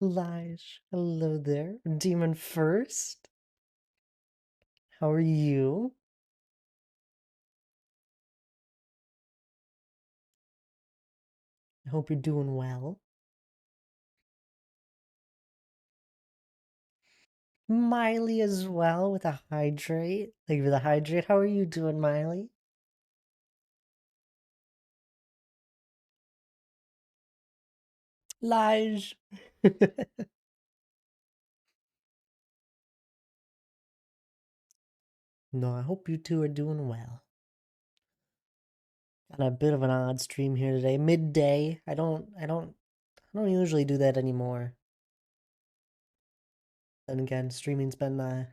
Lige, hello there. Demon First, how are you? I hope you're doing well. Miley as well with a hydrate. Thank you for the hydrate. How are you doing, Miley? Lige. No, I hope you two are doing well. Got a bit of an odd stream here today. Midday. I don't usually do that anymore. Then again, streaming's been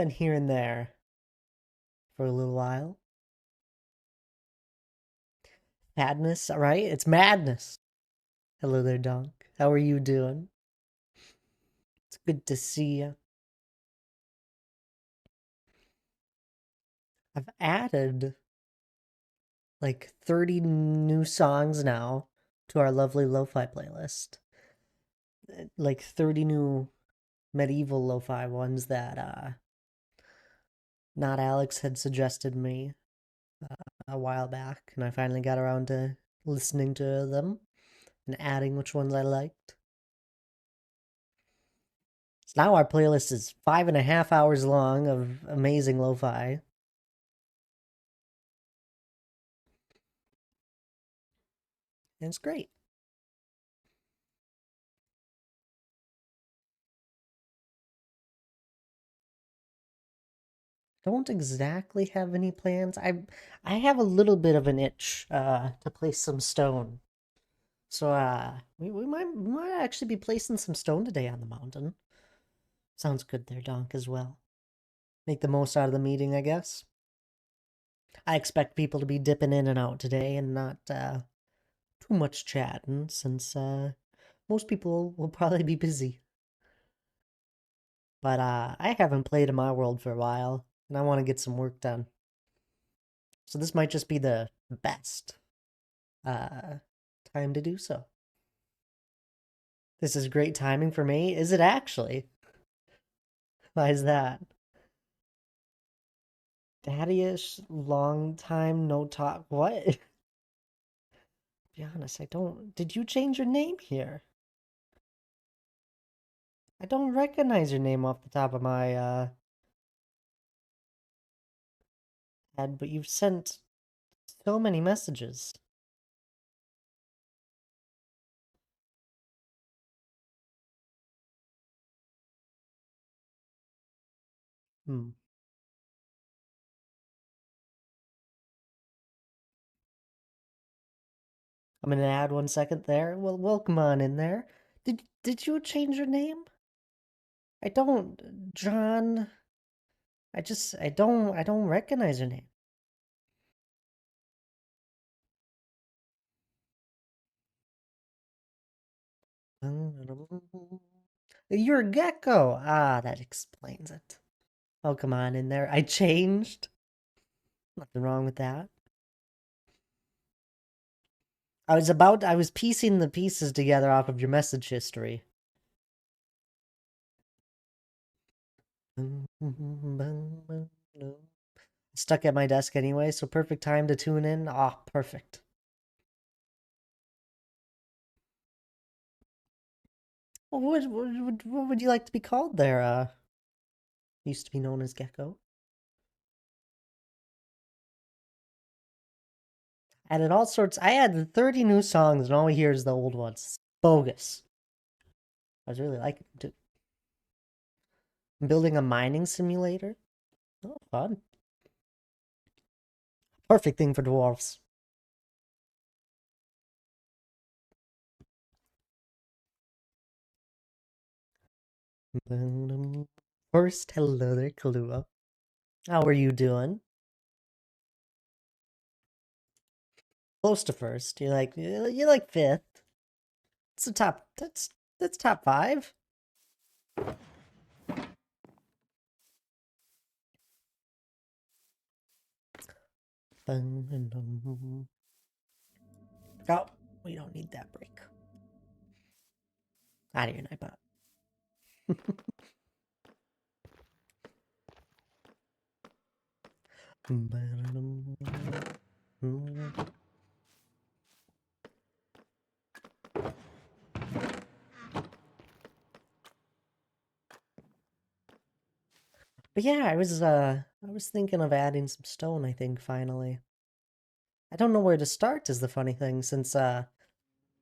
here and there for a little while. Madness, right? It's madness. Hello there, Donk. How are you doing? It's good to see you. I've added like 30 new songs now to our lovely lo-fi playlist. Like 30 new medieval lo-fi ones that Not Alex had suggested me a while back, and I finally got around to listening to them and adding which ones I liked. So now our playlist is 5.5 hours long of amazing lo-fi. And it's great. Don't exactly have any plans. I have a little bit of an itch to place some stone. So we might actually be placing some stone today on the mountain. Sounds good there, Donk, as well. Make the most out of the meeting, I guess. I expect people to be dipping in and out today and not too much chatting since most people will probably be busy. But I haven't played in my world for a while and I want to get some work done. So this might just be the best uh time to do so. This is great timing for me. Is it actually? Why is that? Daddy-ish, long time no talk. What? Be honest, I don't. Did you change your name here? I don't recognize your name off the top of my head, but you've sent so many messages. Hmm. I'm gonna add 1 second there. Well, welcome on in there. Did you change your name? I don't, John. I don't recognize your name. You're a gecko. Ah, that explains it. Oh, come on in there. I changed. Nothing wrong with that. I was piecing the pieces together off of your message history. Stuck at my desk anyway, so perfect time to tune in. Ah, perfect. Well, what would you like to be called there? Used to be known as Gecko. Added all sorts. I added 30 new songs, and all we hear is the old ones. Bogus. I was really liking it too. I'm building a mining simulator. Oh, fun. Perfect thing for dwarves. First, hello there, Kalua. How are you doing? Close to first. You're like fifth. It's the top. That's top five. Oh, we don't need that break. Out of your Nightbot. But yeah, I was thinking of adding some stone, I think, finally. I don't know where to start is the funny thing, since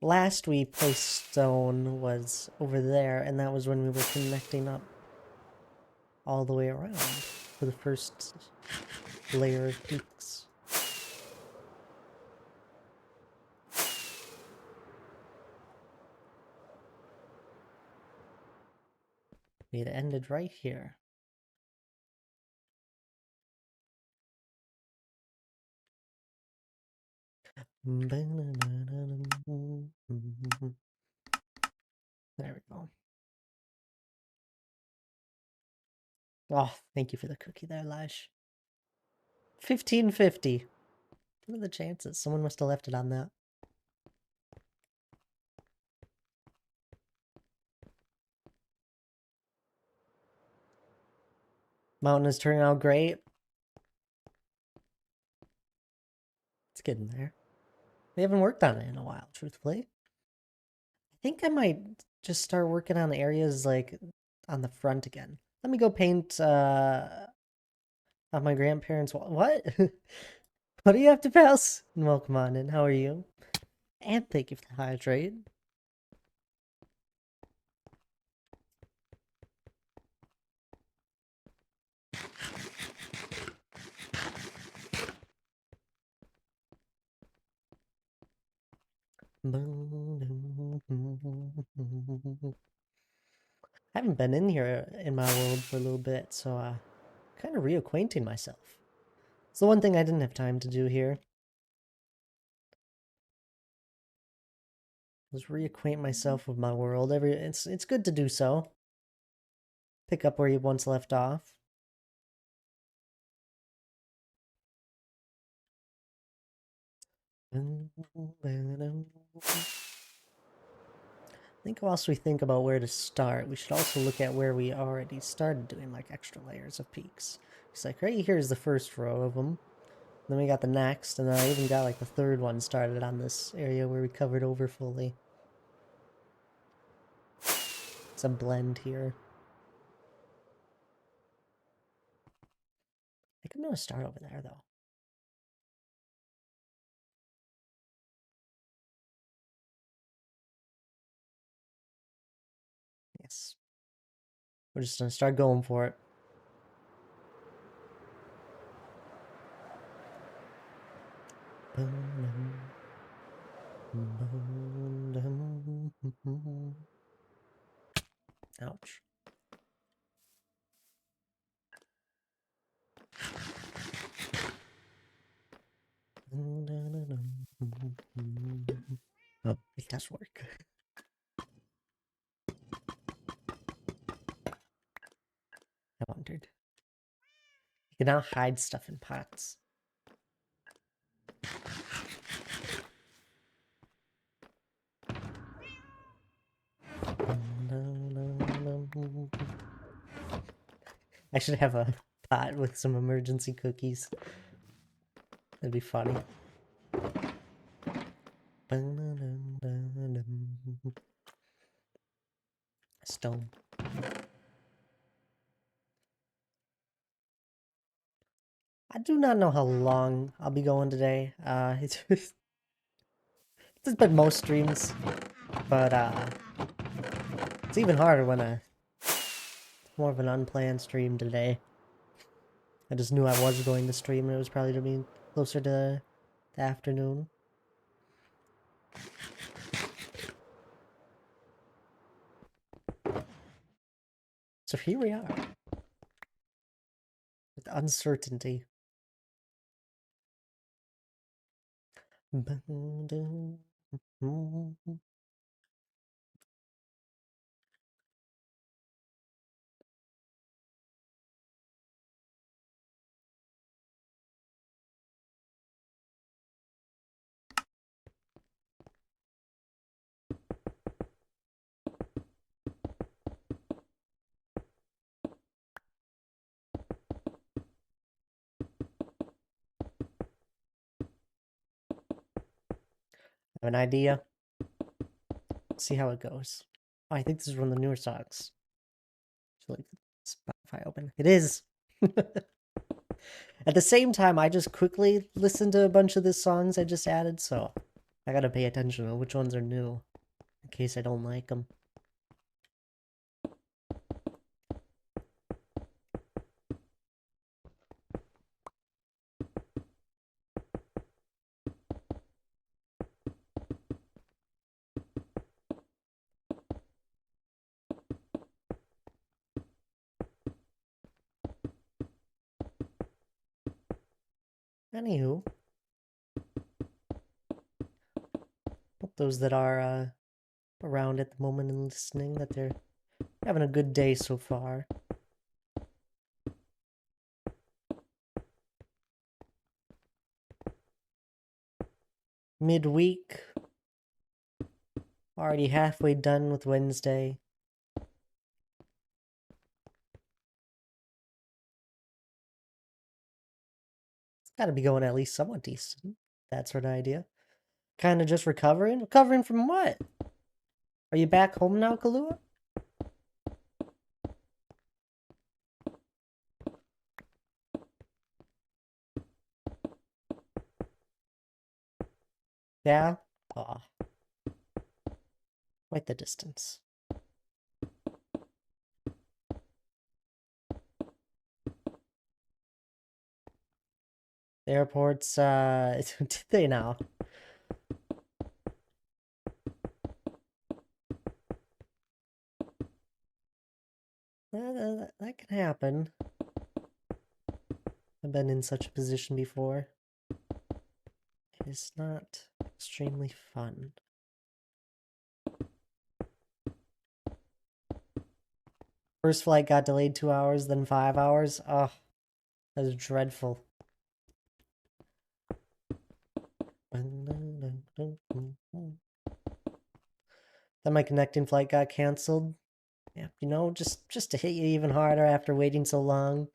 last we placed stone was over there, and that was when we were connecting up all the way around for the first layer of peaks. It ended right here. There we go. Oh, thank you for the cookie there, Lash. 1550. What are the chances? Someone must have left it on that. Mountain is turning out great. It's getting there. We haven't worked on it in a while, truthfully. I think I might just start working on areas like on the front again. Let me go paint on my grandparents' wall. What? What do you have to pass? Welcome on in. How are you? And thank you for the hydrate. I haven't been in here in my world for a little bit, so kind of reacquainting myself. It's the one thing I didn't have time to do here. Was reacquaint myself with my world. It's good to do so. Pick up where you once left off. I think whilst we think about where to start, we should also look at where we already started doing like extra layers of peaks. It's like right here is the first row of them. Then we got the next, and then I even got like the third one started on this area where we covered over fully. It's a blend here. I think I'm gonna start over there though. Yes. We're just gonna start going for it. Ouch. Oh, it does work. I wondered. You can now hide stuff in pots. I should have a pot with some emergency cookies. That'd be funny. Stone. I do not know how long I'll be going today. It's been most streams, but it's even harder when it's more of an unplanned stream today. I just knew I was going to stream, and it was probably to be closer to the afternoon. So here we are. With uncertainty. Have an idea? See how it goes. Oh, I think this is one of the newer songs. So like Spotify open. It is. At the same time, I just quickly listened to a bunch of the songs I just added, so I gotta pay attention to which ones are new in case I don't like them. Anywho, hope those that are around at the moment and listening that they're having a good day so far. Midweek, already halfway done with Wednesday. It's gotta be going at least somewhat decent. That sort of idea. Kind of just recovering? Recovering from what? Are you back home now, Kahlua? Yeah? Aw, quite the distance. The airports, did they now? That can happen. I've been in such a position before. It is not extremely fun. First flight got delayed 2 hours, then 5 hours. Oh, that was dreadful. Then my connecting flight got canceled. Yeah, you know, just to hit you even harder after waiting so long.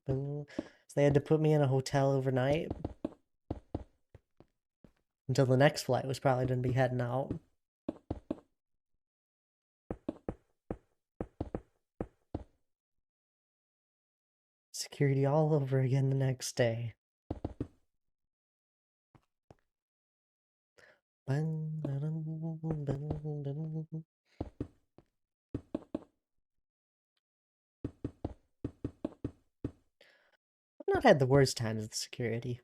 So they had to put me in a hotel overnight until the next flight was probably going to be heading out. Security all over again the next day. I've not had the worst times with security.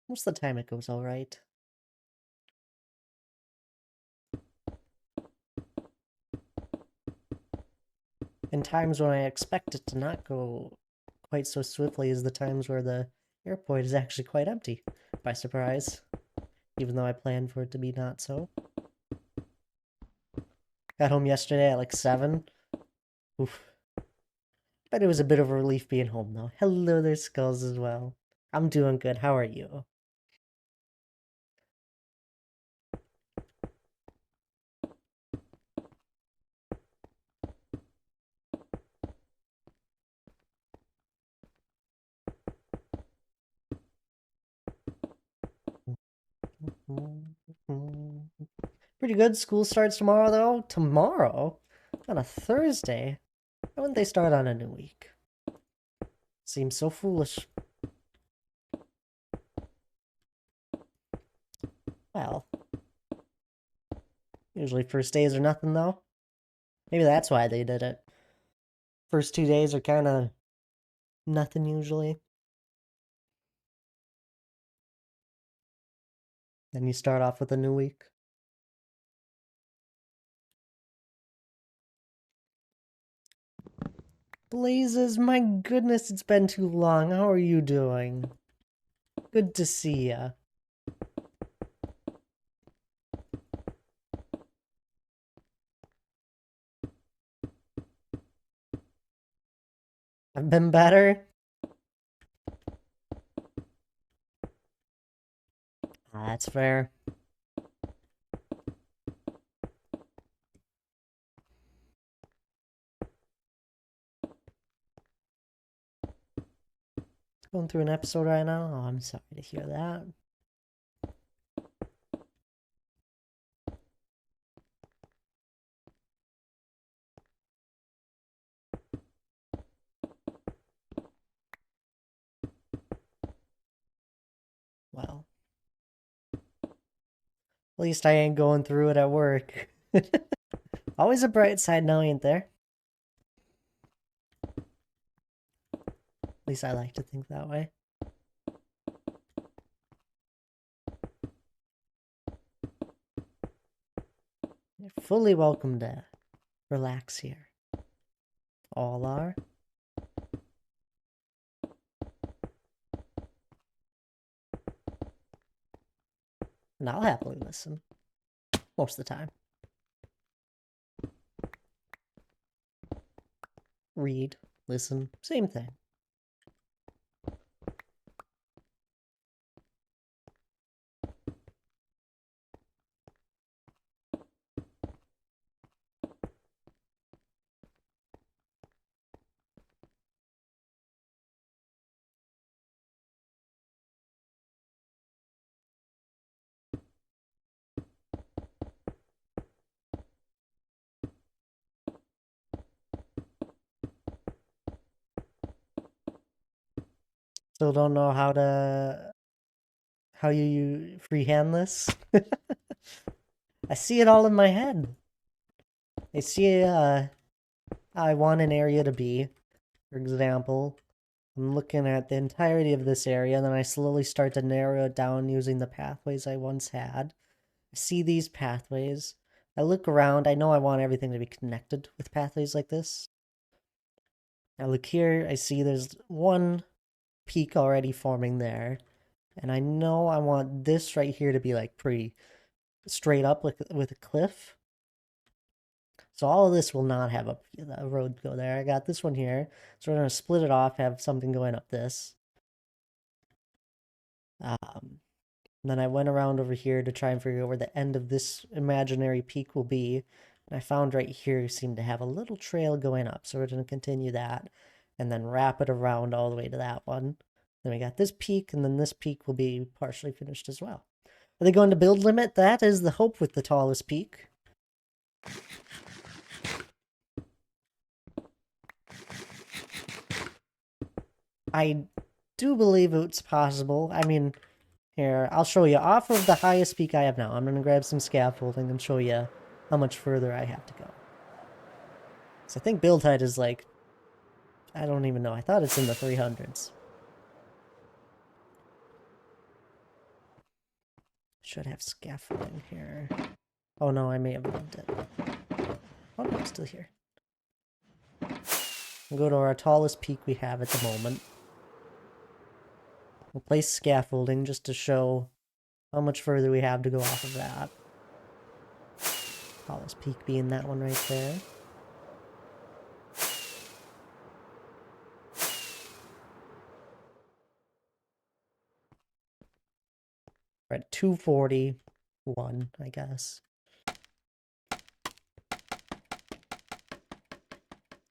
Most of the time it goes alright. And times when I expect it to not go quite so swiftly is the times where the airport is actually quite empty, by surprise. Even though I planned for it to be not so. Got home yesterday at like 7. Oof. But it was a bit of a relief being home, though. Hello there, Skulls, as well. I'm doing good. How are you? Pretty good. School starts tomorrow, though. Tomorrow? On a Thursday? Why wouldn't they start on a new week? Seems so foolish. Well, usually first days are nothing, though. Maybe that's why they did it. First 2 days are kind of nothing usually. Then you start off with a new week. Blazes, my goodness, it's been too long. How are you doing? Good to see ya. I've been better. That's fair. going through an episode right now? Oh, I'm sorry to hear that. Well, at least I ain't going through it at work. Always a bright side now, ain't there? At least I like to think that way. You're fully welcome to relax here. All are. And I'll happily listen. Most of the time. Read, listen, same thing. Still don't know how you freehand this. I see it all in my head. I see I want an area to be. For example, I'm looking at the entirety of this area, and then I slowly start to narrow it down using the pathways I once had. I see these pathways. I look around. I know I want everything to be connected with pathways like this. I look here. I see there's one peak already forming there. And I know I want this right here to be like pretty straight up with a cliff. So all of this will not have a road go there. I got this one here. So we're going to split it off, have something going up this. Then I went around over here to try and figure out where the end of this imaginary peak will be. And I found right here seemed to have a little trail going up. So we're going to continue that and then wrap it around all the way to that one. Then we got this peak, and then this peak will be partially finished as well. Are they going to build limit? That is the hope with the tallest peak. I do believe it's possible. I mean, here, I'll show you. Off of the highest peak I have now, I'm going to grab some scaffolding and show you how much further I have to go. So I think build height is like, I don't even know. I thought it's in the 300s. Should have scaffolding here. Oh no, I may have moved it. Oh no, it's still here. We'll go to our tallest peak we have at the moment. We'll place scaffolding just to show how much further we have to go off of that. Tallest peak being that one right there. We're at 241, I guess.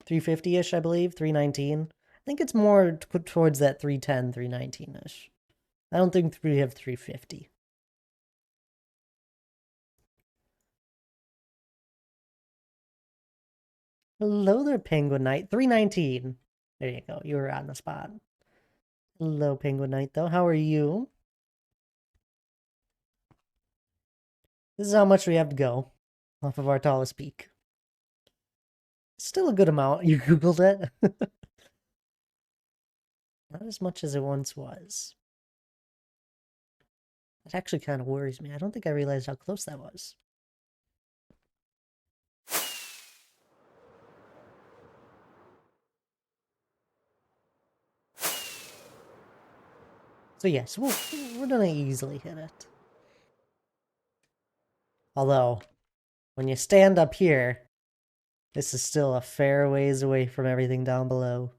350-ish, I believe. 319. I think it's more towards that 310, 319-ish. I don't think we have 350. Hello there, Penguin Knight. 319. There you go. You were on the spot. Hello, Penguin Knight, though. How are you? This is how much we have to go off of our tallest peak. Still a good amount. You Googled it? Not as much as it once was. That actually kind of worries me. I don't think I realized how close that was. So yes, we're gonna easily hit it. Although, when you stand up here, this is still a fair ways away from everything down below.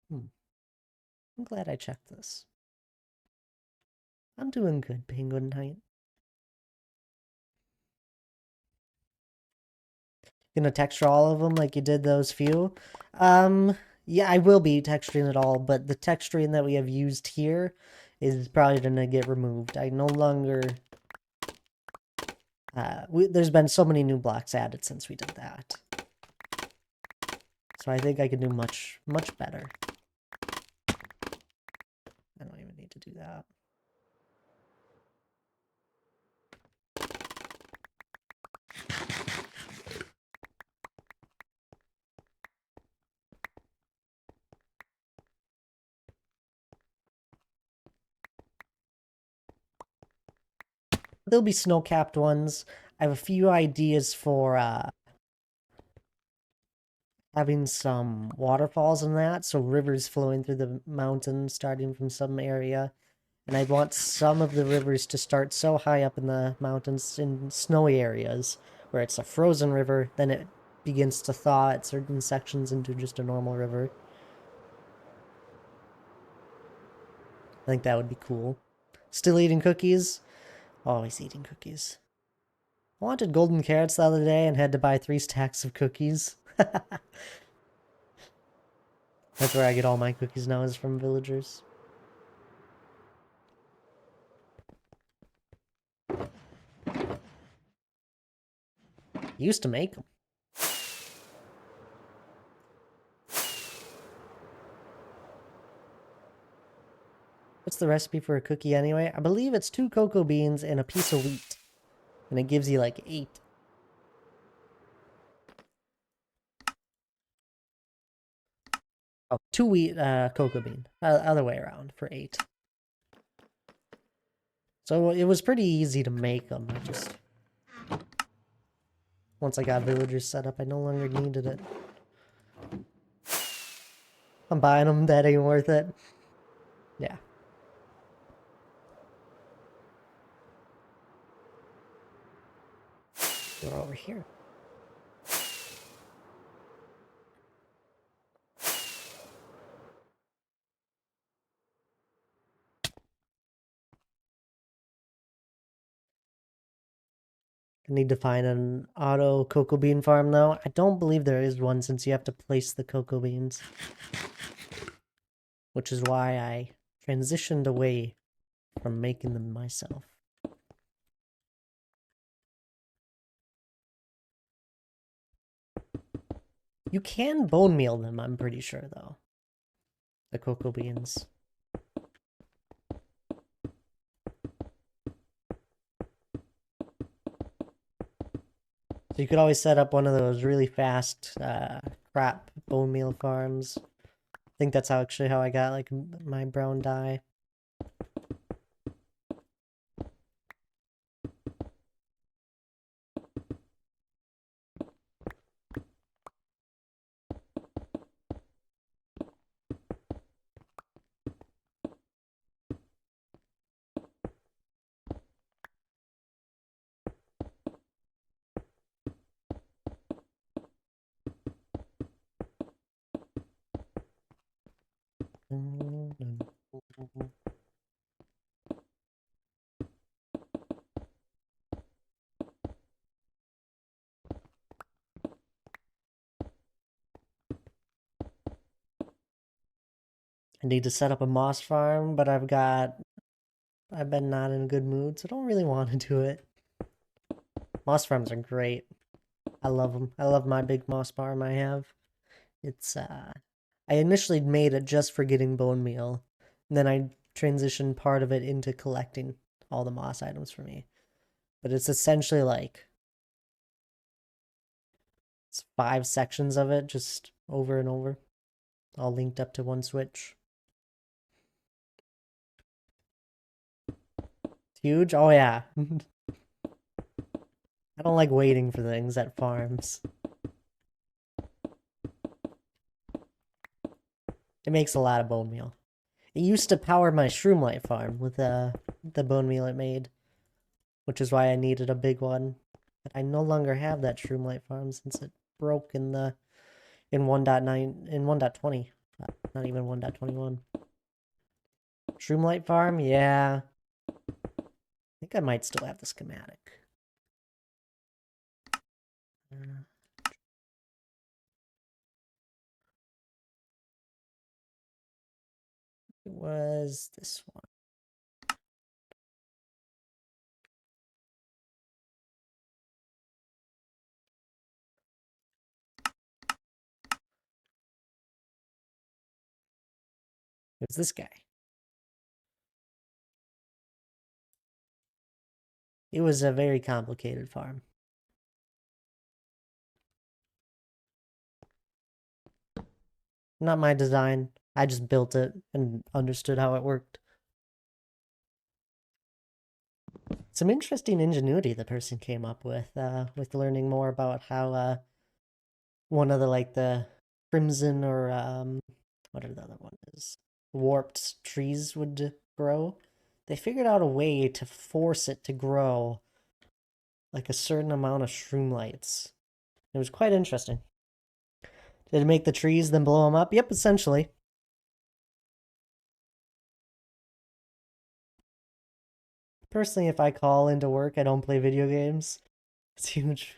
I'm glad I checked this. I'm doing good, Penguin Knight. Gonna texture all of them like you did those few? Yeah, I will be texturing it all, but the texturing that we have used here is probably going to get removed. I no longer... there's been so many new blocks added since we did that. So I think I can do much, much better. I don't even need to do that. There'll be snow-capped ones. I have a few ideas for having some waterfalls in that, so rivers flowing through the mountains starting from some area. And I want some of the rivers to start so high up in the mountains in snowy areas where it's a frozen river, then it begins to thaw at certain sections into just a normal river. I think that would be cool. Still eating cookies? Always eating cookies. I wanted golden carrots the other day and had to buy 3 stacks of cookies. That's where I get all my cookies now, is from villagers. Used to make them. What's the recipe for a cookie anyway? I believe it's 2 cocoa beans and a piece of wheat. And it gives you like 8. Oh, 2 wheat, cocoa bean. Other way around for 8. So it was pretty easy to make them. I just... Once I got villagers set up, I no longer needed it. I'm buying them, that ain't worth it. Yeah. They're over here. I need to find an auto cocoa bean farm though. I don't believe there is one since you have to place the cocoa beans. Which is why I transitioned away from making them myself. You can bone meal them, I'm pretty sure though. The cocoa beans. So you could always set up one of those really fast crap bone meal farms. I think that's actually how I got like my brown dye. I need to set up a moss farm, but I've been not in a good mood, so I don't really want to do it. Moss farms are great. I love them. I love my big moss farm I have. It's, I initially made it just for getting bone meal, and then I transitioned part of it into collecting all the moss items for me. But it's essentially like, it's 5 sections of it, just over and over, all linked up to one switch. It's huge? Oh yeah. I don't like waiting for things at farms. It makes a lot of bone meal. It used to power my Shroomlight farm with the bone meal it made, which is why I needed a big one. But I no longer have that Shroomlight farm since it broke in 1.9 in 1.20. Not even 1.21. Shroomlight farm, yeah. I think I might still have the schematic. It was this one. It was this guy. It was a very complicated farm. Not my design. I just built it and understood how it worked. Some interesting ingenuity the person came up with learning more about how one of the crimson or whatever the other one is, warped trees would grow. They figured out a way to force it to grow like a certain amount of shroom lights. It was quite interesting. Did it make the trees then blow them up? Yep, essentially. Personally, if I call into work, I don't play video games. It's huge.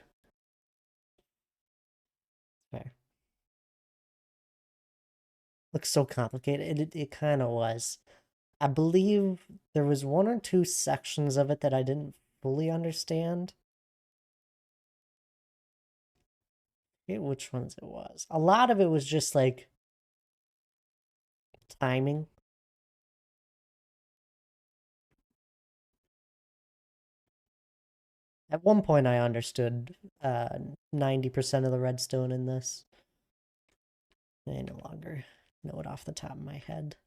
Fair. Looks so complicated. It kind of was. I believe there was one or two sections of it that I didn't fully understand. I forget which ones it was. A lot of it was just like timing. At one point, I understood 90% of the redstone in this. I no longer know it off the top of my head.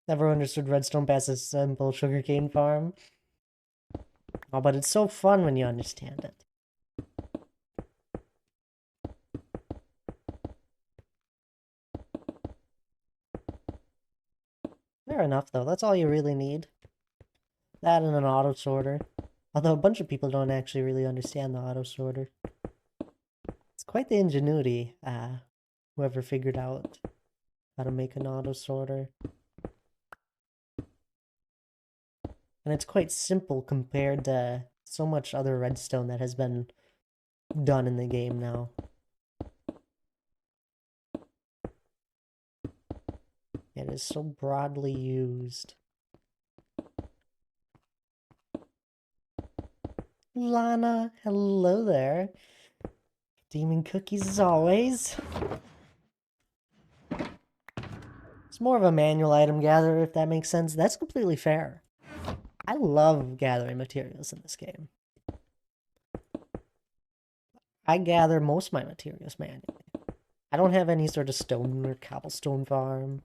Never understood redstone past a simple sugarcane farm. Oh, but it's so fun when you understand it. Fair enough, though. That's all you really need. That and an auto sorter. Although a bunch of people don't actually really understand the auto sorter. It's quite the ingenuity, whoever figured out how to make an auto sorter. And it's quite simple compared to so much other redstone that has been done in the game now. It is so broadly used. Lana, hello there. Demon cookies as always. It's more of a manual item gatherer, if that makes sense. That's completely fair. I love gathering materials in this game. I gather most of my materials manually. I don't have any sort of stone or cobblestone farm.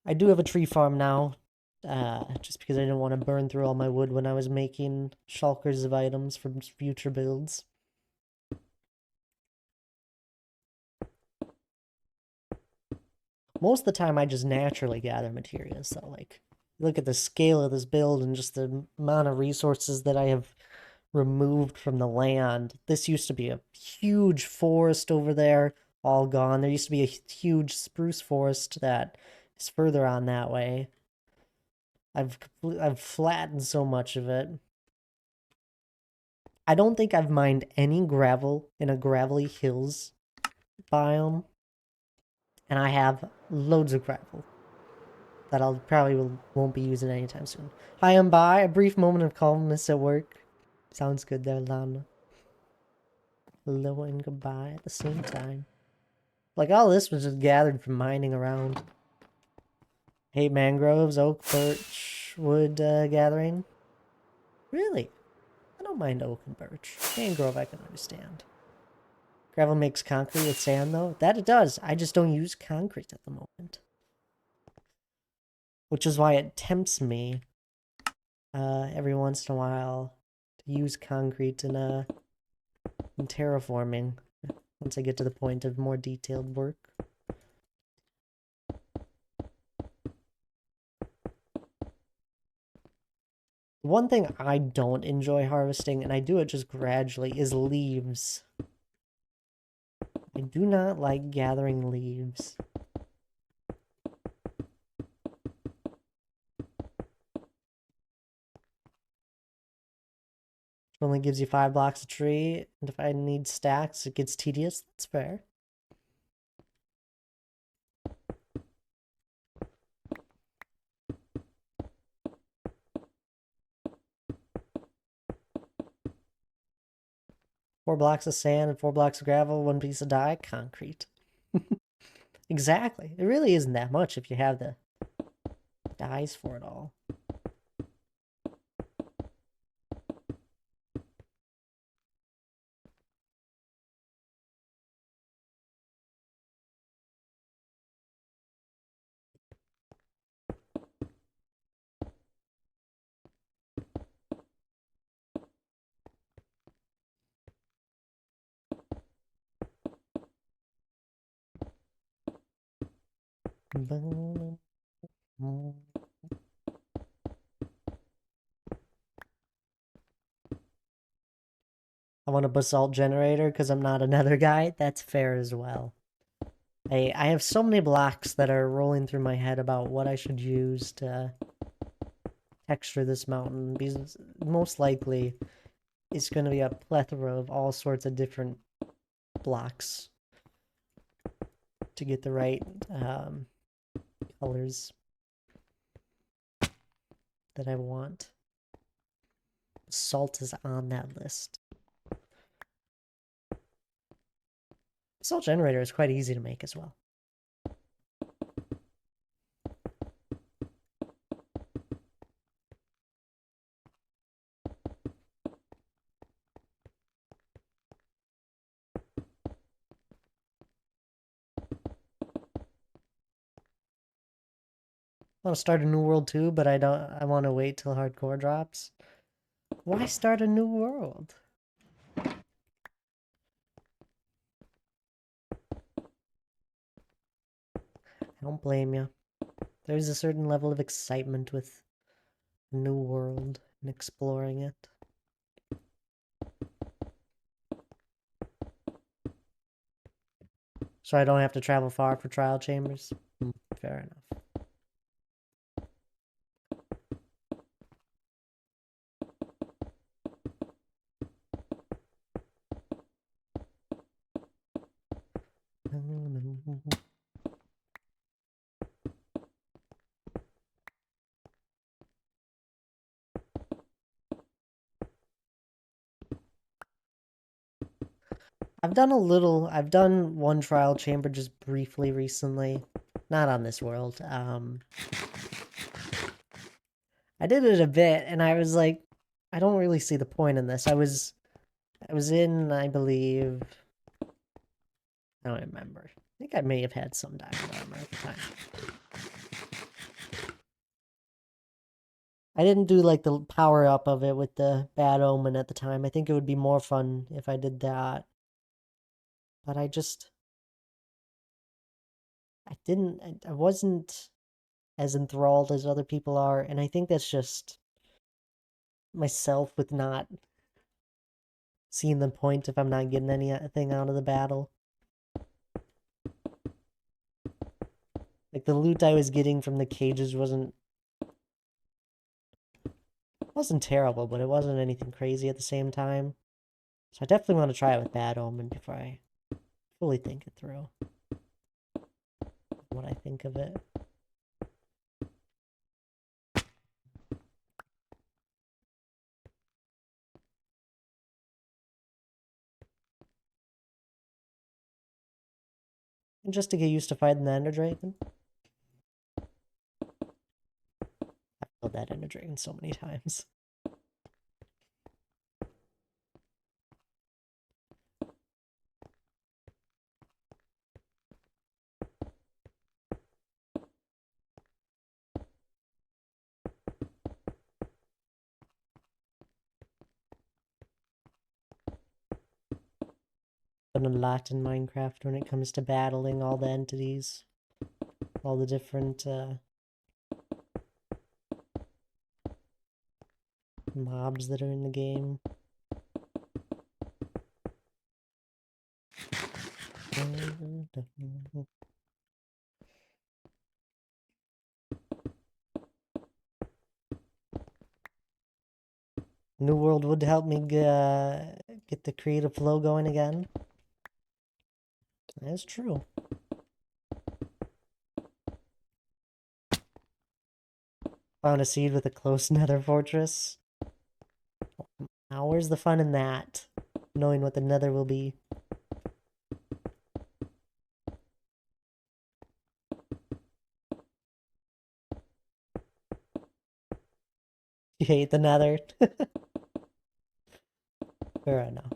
I do have a tree farm now, just because I didn't want to burn through all my wood when I was making shulkers of items for future builds. Most of the time, I just naturally gather materials, so, like, look at the scale of this build and just the amount of resources that I have removed from the land. This used to be a huge forest over there, all gone. There used to be a huge spruce forest that is further on that way. I've flattened so much of it. I don't think I've mined any gravel in a gravelly hills biome, and I have loads of gravel that I'll probably won't be using anytime soon. Hi, I'm by. A brief moment of calmness at work. Sounds good there, Lana. Hello and goodbye at the same time. Like, all this was just gathered from mining around. Hate mangroves, oak, birch, wood gathering. Really? I don't mind oak and birch. Mangrove I can understand. Gravel makes concrete with sand, though? That it does. I just don't use concrete at the moment. Which is why it tempts me every once in a while to use concrete in terraforming once I get to the point of more detailed work. One thing I don't enjoy harvesting, and I do it just gradually, is leaves. I do not like gathering leaves. only gives you 5 blocks a tree, and if I need stacks, it gets tedious. That's fair. Four blocks of sand and 4 blocks of gravel, 1 piece of dye, concrete. Exactly. It really isn't that much if you have the dyes for it all. I want a basalt generator because I'm not another guy. That's fair as well. I have so many blocks that are rolling through my head about what I should use to texture this mountain, because most likely it's going to be a plethora of all sorts of different blocks to get the right colors that I want. Salt is on that list. Salt generator is quite easy to make as well. I want to start a new world too, but I want to wait till hardcore drops. Why start a new world? I don't blame you. There's a certain level of excitement with a new world and exploring it. So I don't have to travel far for trial chambers? Fair enough. I've done one trial chamber just briefly recently. Not on this world. I did it a bit and I was like, I don't really see the point in this. I was in, I believe, I don't remember. I think I may have had some diamond armor at the time. I didn't do like the power up of it with the bad omen at the time. I think it would be more fun if I did that. But I wasn't as enthralled as other people are, and I think that's just myself with not seeing the point if I'm not getting anything out of the battle. Like the loot I was getting from the cages wasn't terrible, but it wasn't anything crazy at the same time. So I definitely want to try it with Bad Omen before I fully think it through. What I think of it. And just to get used to fighting the Ender Dragon. I've killed that Ender Dragon so many times. Done a lot in Minecraft when it comes to battling all the entities. All the different mobs that are in the game. New World would help me get the creative flow going again. That's true. Found a seed with a close nether fortress. Now, where's the fun in that? Knowing what the nether will be. You hate the nether? Fair enough.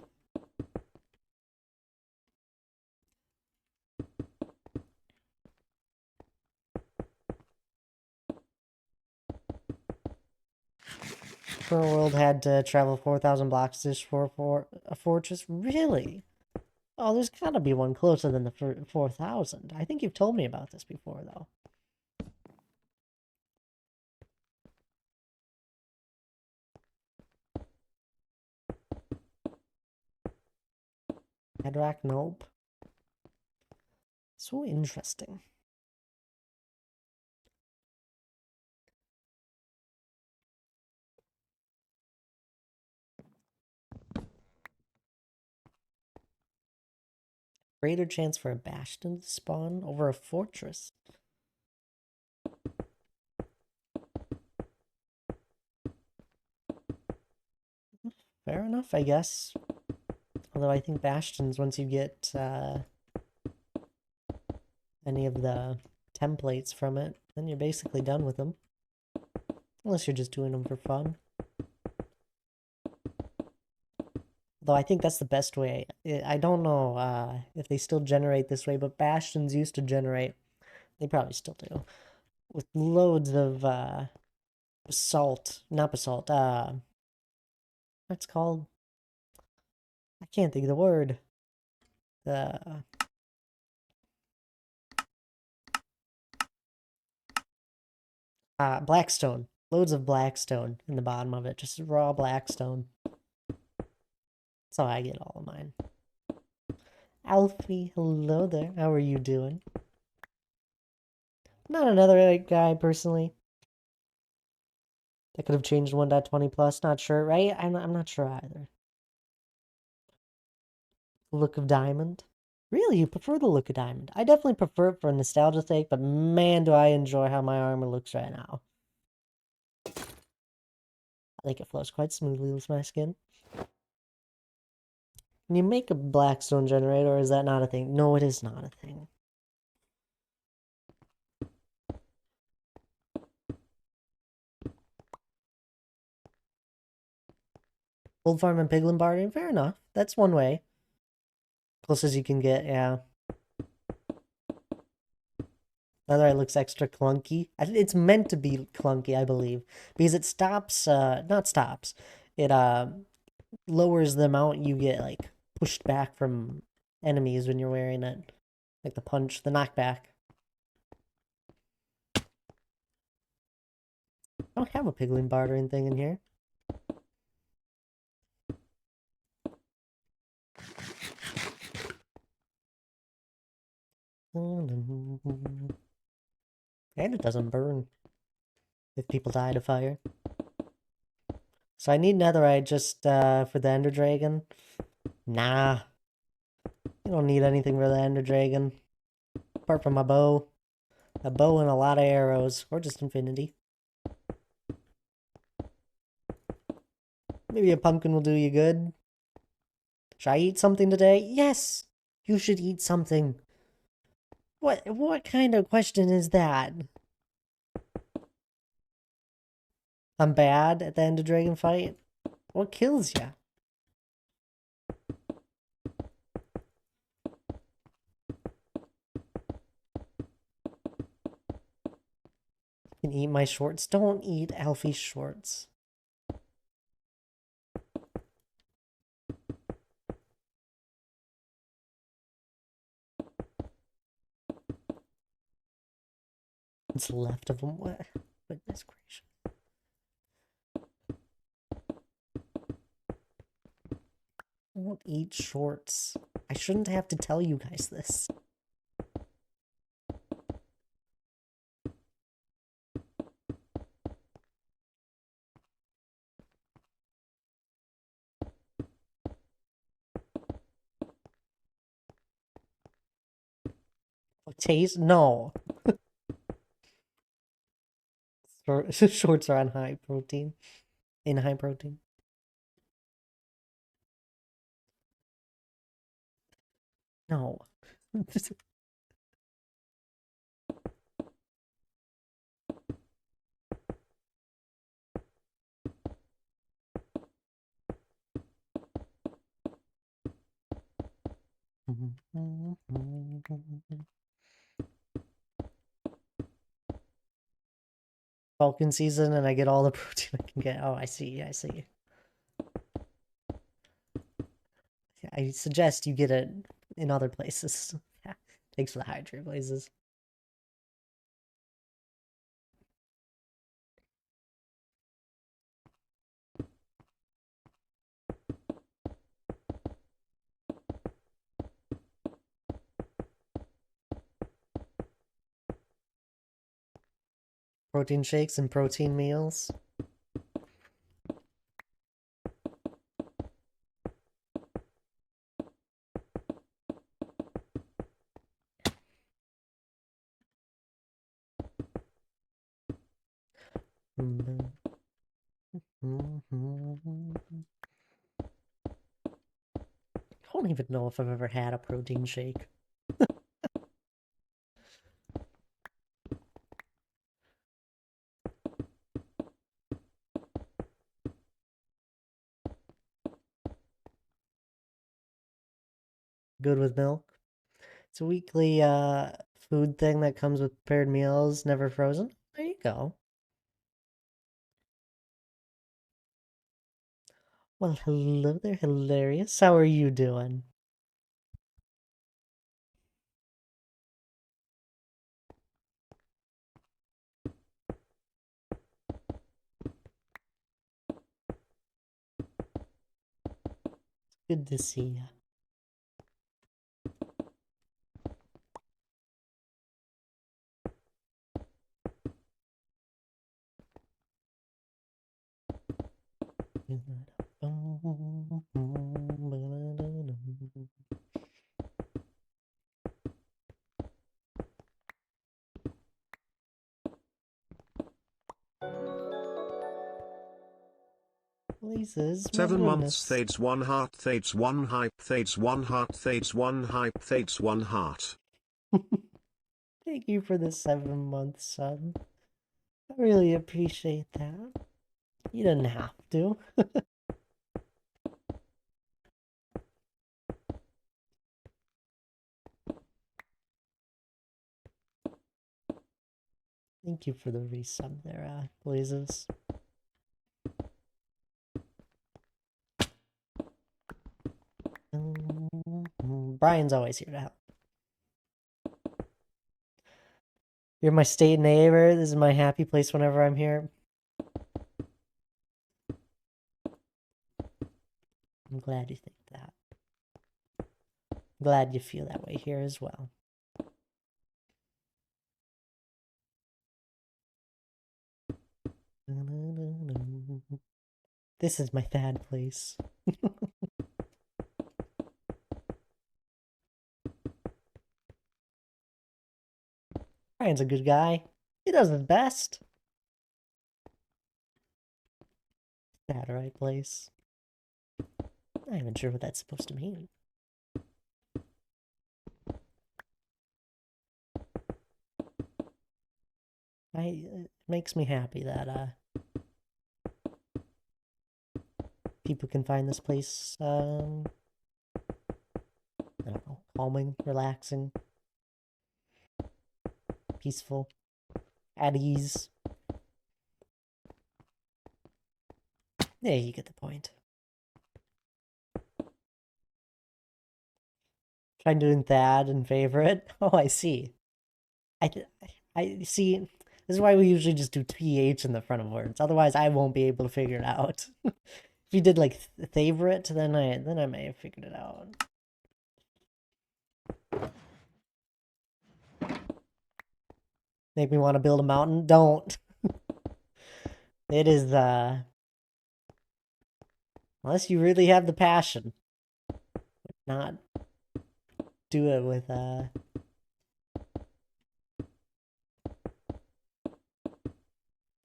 Current World had to travel 4,000 blocks just for a fortress? Really? Oh, there's gotta be one closer than the 4,000. I think you've told me about this before, though. Bedrock? Nope. So interesting. Greater chance for a bastion to spawn over a fortress. Fair enough, I guess. Although I think bastions, once you get any of the templates from it, then you're basically done with them. Unless you're just doing them for fun. Though I think that's the best way. I don't know if they still generate this way, but bastions used to generate. They probably still do. With loads of basalt. Not basalt. What's it called? I can't think of the word. Blackstone. Loads of blackstone in the bottom of it. Just raw blackstone. That's how I get all of mine. Alfie, hello there. How are you doing? Not another guy, personally. That could have changed 1.20 plus. Not sure, right? I'm not sure either. Look of Diamond. Really, you prefer the look of Diamond? I definitely prefer it for nostalgia's sake, but man, do I enjoy how my armor looks right now. I think it flows quite smoothly with my skin. Can you make a blackstone generator, or is that not a thing? No, it is not a thing. Gold farm and piglin bartering, fair enough. That's one way. Close as you can get, yeah. Netherite looks extra clunky. It's meant to be clunky, I believe, because it stops, not stops. It lowers the amount you get like pushed back from enemies when you're wearing it, like the punch, the knockback. I don't have a piglin bartering thing in here. And it doesn't burn if people die to fire. So I need netherite just for the ender dragon. Nah. You don't need anything for the ender dragon. Apart from a bow. A bow and a lot of arrows. Or just infinity. Maybe a pumpkin will do you good. Should I eat something today? Yes! You should eat something. What kind of question is that? I'm bad at the ender dragon fight? What kills ya? You can eat my shorts. Don't eat Alfie's shorts. What's left of them? What? Goodness gracious. Don't eat shorts. I shouldn't have to tell you guys this. Taste? No. Shorts are on high protein. In high protein. No. Falcon season and I get all the protein I can get. Oh, I see, I see. I suggest you get it in other places. Thanks for the hydrate, Blazes. Protein shakes and protein meals. I don't even know if I've ever had a protein shake. Good with milk. It's a weekly food thing that comes with prepared meals, never frozen. There you go. Well, hello there, hilarious. How are you doing? Good to see you. Blazes, my 7 goodness. months Thades 1 heart Thades 1 hype Thades 1 heart Thades 1 hype Thades 1 heart. Thank you for the 7 months, son. I really appreciate that. You didn't have to. Thank you for the resub there, Blazes. Brian's always here to help. You're my state neighbor. This is my happy place whenever I'm here. I'm glad you think that. I'm glad you feel that way here as well. This is my Thad place. Ryan's a good guy. He does his best. Thad right place. Not even sure what that's supposed to mean. It makes me happy that people can find this place I don't know, calming, relaxing, peaceful, at ease. Yeah, you get the point. Trying doing Thad and favorite. Oh, I see. I see. This is why we usually just do TH in the front of words. Otherwise, I won't be able to figure it out. If you did like favorite, then I may have figured it out. Make me want to build a mountain? Don't. It is unless you really have the passion. Not do it with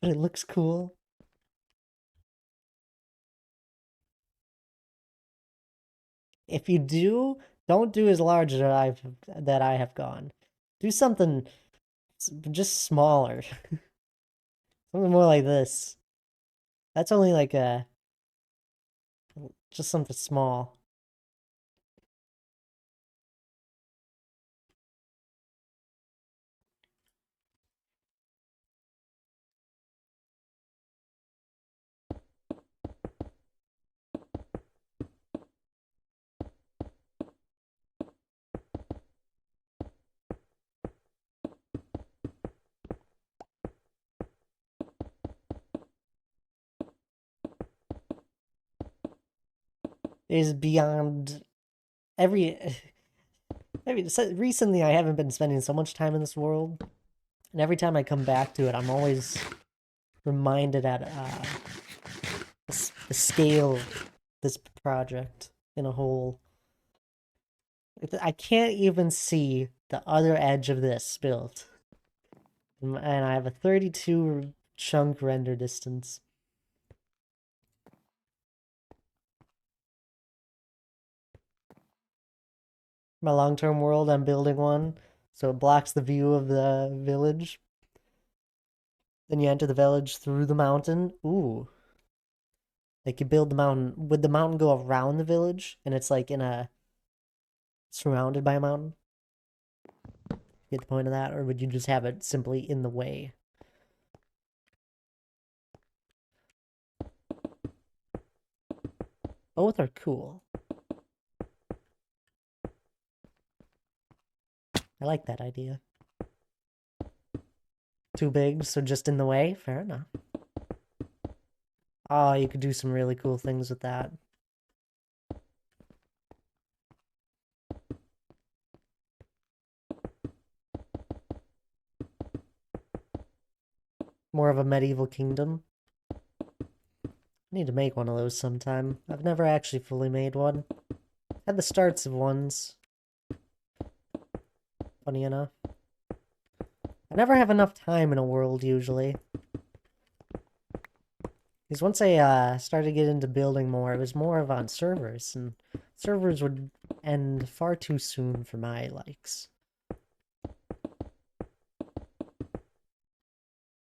But it looks cool. If you do, don't do as large as I have gone. Do something just smaller. Something more like this. That's only like a just something small. Is beyond every recently I haven't been spending so much time in this world, and every time I come back to it, I'm always reminded at the scale of this project in a whole. I can't even see the other edge of this built, and I have a 32 chunk render distance. My long-term world, I'm building one, so it blocks the view of the village. Then you enter the village through the mountain. Ooh. Like you build the mountain. Would the mountain go around the village? And it's like in a surrounded by a mountain? Get the point of that? Or would you just have it simply in the way? Both are cool. I like that idea. Too big, so just in the way? Fair enough. Oh, you could do some really cool things with that. More of a medieval kingdom. I need to make one of those sometime. I've never actually fully made one. Had the starts of ones. Funny enough. I never have enough time in a world, usually. Because once I started to get into building more, it was more of on servers, and servers would end far too soon for my likes.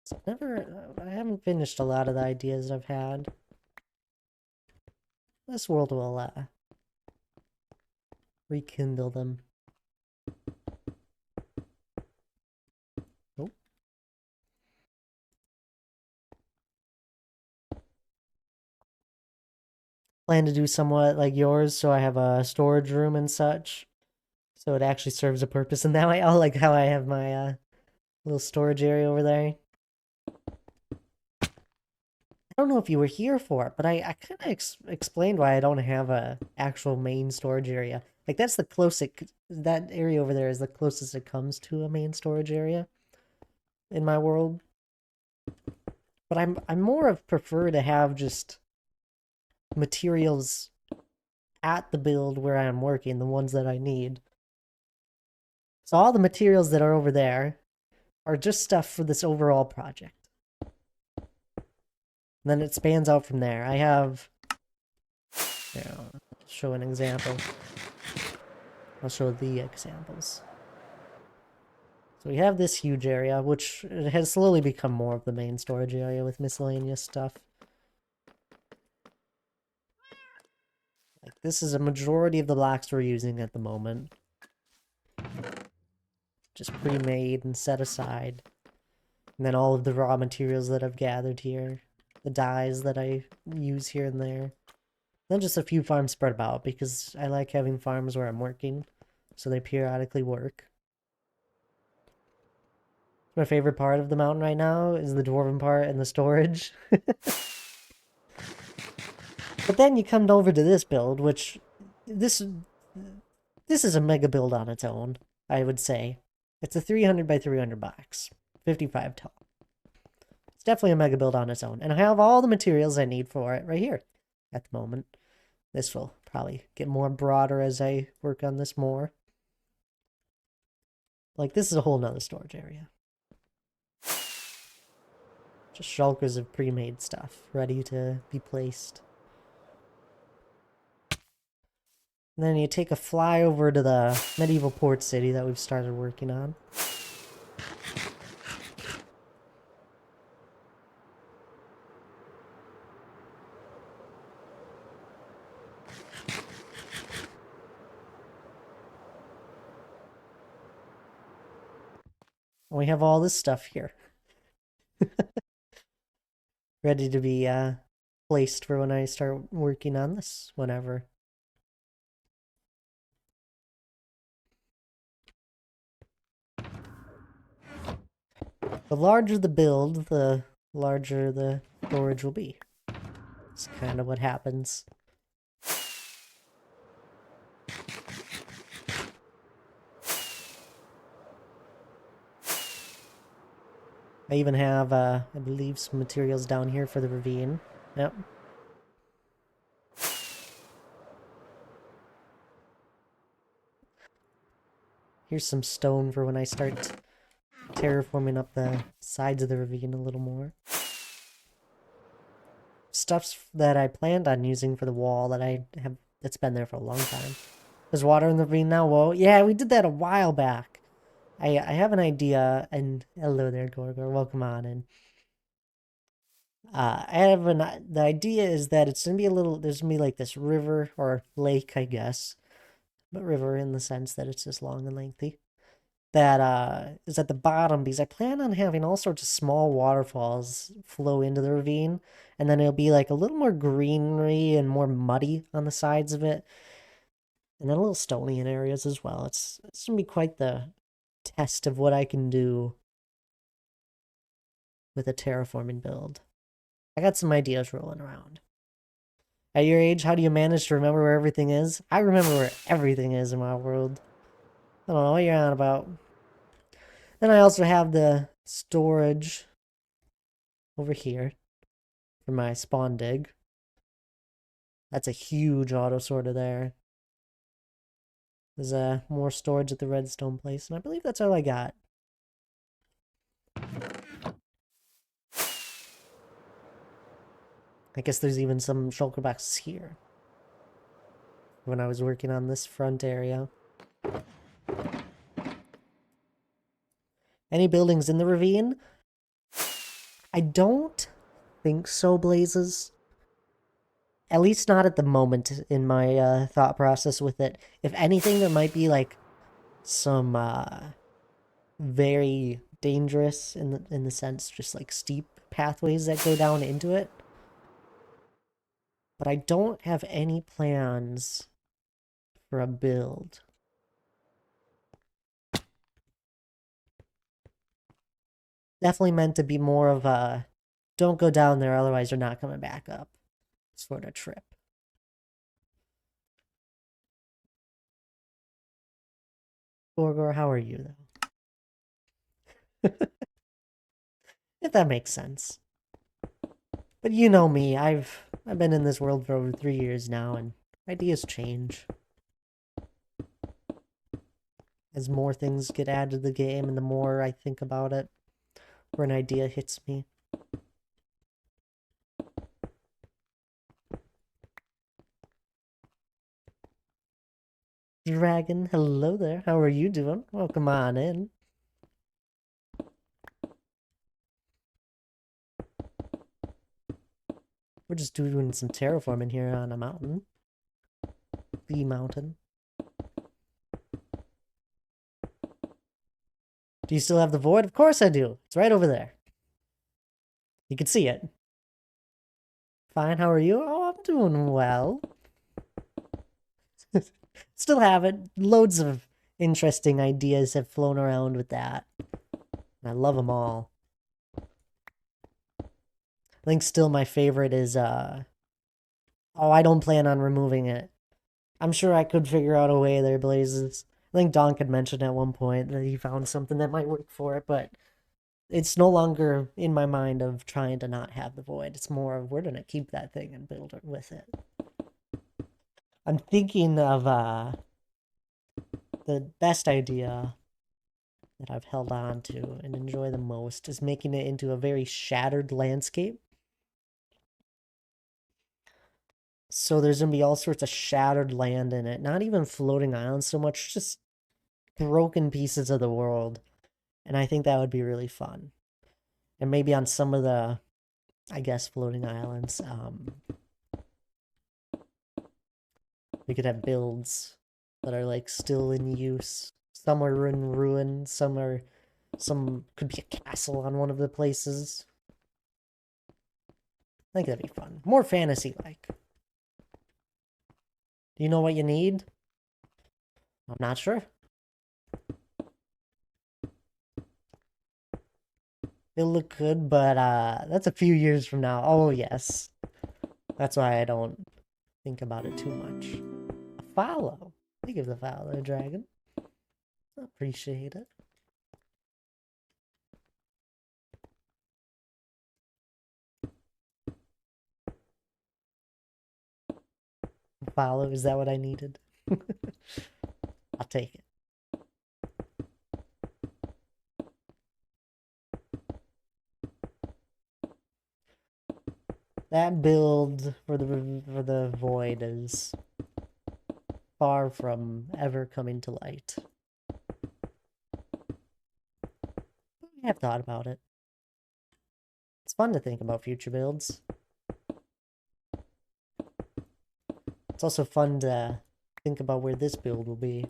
So I haven't finished a lot of the ideas I've had. This world will rekindle them. Oh. Plan to do somewhat like yours, so I have a storage room and such. So it actually serves a purpose in that way. I like how I have my little storage area over there. I don't know if you were here for it, but I kind of explained why I don't have a actual main storage area. Like that's the closest, that area over there is the closest it comes to a main storage area in my world. But I'm more of prefer to have just materials at the build where I'm working, the ones that I need. So all the materials that are over there are just stuff for this overall project. And then it spans out from there. I have, I'll show an example. I'll show the examples. So we have this huge area, which has slowly become more of the main storage area with miscellaneous stuff. Like this is a majority of the blocks we're using at the moment. Just pre-made and set aside. And then all of the raw materials that I've gathered here. The dyes that I use here and there. Then just a few farms spread about, because I like having farms where I'm working. So they periodically work. My favorite part of the mountain right now is the dwarven part and the storage. But then you come over to this build, which this is a mega build on its own, I would say. It's a 300 by 300 box, 55 tall. It's definitely a mega build on its own, and I have all the materials I need for it right here at the moment. This will probably get more broader as I work on this more. Like, this is a whole nother storage area. Just shulkers of pre-made stuff, ready to be placed. And then you take a fly over to the medieval port city that we've started working on. And we have all this stuff here. Ready to be placed for when I start working on this whenever. The larger the build, the larger the storage will be. It's kind of what happens. I even have, I believe, some materials down here for the ravine. Yep. Here's some stone for when I start terraforming up the sides of the ravine a little more. Stuff's that I planned on using for the wall that's been there for a long time. There's water in the ravine now. Whoa, yeah, we did that a while back. I have an idea, and hello there, Gorgor. Welcome on in. The idea is that it's gonna be there's gonna be like this river or lake, I guess, but river in the sense that it's just long and lengthy. That is at the bottom because I plan on having all sorts of small waterfalls flow into the ravine, and then it'll be like a little more greenery and more muddy on the sides of it, and then a little stony in areas as well. It's gonna be quite the test of what I can do with a terraforming build. I got some ideas rolling around. At your age, how do you manage to remember where everything is? I remember where everything is in my world. I don't know what you're on about. Then I also have the storage over here for my spawn dig. That's a huge auto sorter there. There's more storage at the redstone place, and I believe that's all I got. I guess there's even some shulker boxes here when I was working on this front area. Any buildings in the ravine? I don't think so, Blazes. At least not at the moment in my thought process with it. If anything, there might be like some very dangerous in the sense just like steep pathways that go down into it. But I don't have any plans for a build. Definitely meant to be more of a don't go down there, otherwise you're not coming back up sort of trip. Gorgor, how are you though? If that makes sense. But you know me, I've been in this world for over 3 years now, and ideas change. As more things get added to the game and the more I think about it, where an idea hits me. Dragon, hello there. How are you doing? Welcome on in. We're just doing some terraforming here on a mountain. The mountain. Do you still have the void? Of course I do. It's right over there. You can see it. Fine, how are you? Oh, I'm doing well. Still have it. Loads of interesting ideas have flown around with that. I love them all. I think still my favorite is, oh, I don't plan on removing it. I'm sure I could figure out a way there, Blazes. I think Donk had mentioned at one point that he found something that might work for it, but it's no longer in my mind of trying to not have the void. It's more of we're gonna keep that thing and build it with it. I'm thinking of the best idea that I've held on to and enjoy the most is making it into a very shattered landscape. So there's going to be all sorts of shattered land in it, not even floating islands so much, just broken pieces of the world. And I think that would be really fun. And maybe on some of the, I guess, floating islands, we could have builds that are like still in use. Some are in ruin, some could be a castle on one of the places. I think that'd be fun. More fantasy-like. Do you know what you need? I'm not sure. It'll look good, but that's a few years from now. Oh, yes. That's why I don't think about it too much. A follow. I give the follow a dragon. Appreciate it. Follow, is that what I needed? I'll take it. That build for the void is far from ever coming to light. I have thought about it. It's fun to think about future builds. It's also fun to think about where this build will be.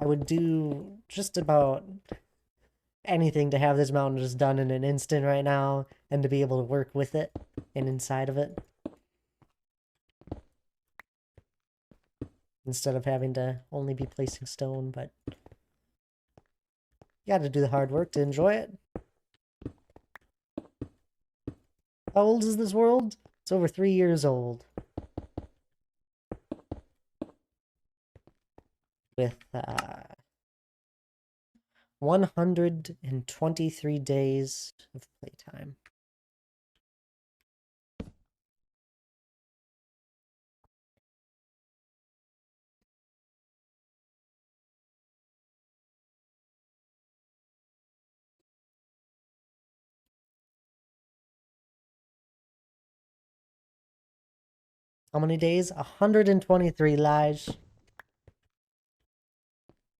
I would do just about anything to have this mountain just done in an instant right now and to be able to work with it and inside of it. Instead of having to only be placing stone, but you gotta do the hard work to enjoy it. How old is this world? It's over 3 years old. With 123 days of playtime. How many days? 123 lives.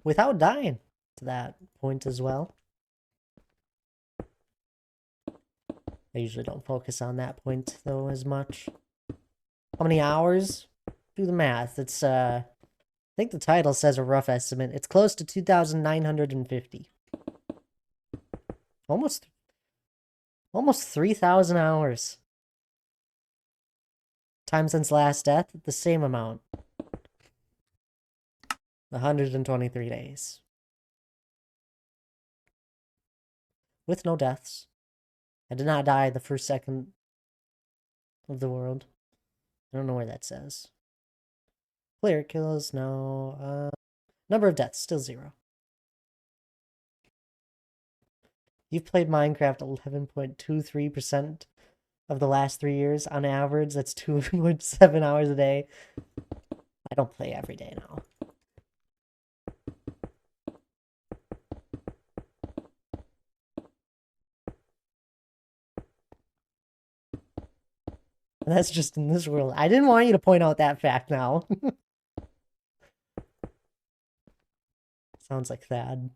Without dying to that point as well. I usually don't focus on that point, though, as much. How many hours? Do the math. It's, I think the title says a rough estimate. It's close to 2,950. Almost 3,000 hours. Time since last death, the same amount. 123 days. With no deaths. I did not die the first second of the world. I don't know where that says. Player kills, no. Number of deaths, still 0. You've played Minecraft 11.23% of the last 3 years. On average, that's 2.7 hours a day. I don't play every day now. That's just in this world. I didn't want you to point out that fact now. Sounds like Thad.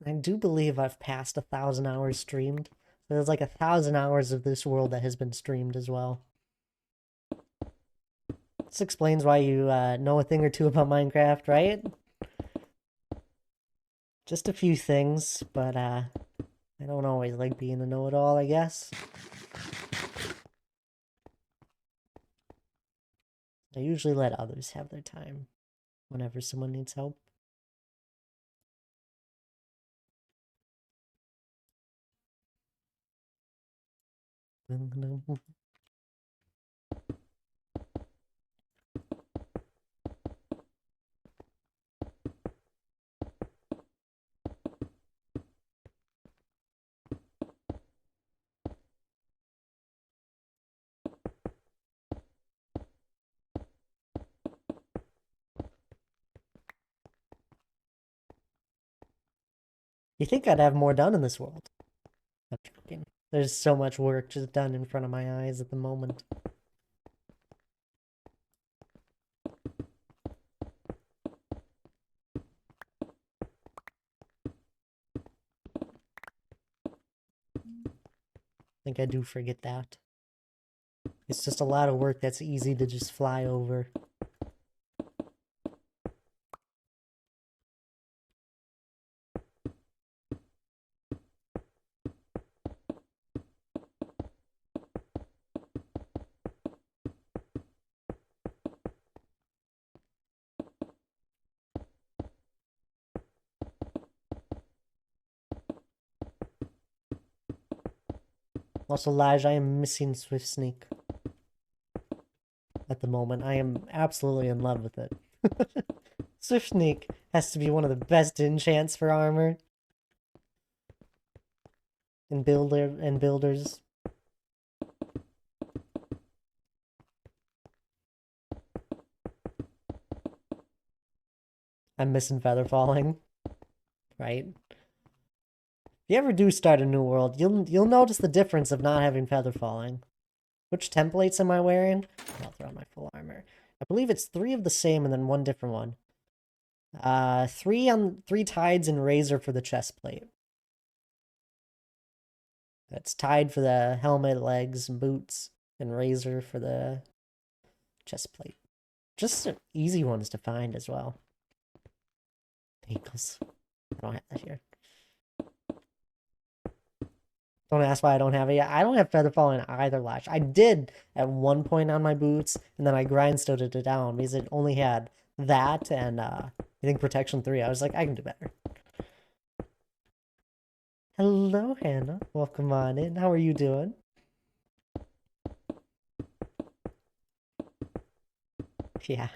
I do believe I've passed 1,000 hours streamed. There's like 1,000 hours of this world that has been streamed as well. This explains why you know a thing or two about Minecraft, right? Just a few things, but I don't always like being a know-it-all, I guess. I usually let others have their time whenever someone needs help. You think I'd have more done in this world? I'm joking. There's so much work just done in front of my eyes at the moment. I think I do forget that. It's just a lot of work that's easy to just fly over. Also, Lige, I am missing Swift Sneak at the moment. I am absolutely in love with it. Swift Sneak has to be one of the best enchants for armor and builders. I'm missing Feather Falling, right? If you ever do start a new world, you'll notice the difference of not having Feather Falling. Which templates am I wearing? I'll throw on my full armor. I believe it's 3 of the same and then 1 different one. 3 tides and razor for the chest plate. That's tied for the helmet, legs, and boots, and razor for the chest plate. Just easy ones to find as well. Ankles. I don't have that here. Don't ask why I don't have it yet. I don't have Featherfall in either lash. I did at one point on my boots, and then I grindstone it down because it only had that and I think Protection 3. I was like, I can do better. Hello, Hannah. Welcome on in. How are you doing? Yeah.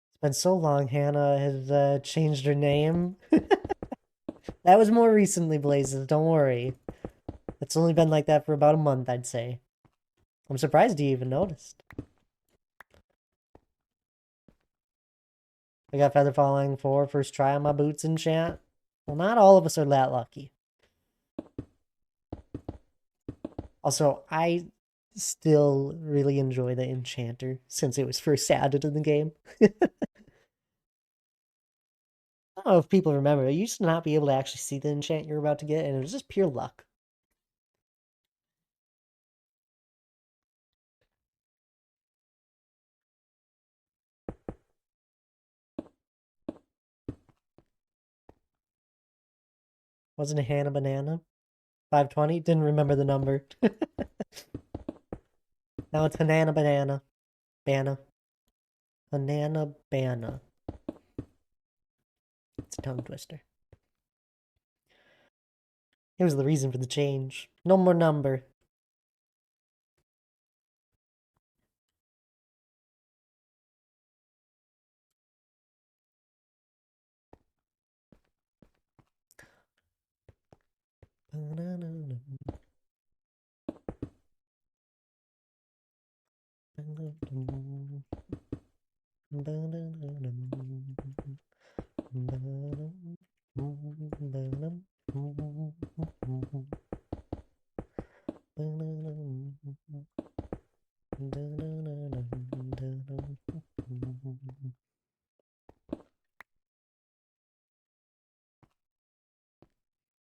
It's been so long Hannah has changed her name. That was more recently, Blazes. Don't worry. It's only been like that for about a month, I'd say. I'm surprised you even noticed. I got Feather Falling for first try on my boots enchant. Well, not all of us are that lucky. Also, I still really enjoy the Enchanter since it was first added in the game. I don't know if people remember, you used to not be able to actually see the enchant you're about to get, and it was just pure luck. Wasn't it Hannah Banana? 520? Didn't remember the number. Now it's Hanana Banana. Banana. Hanana Banana. It's a tongue twister. It was the reason for the change. No more number.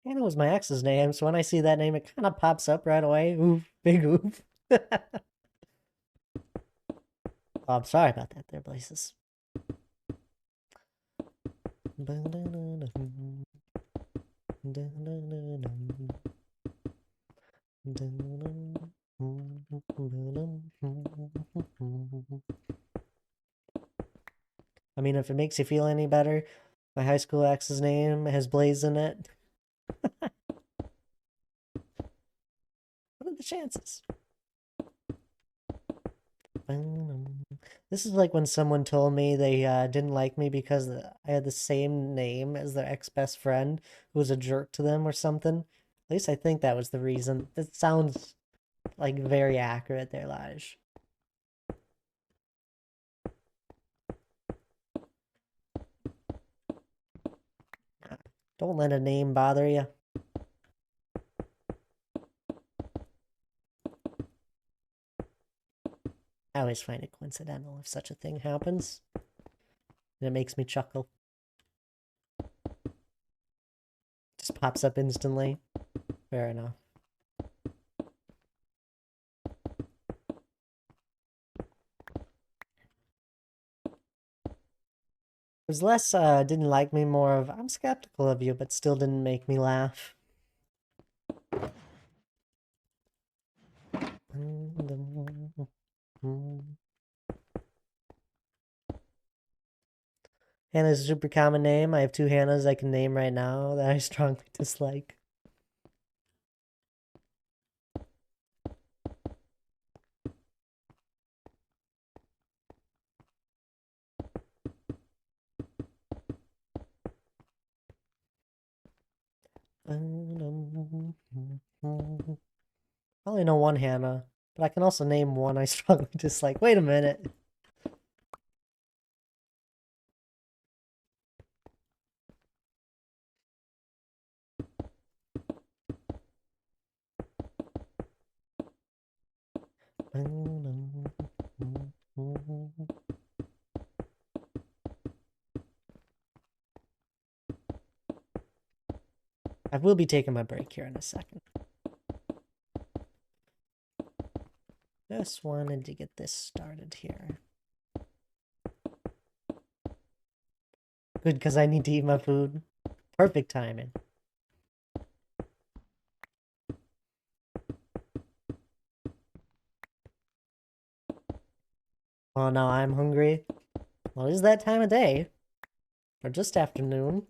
Anna was my ex's name, so when I see that name, it kind of pops up right away. Oof, big oof. Oh, I'm sorry about that there, Blazes. I mean, if it makes you feel any better, my high school ex's name has Blaze in it. What are the chances? This is like when someone told me they didn't like me because I had the same name as their ex-best friend who was a jerk to them or something. At least I think that was the reason. It sounds like very accurate there, Lige. Don't let a name bother you. I always find it coincidental if such a thing happens. And it makes me chuckle. Just pops up instantly. Fair enough. It was less didn't like me, more of I'm skeptical of you, but still didn't make me laugh. Hannah's a super common name. I have two Hannahs I can name right now that I strongly dislike. I only know one Hannah, but I can also name one I strongly dislike. Wait a minute. I will be taking my break here in a second. Just wanted to get this started here. Good, because I need to eat my food. Perfect timing. Oh, now I'm hungry. Well, it is that time of day. Or just afternoon.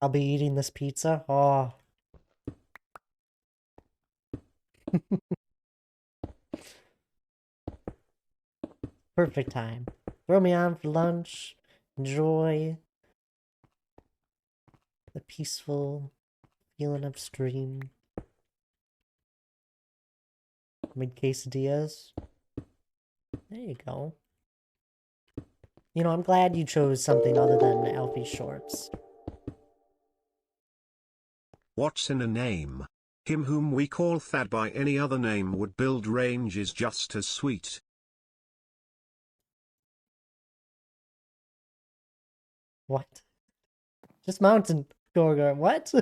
I'll be eating this pizza. Oh. Perfect time. Throw me on for lunch. Enjoy the peaceful feeling of stream. Made quesadillas. There you go. You know, I'm glad you chose something other than Alfie Shorts. What's in a name? Him whom we call Thad by any other name would build ranges just as sweet. What? Just Mountain Gorgar. What?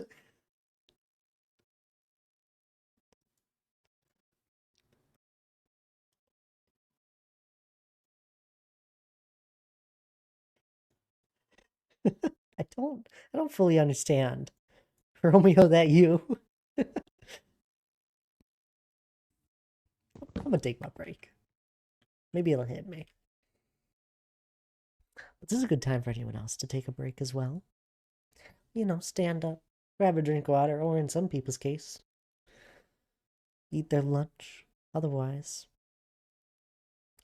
I don't fully understand. Romeo, that you? I'm gonna take my break. Maybe it'll hit me. But this is a good time for anyone else to take a break as well. You know, stand up, grab a drink of water, or in some people's case, eat their lunch. Otherwise,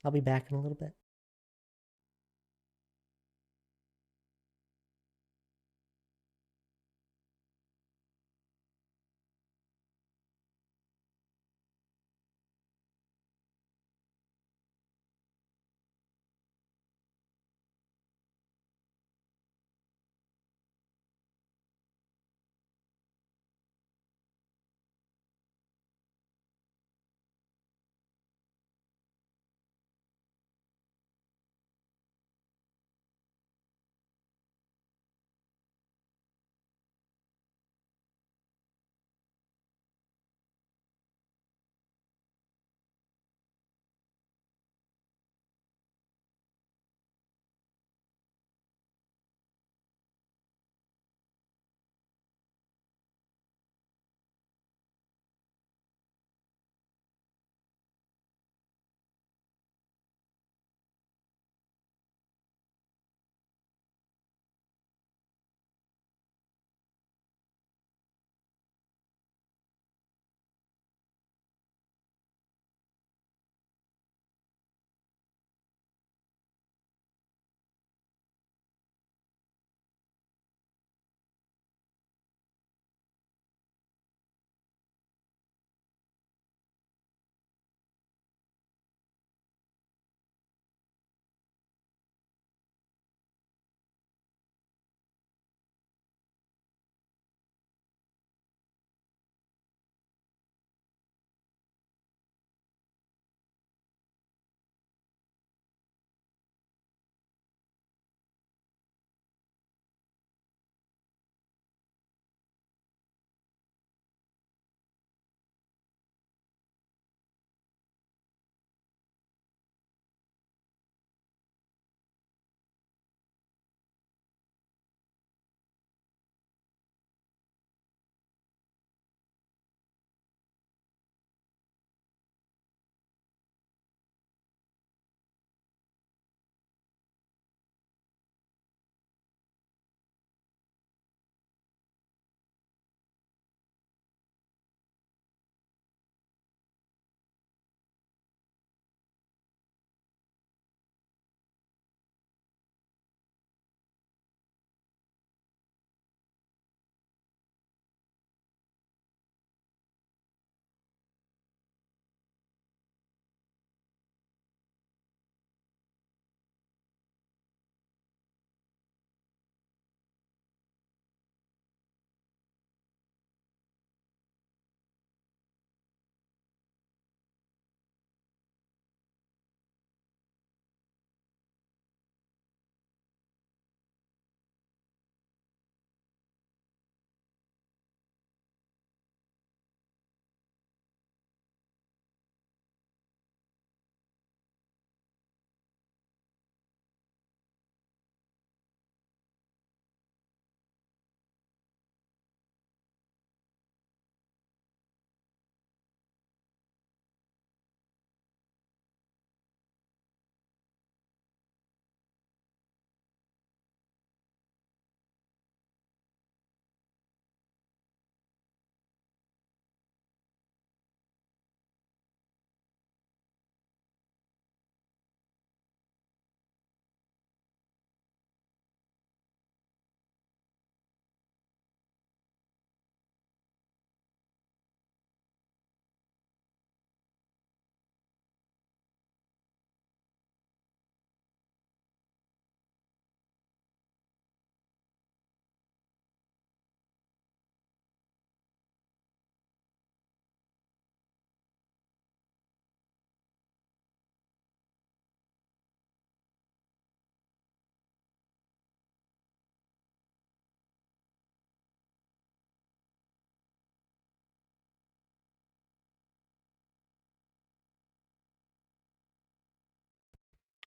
I'll be back in a little bit.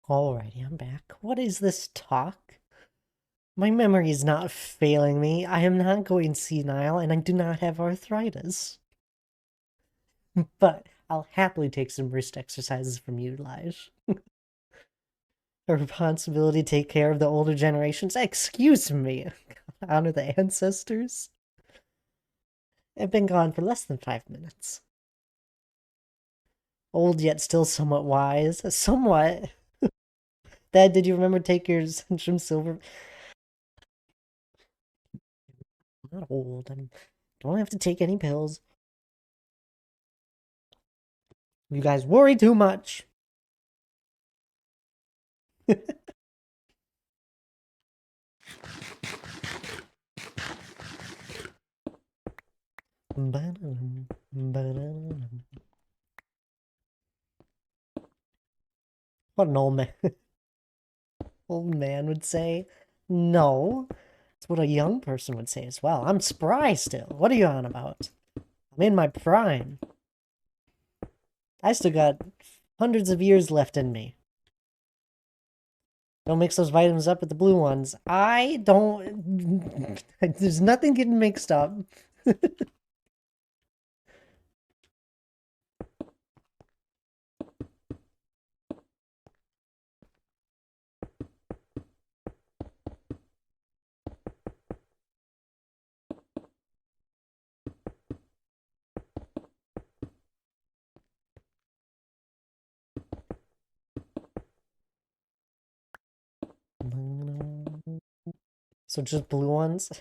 Alrighty, I'm back. What is this talk? My memory is not failing me. I am not going senile, and I do not have arthritis. But I'll happily take some wrist exercises from you, Lige. A responsibility to take care of the older generations. Excuse me. Honor the ancestors. I've been gone for less than 5 minutes. Old yet still somewhat wise. Somewhat. Dad, did you remember to take your Centrum Silver? I'm not old. I don't have to take any pills. You guys worry too much. What an old man would say. No, it's what a young person would say as well. I'm spry still. What are you on about? I'm in my prime. I still got hundreds of years left in me. Don't mix those vitamins up with the blue ones. I don't... There's nothing getting mixed up. So just blue ones?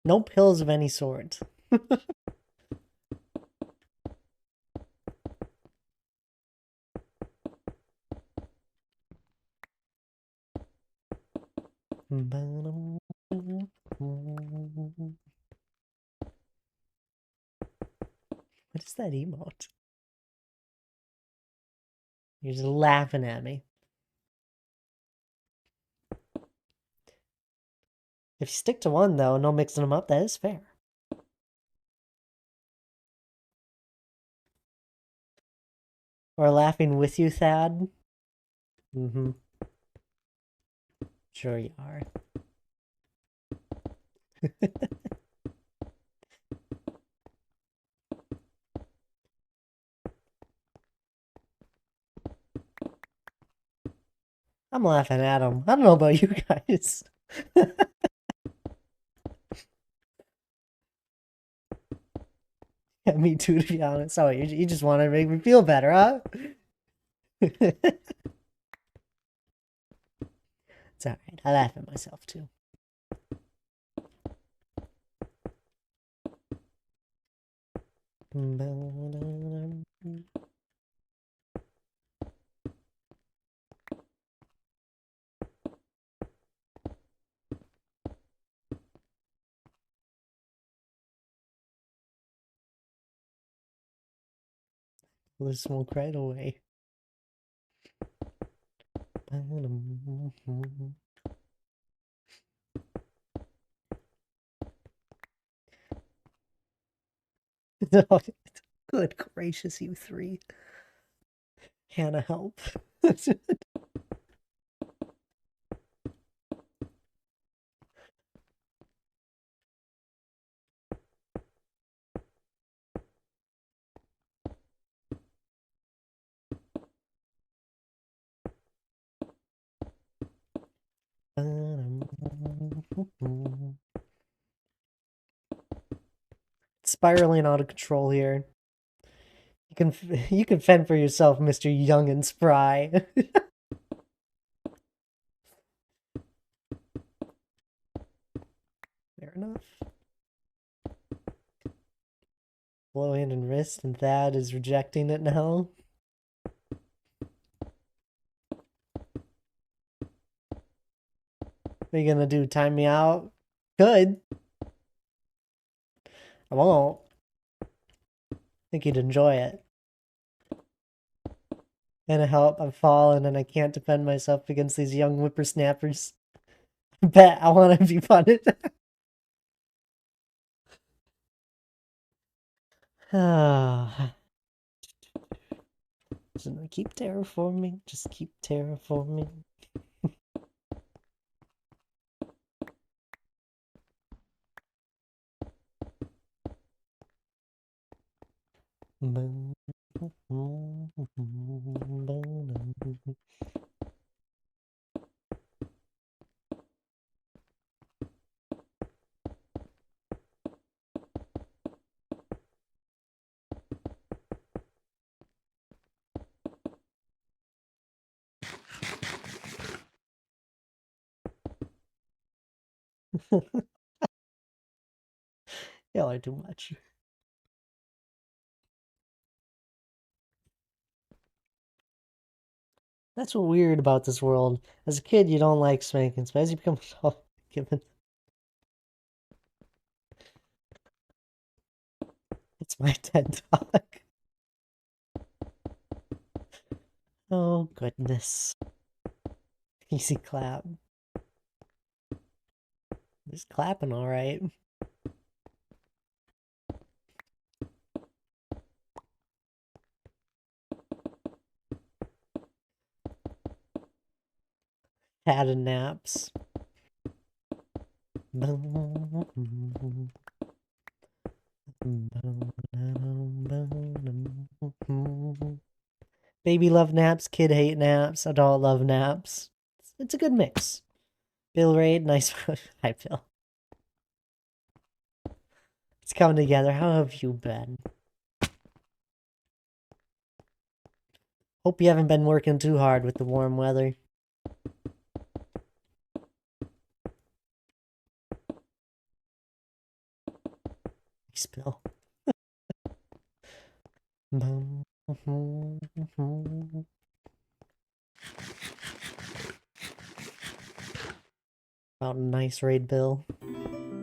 No pills of any sort. What is that emote? You're just laughing at me. If you stick to one, though, no mixing them up, that is fair. Or laughing with you, Thad? Mm-hmm. Sure you are. I'm laughing at him. I don't know about you guys. Yeah, me too, to be honest. Oh, you just want to make me feel better, huh? It's alright. I laugh at myself, too. We'll smoke right away. Good gracious, you three. Hannah, help. Spiraling out of control here. You can fend for yourself, Mr. Young and Spry. Fair enough. Blow hand and wrist, and Thad is rejecting it now. What are you gonna do? Time me out? Good. I won't. I think you'd enjoy it. And help, I've fallen and I can't defend myself against these young whippersnappers. Bet I want to be punted. Ah. Just keep terraforming. Just keep terraforming. Y'all are too much. That's what's weird about this world. As a kid, you don't like spankings, but as you become adult, given it's my TED Talk. Oh goodness. Easy clap. Just clapping all right. Had a naps. Baby love naps, kid hate naps, adult love naps. It's a good mix. Bill Raid, nice. Hi, Bill. It's coming together. How have you been? Hope you haven't been working too hard with the warm weather. Spill. About a nice raid, Bill. I'm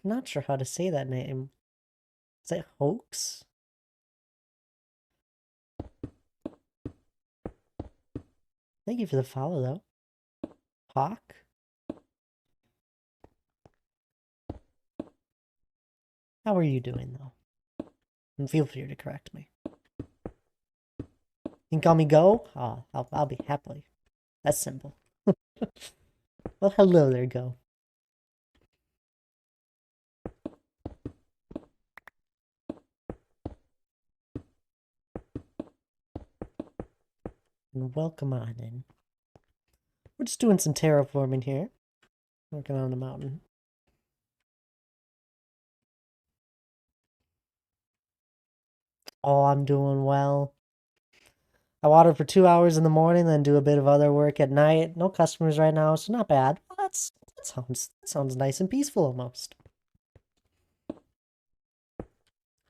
not sure how to say that name. Is that Hoax? Thank you for the follow, though. Hawk? How are you doing, though? And feel free to correct me. You can call me Go? Oh, I'll be happy. That's simple. Well, hello there, Go. And welcome on in. We're just doing some terraforming here. Working on the mountain. Oh, I'm doing well. I water for 2 hours in the morning, then do a bit of other work at night. No customers right now, so not bad. Well, that sounds nice and peaceful almost.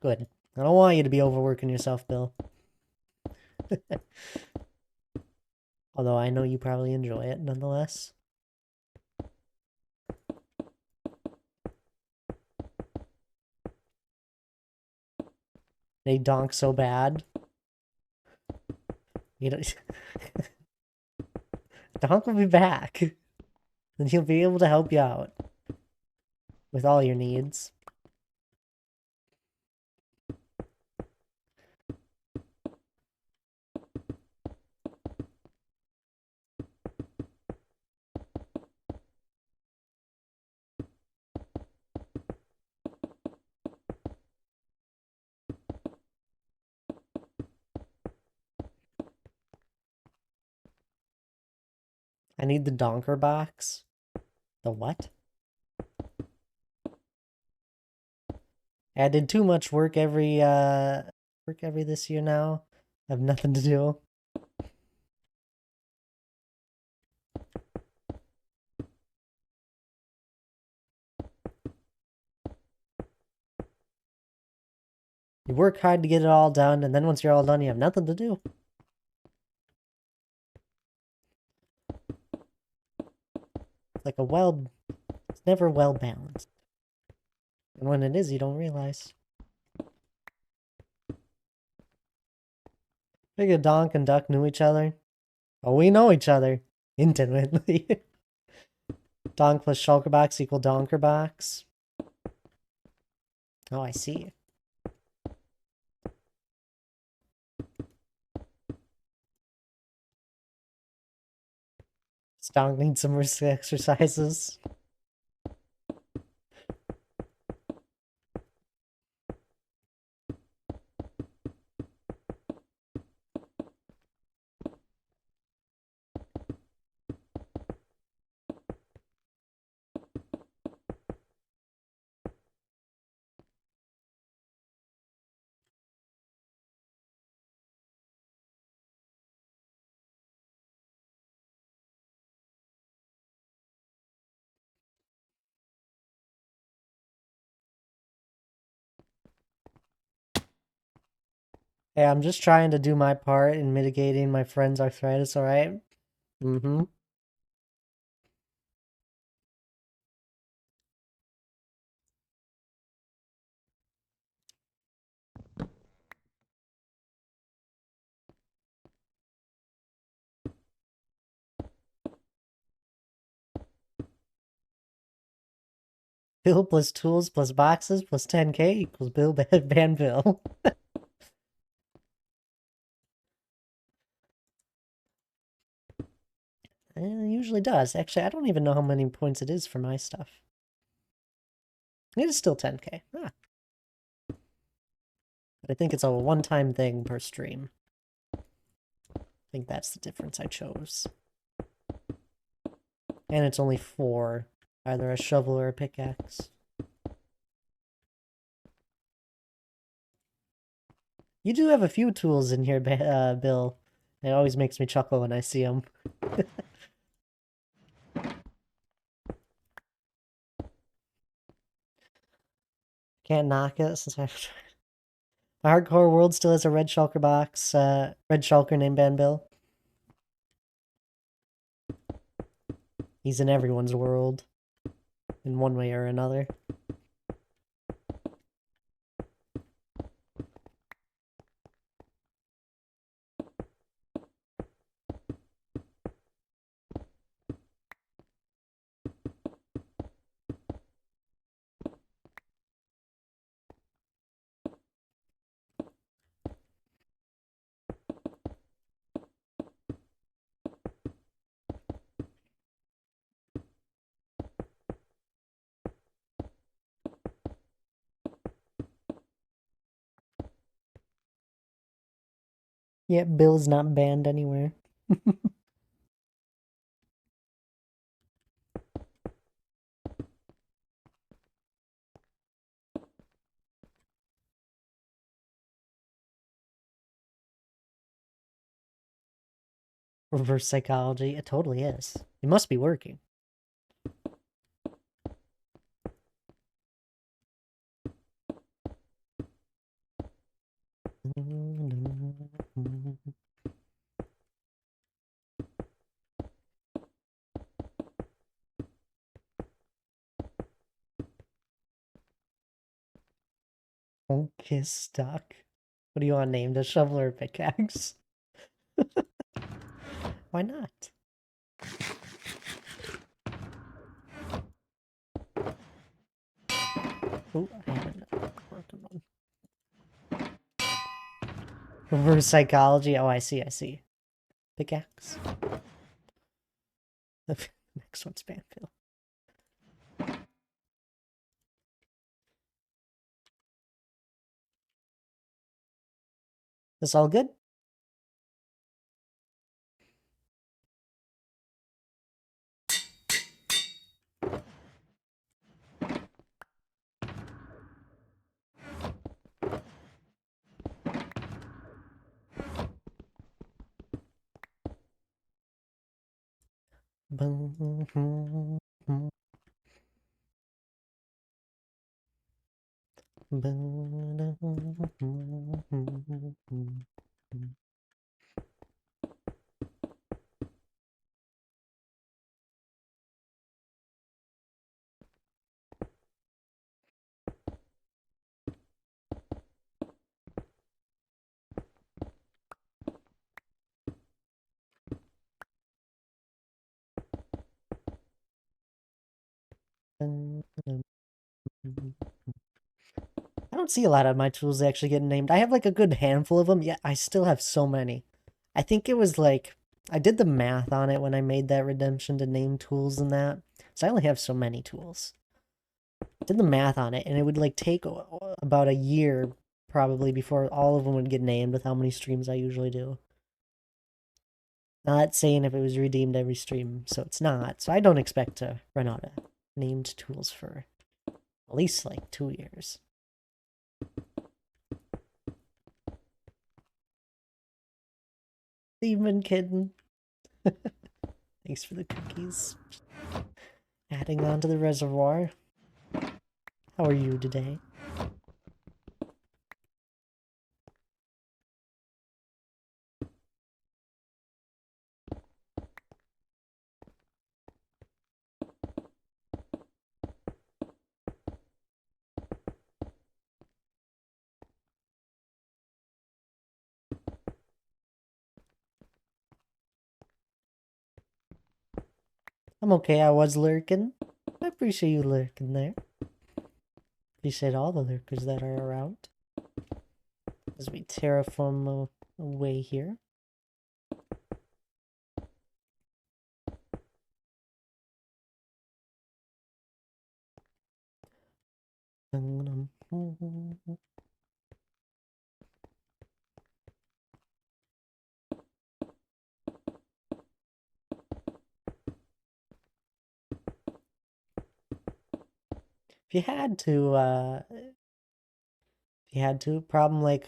Good. I don't want you to be overworking yourself, Bill. Although I know you probably enjoy it nonetheless. They donk so bad. You know, Donk will be back. And he'll be able to help you out with all your needs. I need the donker box. The what? I did too much work every this year now. I have nothing to do. You work hard to get it all done, and then once you're all done, you have nothing to do. It's like it's never well balanced. And when it is, you don't realize. Figure Donk and Duck knew each other. Oh, we know each other. Intimately. Donk plus Shulkerbox equal Donkerbox. Oh, I see. Donk needs some risk exercises. Hey, I'm just trying to do my part in mitigating my friend's arthritis, alright? Mm-hmm. Bill plus tools plus boxes plus 10k equals Bill Banville. It usually does. Actually, I don't even know how many points it is for my stuff. It is still 10k. Ah. But I think it's a one-time thing per stream. I think that's the difference I chose. And it's only 4. Either a shovel or a pickaxe. You do have a few tools in here, Bill. It always makes me chuckle when I see them. Can't knock it since I... My hardcore world still has a red shulker box, red shulker named Banville. He's in everyone's world. In one way or another. Yeah, Bill's not banned anywhere. Reverse psychology. It totally is. It must be working. Okay, stuck. What do you want named? A shovel or a pickaxe? Why not? Oh, I haven't working on. Reverse psychology. Oh, I see, I see. Pickaxe. The next one's Banfield. This all good? I don't see a lot of my tools actually getting named. I have like a good handful of them, yet I still have so many. I think it was like, I did the math on it when I made that redemption to name tools and that. So I only have so many tools. Did the math on it, and it would like take about a year probably before all of them would get named with how many streams I usually do. Not saying if it was redeemed every stream, so it's not. So I don't expect to run out of named tools for at least like 2 years. Demon Kitten. Thanks for the cookies. Adding on to the reservoir. How are you today? I'm okay, I was lurking. I appreciate you lurking there. Appreciate all the lurkers that are around. As we terraform away here. If you had to, problem like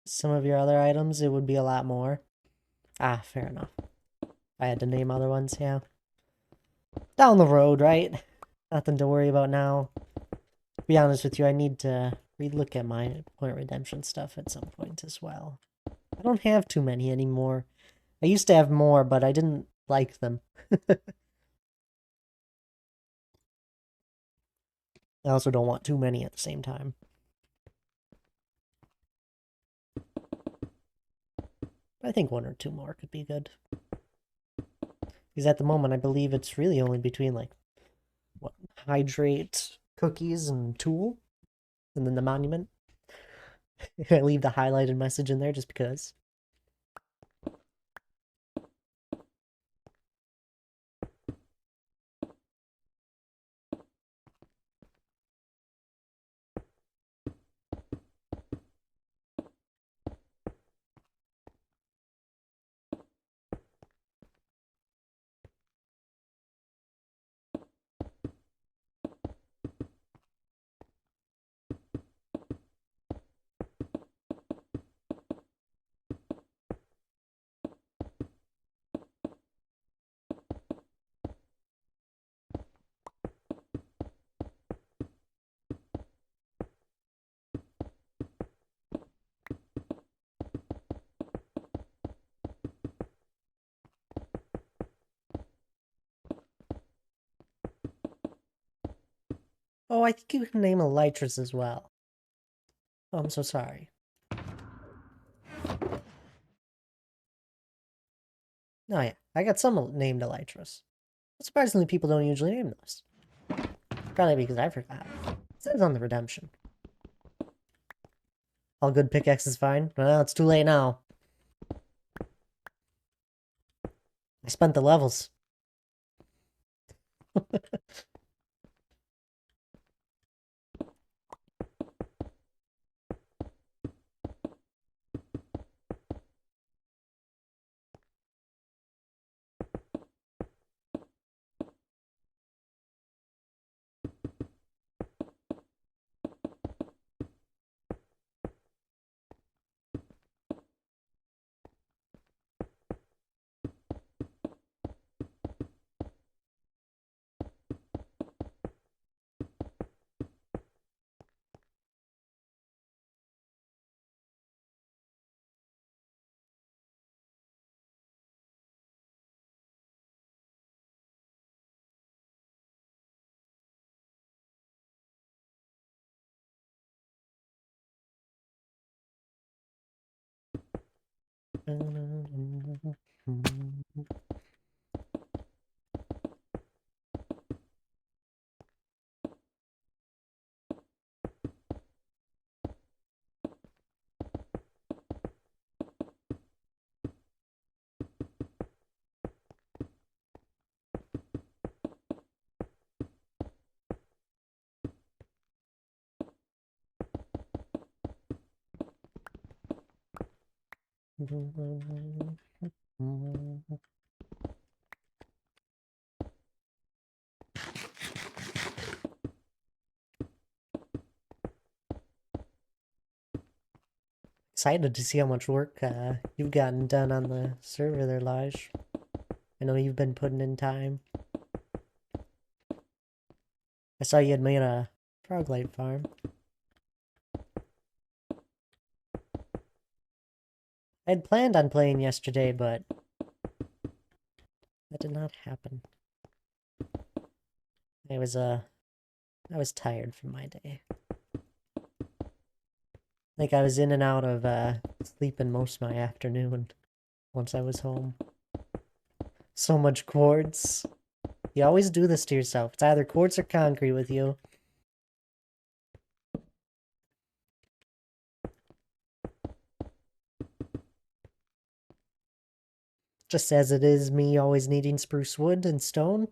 some of your other items, it would be a lot more. Ah, fair enough. I had to name other ones, yeah. Down the road, right? Nothing to worry about now. To be honest with you, I need to relook at my point redemption stuff at some point as well. I don't have too many anymore. I used to have more, but I didn't like them. I also don't want too many at the same time. I think one or two more could be good. Because at the moment, I believe it's really only between, like, what, hydrate, cookies, and tool, and then the monument. I leave the highlighted message in there just because. Oh, I think you can name Elytras as well. Oh, I'm so sorry. Oh yeah, I got some named Elytras. Surprisingly, people don't usually name those. Probably because I forgot. It says on the redemption. All good pickaxe is fine. Well, it's too late now. I spent the levels. Excited to see how much work you've gotten done on the server there, Laj. I know you've been putting in time. I saw you had made a frog light farm. I had planned on playing yesterday, but that did not happen. I was tired from my day. Like I was in and out of sleeping most of my afternoon once I was home. So much quartz. You always do this to yourself. It's either quartz or concrete with you. Just as it is me always needing spruce wood and stone.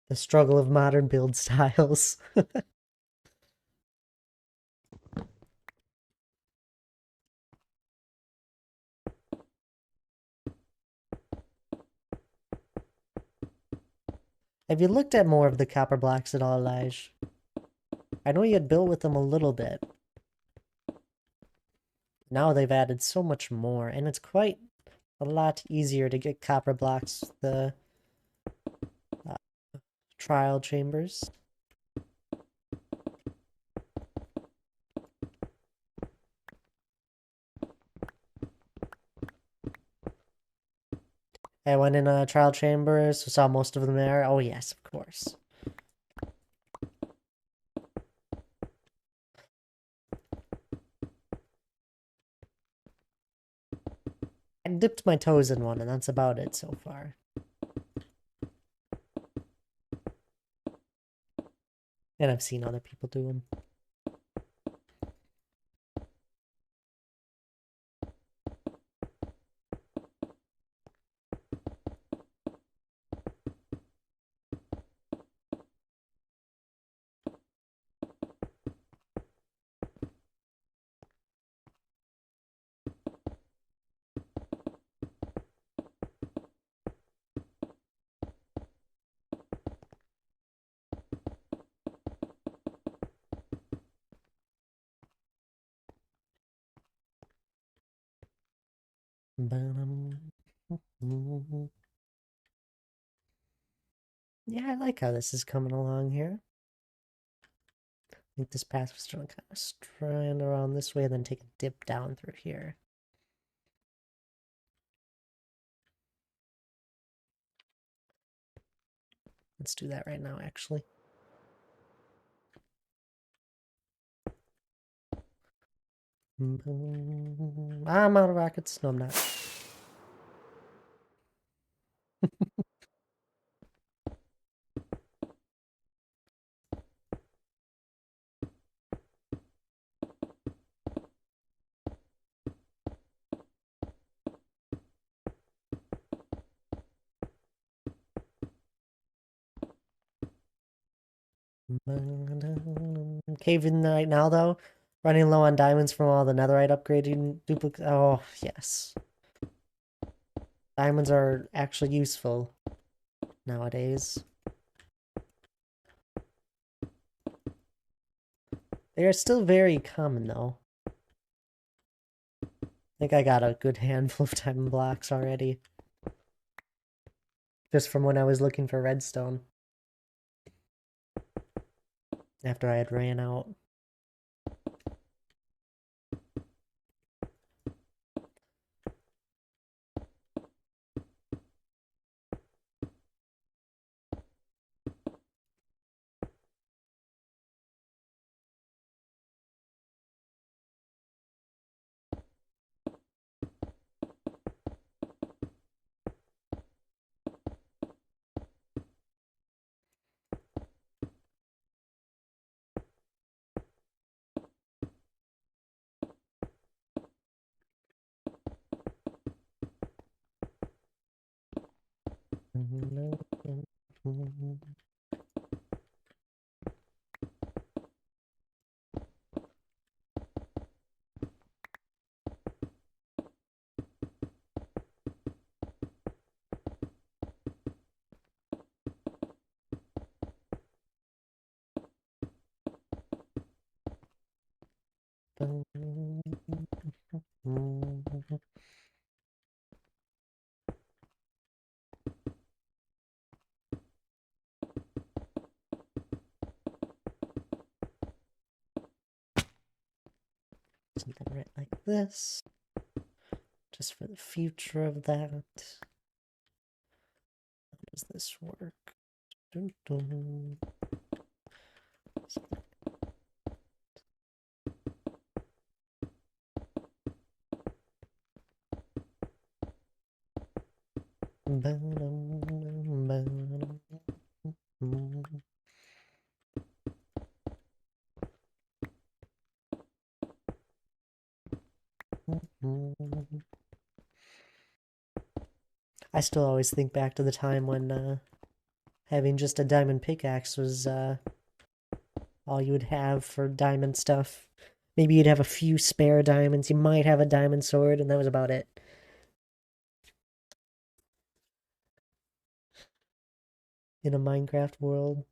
The struggle of modern build styles. Have you looked at more of the copper blocks at all, Lige? I know you had built with them a little bit. Now they've added so much more, and it's quite a lot easier to get copper blocks, the trial chambers. I went in a trial chambers, saw most of them there. Oh yes, of course. I dipped my toes in one, and that's about it so far. And I've seen other people do them. Yeah, I like how this is coming along here. I think this path was going to kind of strand around this way, then take a dip down through here. Let's do that right now, actually. I'm out of rockets. No, I'm not. Caving right now, though. Running low on diamonds from all the netherite upgrading duplicate. Oh, yes. Diamonds are actually useful nowadays. They are still very common, though. I think I got a good handful of diamond blocks already. Just from when I was looking for redstone. After I had ran out. Something right like this. Just for the future of that. How does this work? Dun, dun. I still always think back to the time when having just a diamond pickaxe was all you would have for diamond stuff. Maybe you'd have a few spare diamonds, you might have a diamond sword, and that was about it. In a Minecraft world.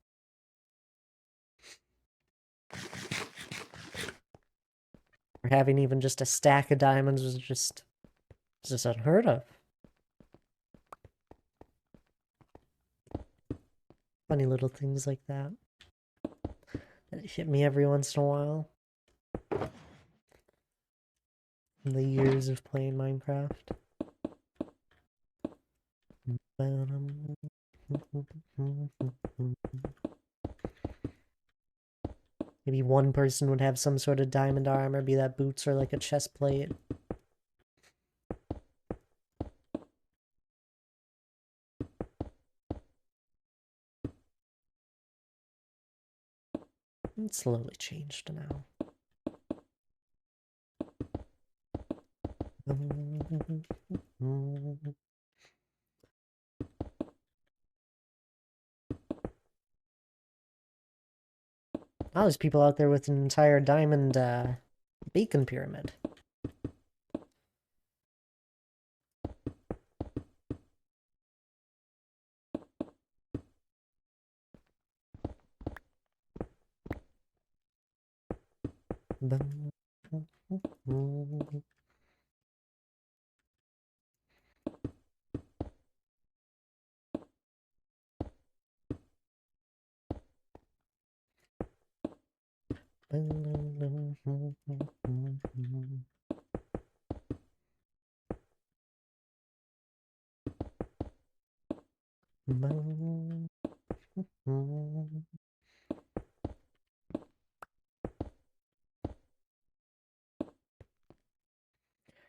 Or having even just a stack of diamonds was just unheard of. Funny little things like that that hit me every once in a while. In the years of playing Minecraft. Maybe one person would have some sort of diamond armor, be that boots or like a chest plate. It's slowly changed now. Now there's people out there with an entire diamond beacon pyramid.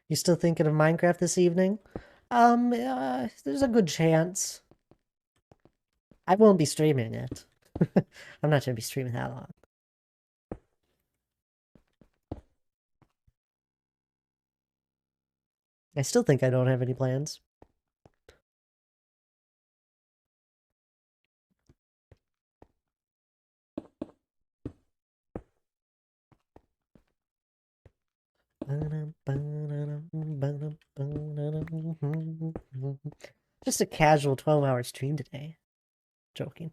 You still thinking of Minecraft this evening? There's a good chance. I won't be streaming it. I'm not gonna be streaming that long. I still think I don't have any plans. Just a casual 12-hour stream today. Joking.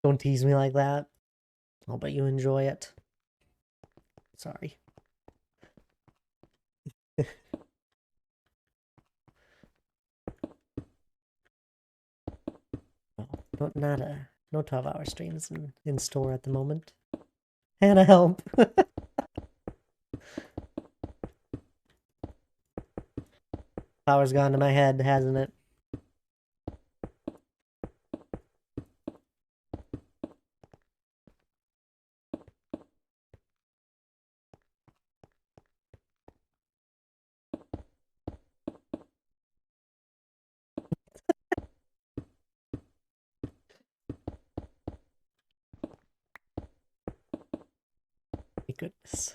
Don't tease me like that. I'll bet you enjoy it. Sorry. Oh, no 12-hour streams in store at the moment. Hannah, help. Power's gone to my head, hasn't it? My goodness.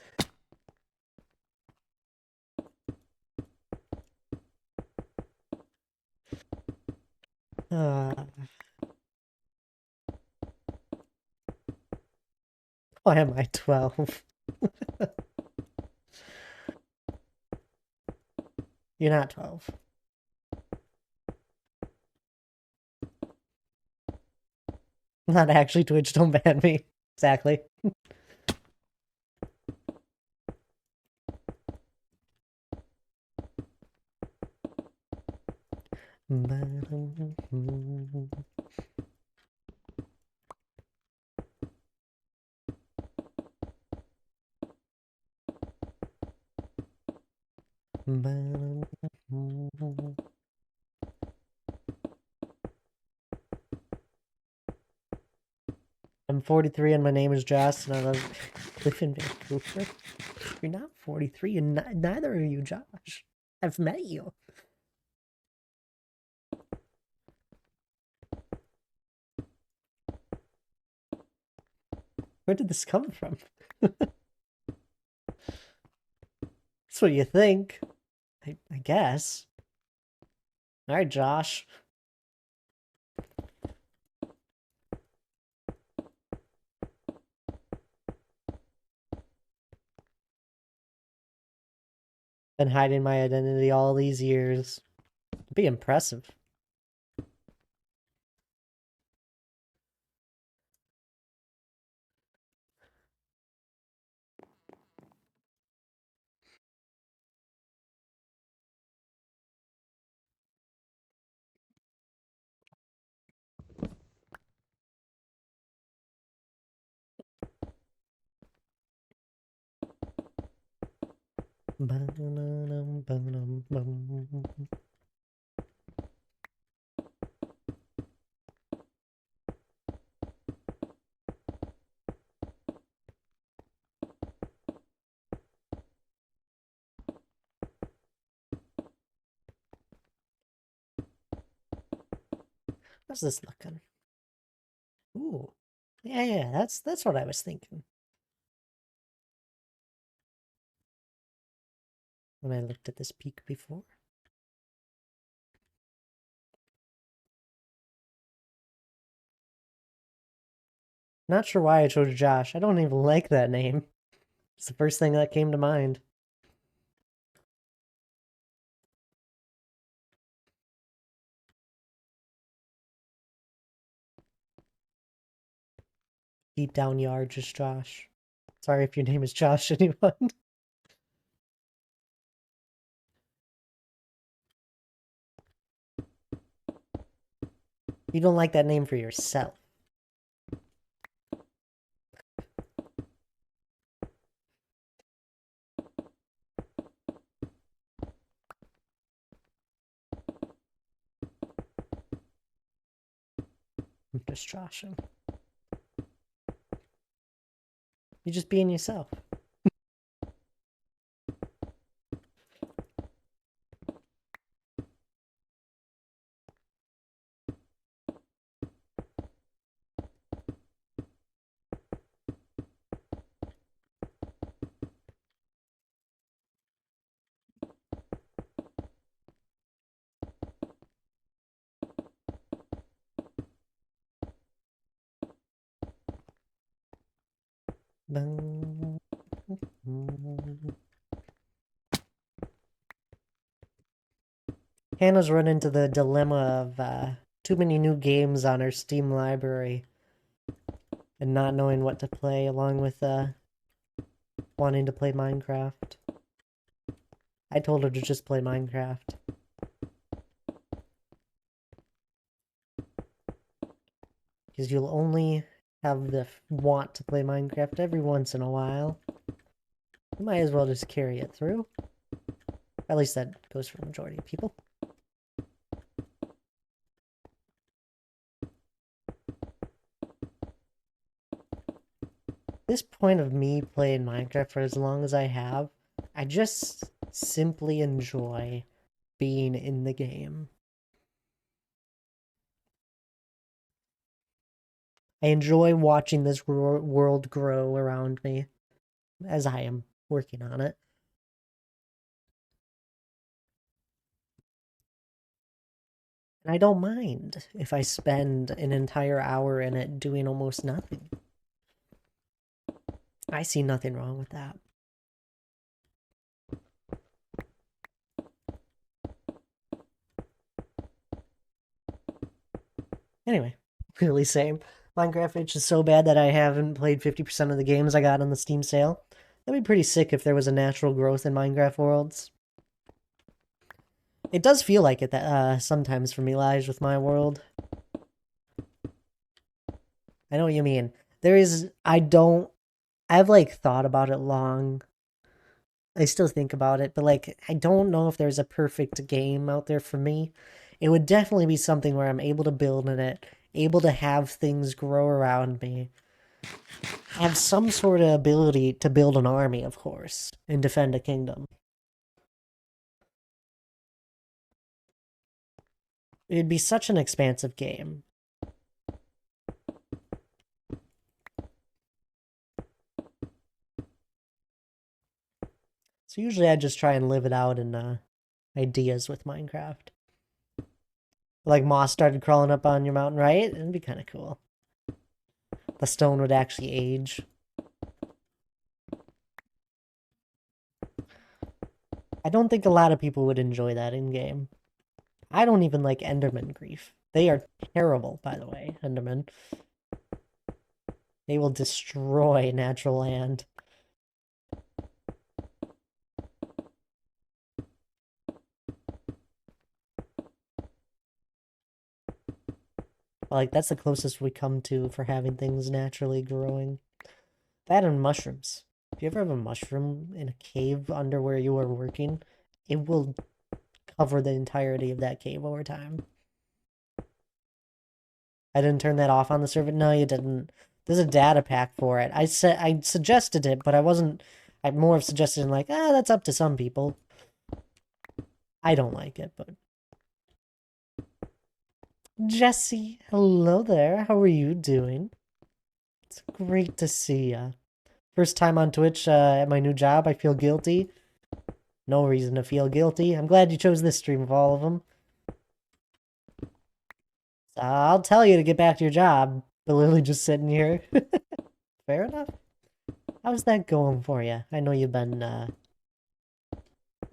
Why am I 12? You're not 12. Not actually Twitch, don't ban me. Exactly. I'm 43 and my name is Josh and I live in Vancouver. You're not 43 and neither are you, Josh. I've met you. Where did this come from? That's what you think. I guess. Alright, Josh. Been hiding my identity all these years. It'd be impressive. How's this looking? Ooh. Yeah, that's what I was thinking. When I looked at this peak before. Not sure why I chose Josh. I don't even like that name. It's the first thing that came to mind. Deep down you are just Josh. Sorry if your name is Josh, anyone. You don't like that name for yourself. I'm just Joshing. You're just being yourself. Hannah's run into the dilemma of too many new games on her Steam library and not knowing what to play, along with wanting to play Minecraft. I told her to just play Minecraft. Because you'll only have the want to play Minecraft every once in a while. You might as well just carry it through. At least that goes for the majority of people. This point of me playing Minecraft for as long as I have, I just simply enjoy being in the game. I enjoy watching this world grow around me as I am working on it. And I don't mind if I spend an entire hour in it doing almost nothing. I see nothing wrong with that. Anyway, really same. Minecraft itch is so bad that I haven't played 50% of the games I got on the Steam sale. That'd be pretty sick if there was a natural growth in Minecraft worlds. It does feel like it that sometimes for me, Lige, with my world. I know what you mean. I've like thought about it long. I still think about it, but like I don't know if there's a perfect game out there for me. It would definitely be something where I'm able to build in it, able to have things grow around me, have some sort of ability to build an army, of course, and defend a kingdom. It'd be such an expansive game. So usually I just try and live it out in ideas with Minecraft. Like moss started crawling up on your mountain, right? It'd be kind of cool. The stone would actually age. I don't think a lot of people would enjoy that in game. I don't even like Enderman grief. They are terrible, by the way, Enderman. They will destroy natural land. Like, that's the closest we come to for having things naturally growing. That and mushrooms. If you ever have a mushroom in a cave under where you are working, it will cover the entirety of that cave over time. I didn't turn that off on the server. No, you didn't. There's a data pack for it. I suggested it, but I wasn't. I more have suggested like, that's up to some people. I don't like it, but Jesse, hello there. How are you doing? It's great to see ya. First time on Twitch at my new job. I feel guilty. No reason to feel guilty. I'm glad you chose this stream of all of them. So I'll tell you to get back to your job, but literally just sitting here. Fair enough. How's that going for you? I know you've been a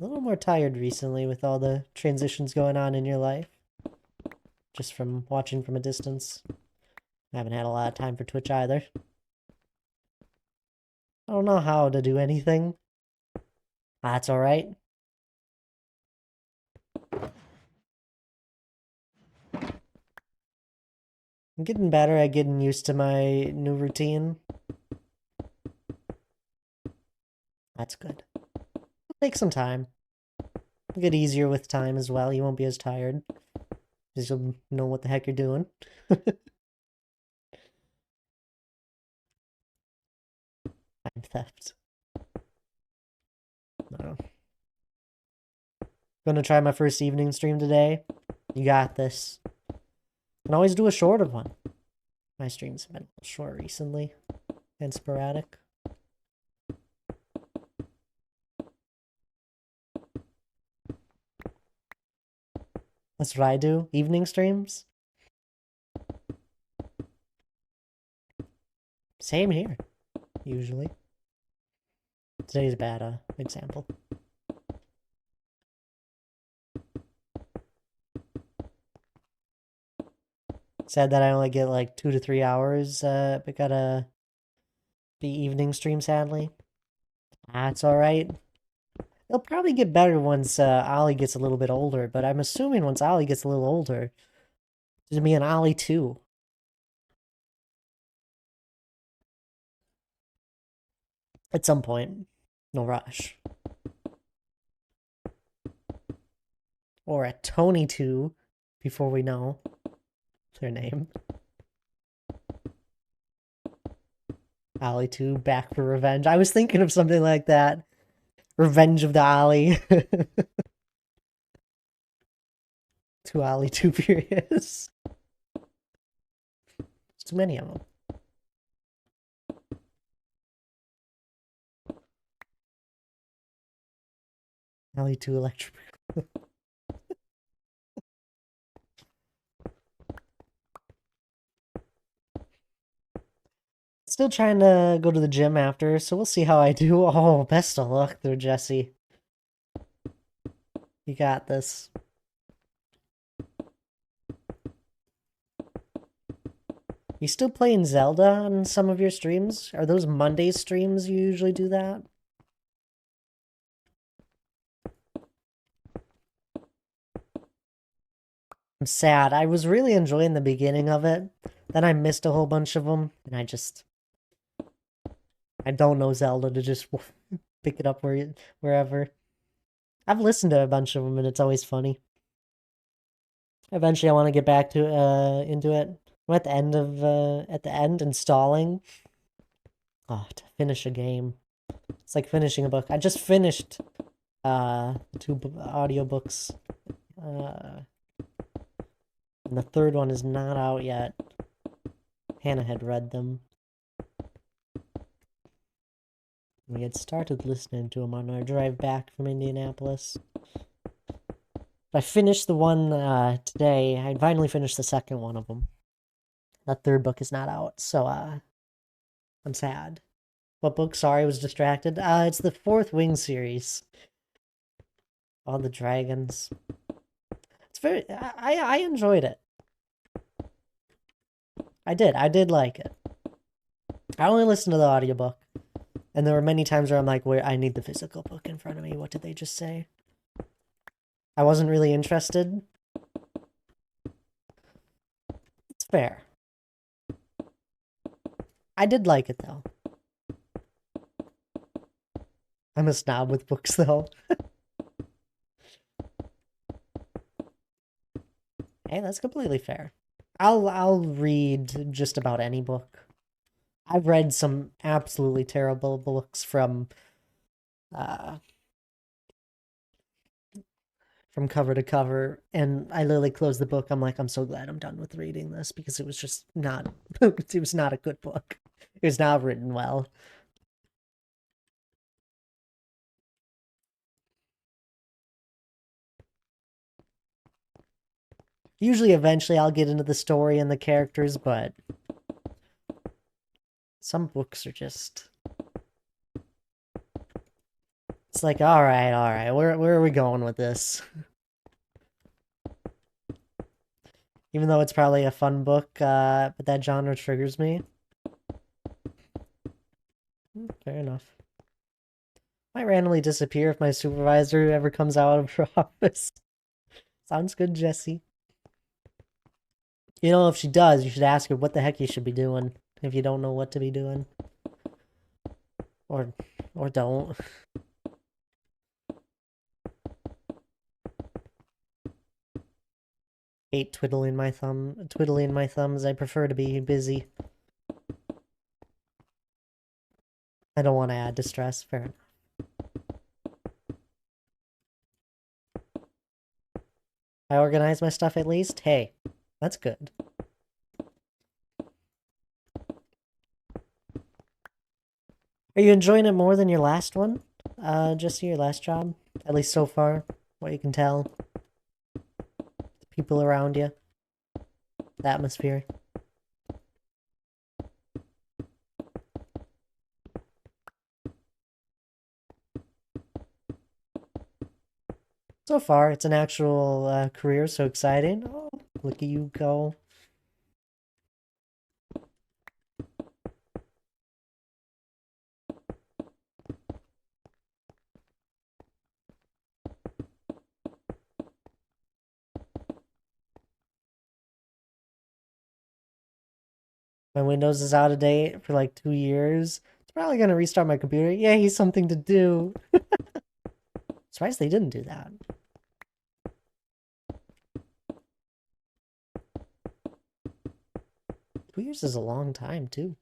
little more tired recently with all the transitions going on in your life. Just from watching from a distance. I haven't had a lot of time for Twitch either. I don't know how to do anything. That's alright. I'm getting better at getting used to my new routine. That's good. It'll take some time. It'll get easier with time as well. You won't be as tired. Because you'll know what the heck you're doing. Time theft. No. Gonna try my first evening stream today. You got this. Can always do a shorter one. My streams have been a little short recently. And sporadic. That's what I do. Evening streams. Same here. Usually. Today's a bad example. Sad that I only get like 2 to 3 hours, but gotta be evening stream, sadly. That's alright. It'll probably get better once Ollie gets a little bit older, but I'm assuming once Ollie gets a little older, there's gonna be an Ollie 2. At some point. No rush. Or a Tony 2, before we know their name. Ollie 2, back for revenge. I was thinking of something like that. Revenge of the Ollie. To Ollie 2 Furious. There's too many of them. Ollie 2 Electric. Still trying to go to the gym after, so we'll see how I do. Oh, best of luck there, Jesse. You got this. You still playing Zelda on some of your streams? Are those Monday streams you usually do that? I'm sad. I was really enjoying the beginning of it. Then I missed a whole bunch of them, and I don't know Zelda to just pick it up wherever. I've listened to a bunch of them, and it's always funny. Eventually, I want to get back to into it. I'm at the end installing. Oh, to finish a game. It's like finishing a book. I just finished two audiobooks. And the third one is not out yet. Hannah had read them. We had started listening to them on our drive back from Indianapolis. I finished the one today. I finally finished the second one of them. That third book is not out, so I'm sad. What book? Sorry, I was distracted. It's the Fourth Wing series. All the dragons. It's very. I enjoyed it. I did like it. I only listened to the audiobook. And there were many times where I'm like, where I need the physical book in front of me. What did they just say? I wasn't really interested. It's fair. I did like it though. I'm a snob with books though. Hey, that's completely fair. I'll read just about any book. I've read some absolutely terrible books from cover to cover, and I literally closed the book. I'm like, I'm so glad I'm done with reading this because it was just not it was not a good book. It was not written well. Usually eventually I'll get into the story and the characters, but some books are just it's like, all right, where are we going with this? Even though it's probably a fun book, but that genre triggers me. Fair enough. Might randomly disappear if my supervisor ever comes out of her office. Sounds good, Jesse. You know, if she does, you should ask her what the heck you should be doing if you don't know what to be doing. Or don't. Hate twiddling my thumbs. I prefer to be busy. I don't want to add distress. Fair enough. I organize my stuff at least. Hey, that's good. Are you enjoying it more than your last one? Jesse, your last job? At least so far, what you can tell. The people around you. The atmosphere. So far, it's an actual career, so exciting. Oh, look at you go. My Windows is out of date for like 2 years. It's probably gonna restart my computer. Yay, something to do. Surprised they didn't do that. 2 years is a long time, too.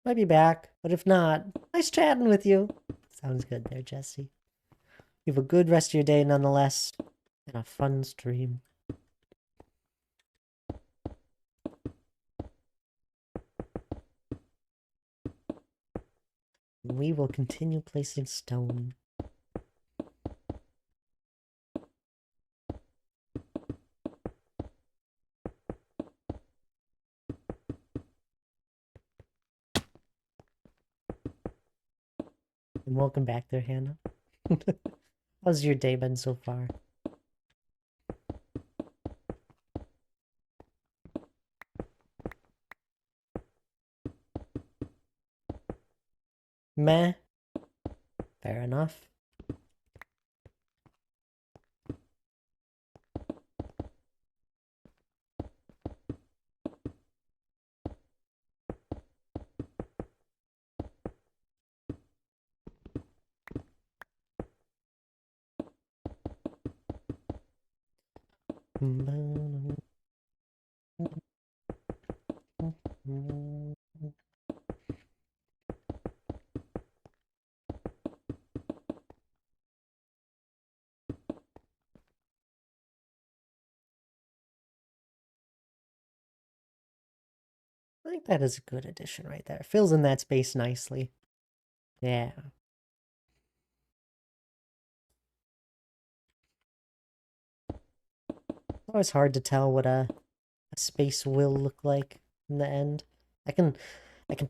Might be back, but if not, nice chatting with you. Sounds good there, Jesse. You have a good rest of your day nonetheless, and a fun stream. And we will continue placing stone. And welcome back there, Hannah. How's your day been so far? Meh. Fair enough. I think that is a good addition right there. Fills in that space nicely. Yeah. It's always hard to tell what a space will look like in the end. I can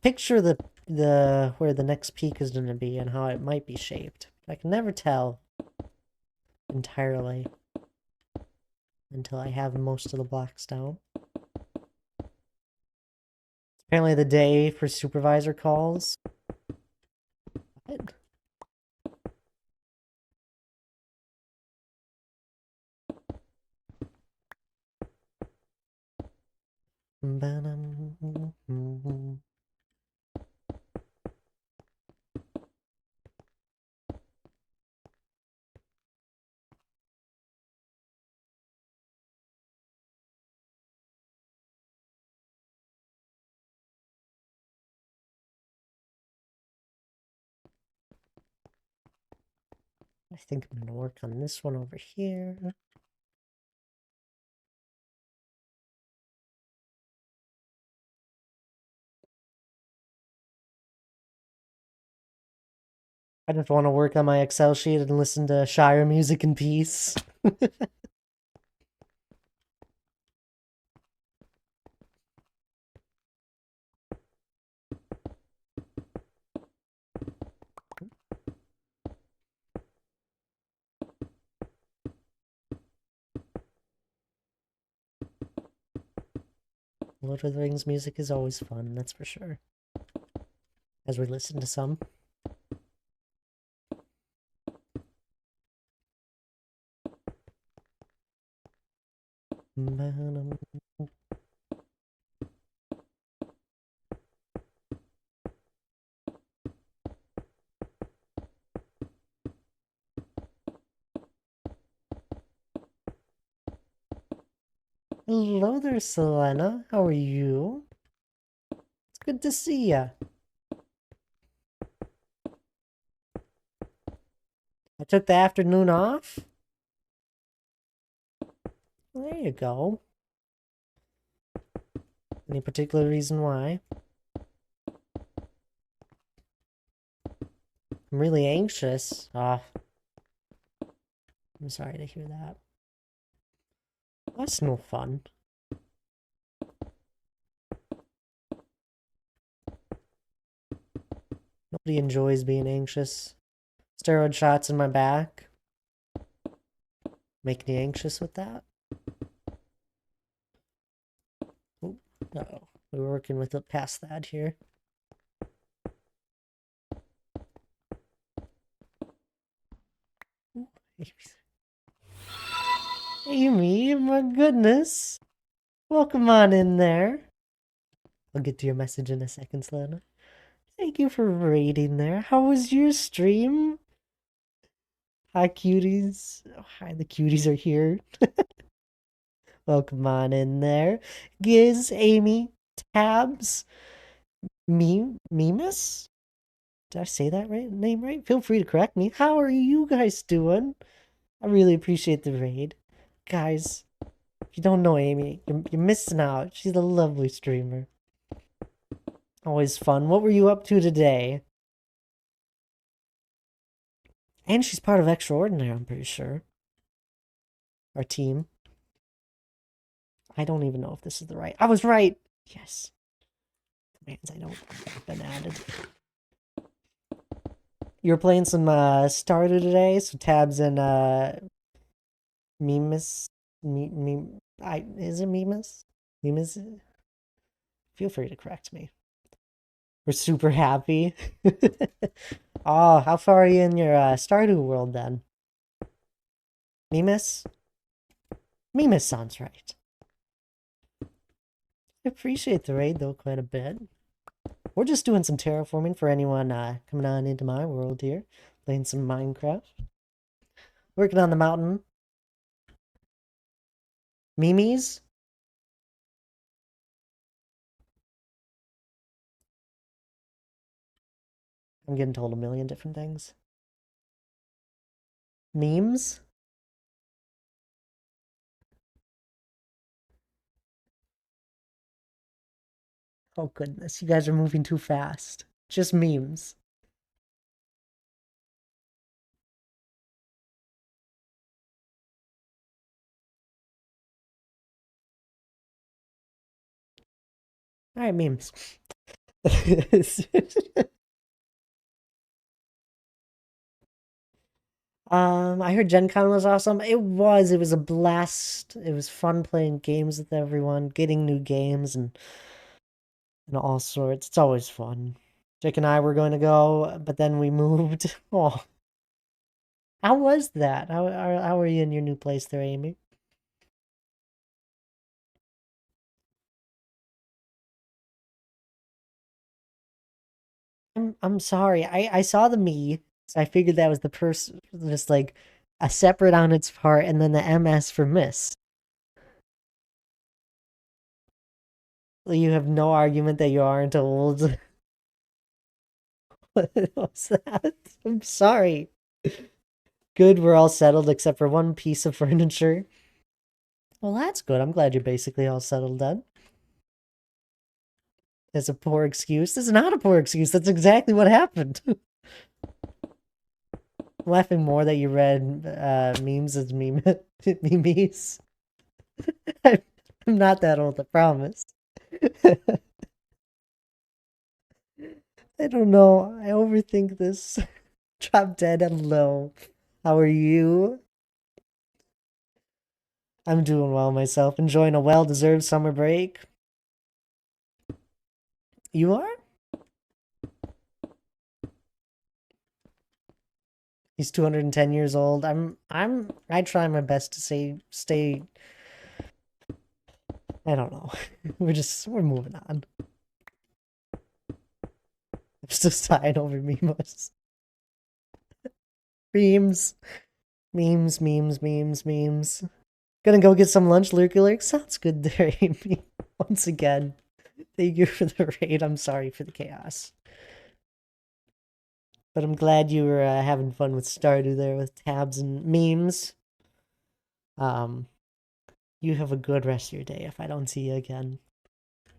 picture the where the next peak is going to be and how it might be shaped. I can never tell entirely until I have most of the blocks down. Apparently the day for supervisor calls. What? I think I'm going to work on this one over here. I just want to work on my Excel sheet and listen to Shire music in peace. Lord of the Rings music is always fun, that's for sure. As we listen to some. Hello there, Selena. How are you? It's good to see ya. I took the afternoon off. There you go. Any particular reason why? I'm really anxious. I'm sorry to hear that. That's no fun. Nobody enjoys being anxious. Steroid shots in my back. Make me anxious with that. Oh, no. We're working with it past that here. Amy, my goodness. Welcome on in there. I'll get to your message in a second, Selena. Thank you for raiding there. How was your stream? Hi, cuties. Oh, hi, the cuties are here. Welcome on in there. Giz, Amy, Tabs, Memus? Did I say that right? Name right? Feel free to correct me. How are you guys doing? I really appreciate the raid. Guys, if you don't know Amy, you're missing out. She's a lovely streamer. Always fun. What were you up to today? And she's part of Extraordinary, I'm pretty sure. Our team. I don't even know if this is the right. I was right! Yes. Commands I don't have been added. You were playing some Stardew today, so Tabs and Memus. Is it Memus? Memus? Feel free to correct me. We're super happy. Oh, how far are you in your Stardew world then? Mimus? Mimus sounds right. I appreciate the raid though quite a bit. We're just doing some terraforming for anyone coming on into my world here. Playing some Minecraft. Working on the mountain. Mimis? I'm getting told a million different things. Memes? Oh goodness, you guys are moving too fast. Just memes. Alright, memes. I heard Gen Con was awesome. It was. It was a blast. It was fun playing games with everyone, getting new games and all sorts. It's always fun. Jake and I were going to go, but then we moved. Oh, how was that? How are you in your new place there, Amy? I'm sorry. I saw the me, so I figured that was the person, just like a separate on its part, and then the MS for miss. You have no argument that you aren't old. What was that? I'm sorry. Good, we're all settled except for one piece of furniture. Well, that's good. I'm glad you're basically all settled then. That's a poor excuse. This is not a poor excuse. That's exactly what happened. I'm laughing more that you read memes as memes. I'm not that old, I promise. I don't know. I overthink this. Drop dead and low. How are you? I'm doing well myself. Enjoying a well-deserved summer break. You are? He's 210 years old. I try my best to stay. I don't know. We're moving on. I'm still sighing over memes. Memes. Memes. Gonna go get some lunch, Lurky Lurk. Sounds good there, Amy. Once again. Thank you for the raid. I'm sorry for the chaos. But I'm glad you were having fun with Stardew there with tabs and memes. Um, you have a good rest of your day if I don't see you again.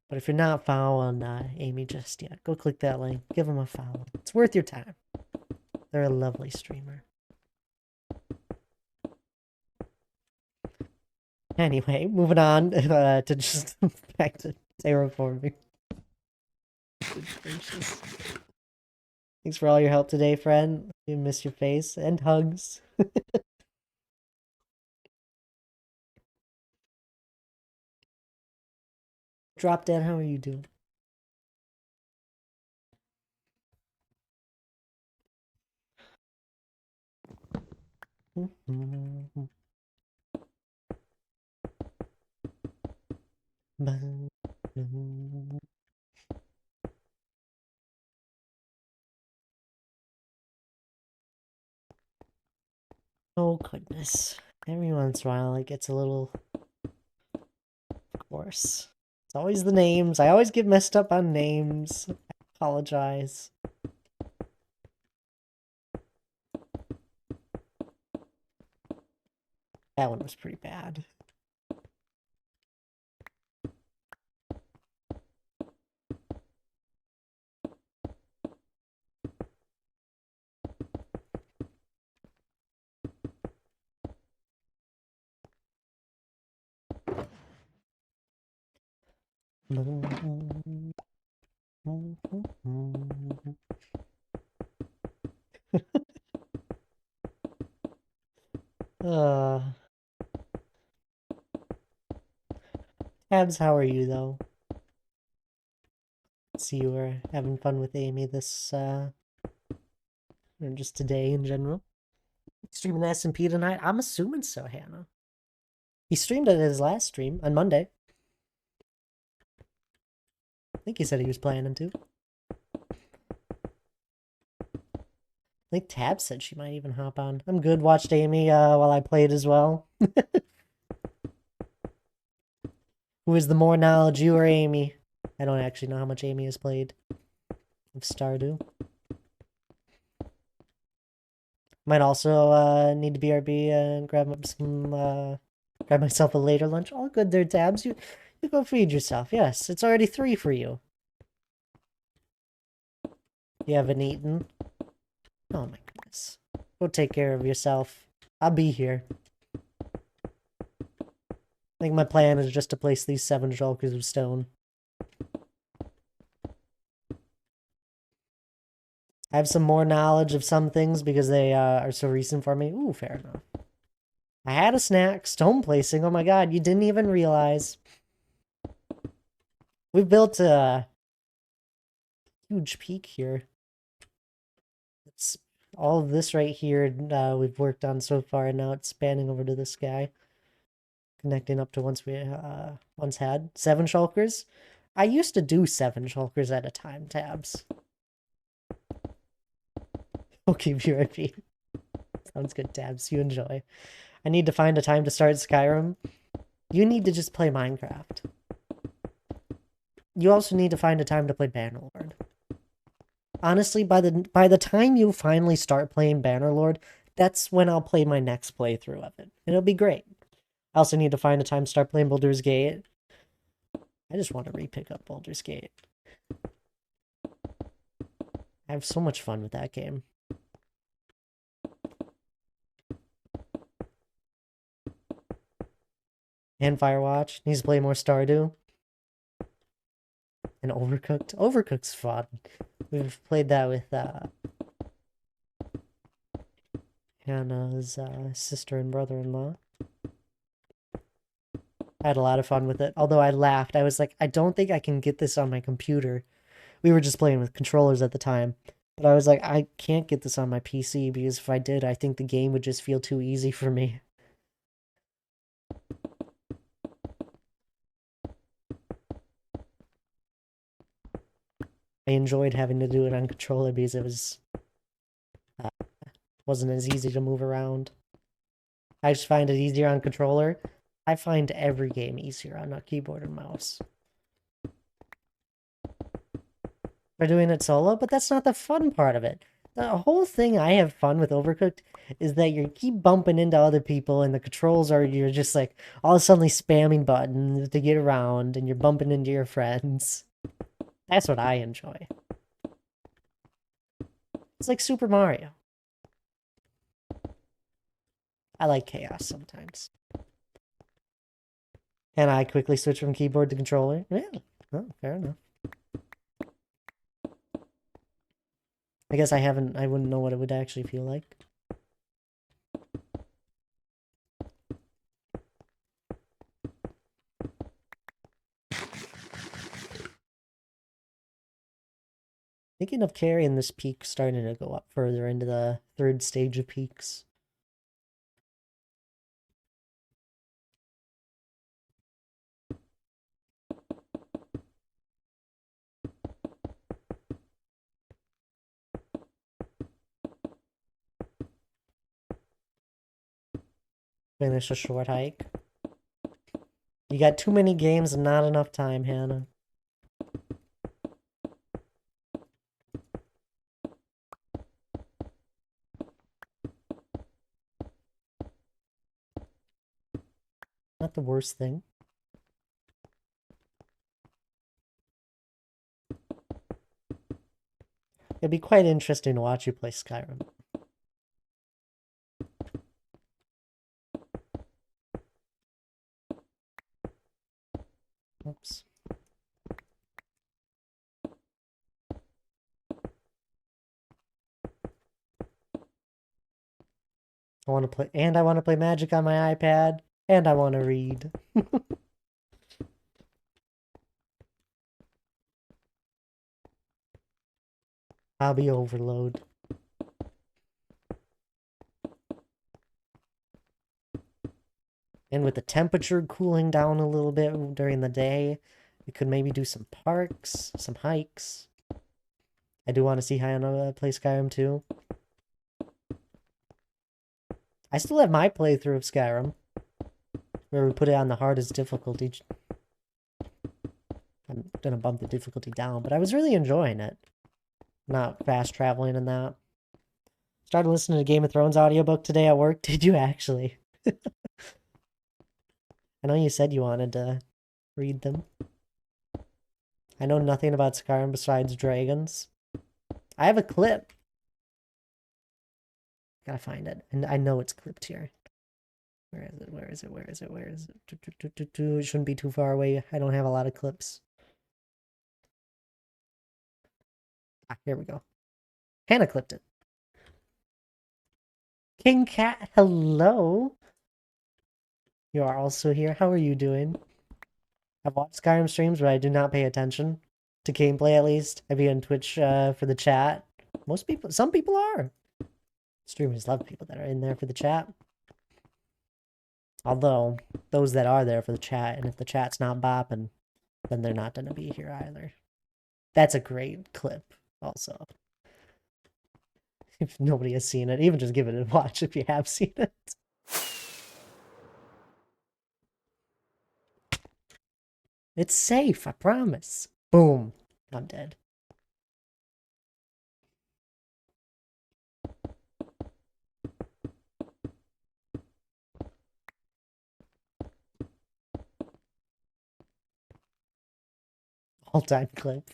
But if you're not following Amy just yet, go click that link. Give them a follow. It's worth your time. They're a lovely streamer. Anyway, moving on to just back to terraforming. Good gracious. Thanks for all your help today, friend. We miss your face and hugs. Drop Dead, how are you doing? Oh goodness. Every once in a while it gets a little coarse. It's always the names. I always get messed up on names. I apologize. That one was pretty bad. uh, Tabs, how are you though? see you were having fun with Amy this, or just today in general. Streaming SMP tonight? I'm assuming so, Hannah. He streamed at his last stream on Monday. I think he said he was planning to. I think Tab said she might even hop on. I'm good. Watched Amy while I played as well. Who is the more knowledge, you or Amy? I don't actually know how much Amy has played of Stardew. Might also need to BRB and grab up some grab myself a later lunch. All good there, Tabs. You go feed yourself. Yes, it's already 3 for you. You haven't eaten. Oh my goodness. Go take care of yourself. I'll be here. I think my plan is just to place these 7 shulkers of stone. I have some more knowledge of some things because they are so recent for me. Ooh, fair enough. I had a snack. Stone placing. Oh my god, you didn't even realize. We've built a huge peak here. It's all of this right here we've worked on so far, and now it's spanning over to this guy. Connecting up to once had 7 shulkers. I used to do 7 shulkers at a time, Tabs. Okay, BRP. Sounds good, Tabs. You enjoy. I need to find a time to start Skyrim. You need to just play Minecraft. You also need to find a time to play Bannerlord. Honestly, by the time you finally start playing Bannerlord, that's when I'll play my next playthrough of it. And it'll be great. I also need to find a time to start playing Baldur's Gate. I just want to re-pick up Baldur's Gate. I have so much fun with that game. And Firewatch. Needs to play more Stardew. And Overcooked. Overcooked's fun. We've played that with Hannah's sister and brother-in-law. I had a lot of fun with it. Although I laughed. I was like, I don't think I can get this on my computer. We were just playing with controllers at the time. But I was like, I can't get this on my PC because if I did, I think the game would just feel too easy for me. I enjoyed having to do it on controller because it was wasn't as easy to move around. I just find it easier on controller. I find every game easier on a keyboard and mouse. We're doing it solo, but that's not the fun part of it. The whole thing I have fun with Overcooked is that you keep bumping into other people and the controls are, you're just like all of a sudden spamming buttons to get around and you're bumping into your friends. That's what I enjoy. It's like Super Mario. I like chaos sometimes. And I quickly switch from keyboard to controller. Yeah, oh, fair enough. I guess I wouldn't know what it would actually feel like. Thinking of carrying this peak starting to go up further into the 3rd stage of peaks. Finish a short hike. You got too many games and not enough time, Hannah. Not the worst thing. It'd be quite interesting to watch you play Skyrim. Oops. I want to play Magic on my iPad, and I want to read. Hobby overload. And with the temperature cooling down a little bit during the day, we could maybe do some parks, some hikes. I do want to see Hayano play Skyrim too. I still have my playthrough of Skyrim, where we put it on the hardest difficulty. I'm gonna bump the difficulty down, but I was really enjoying it. Not fast traveling and that. Started listening to Game of Thrones audiobook today at work. Did you actually? I know you said you wanted to read them. I know nothing about Skyrim besides dragons. I have a clip. Gotta find it. And I know it's clipped here. Where is it? Where is it? Where is it? Where is it? It shouldn't be too far away. I don't have a lot of clips. Ah, here we go. Hannah clipped it. King Cat, hello. You are also here. How are you doing? I've watched Skyrim streams, but I do not pay attention to gameplay at least. I be on Twitch for the chat. Most people, some people are. Streamers love people that are in there for the chat. Although, those that are there for the chat, and if the chat's not bopping, then they're not going to be here either. That's a great clip, also. If nobody has seen it, even just give it a watch if you have seen it. It's safe, I promise. Boom. I'm dead. All-time clip.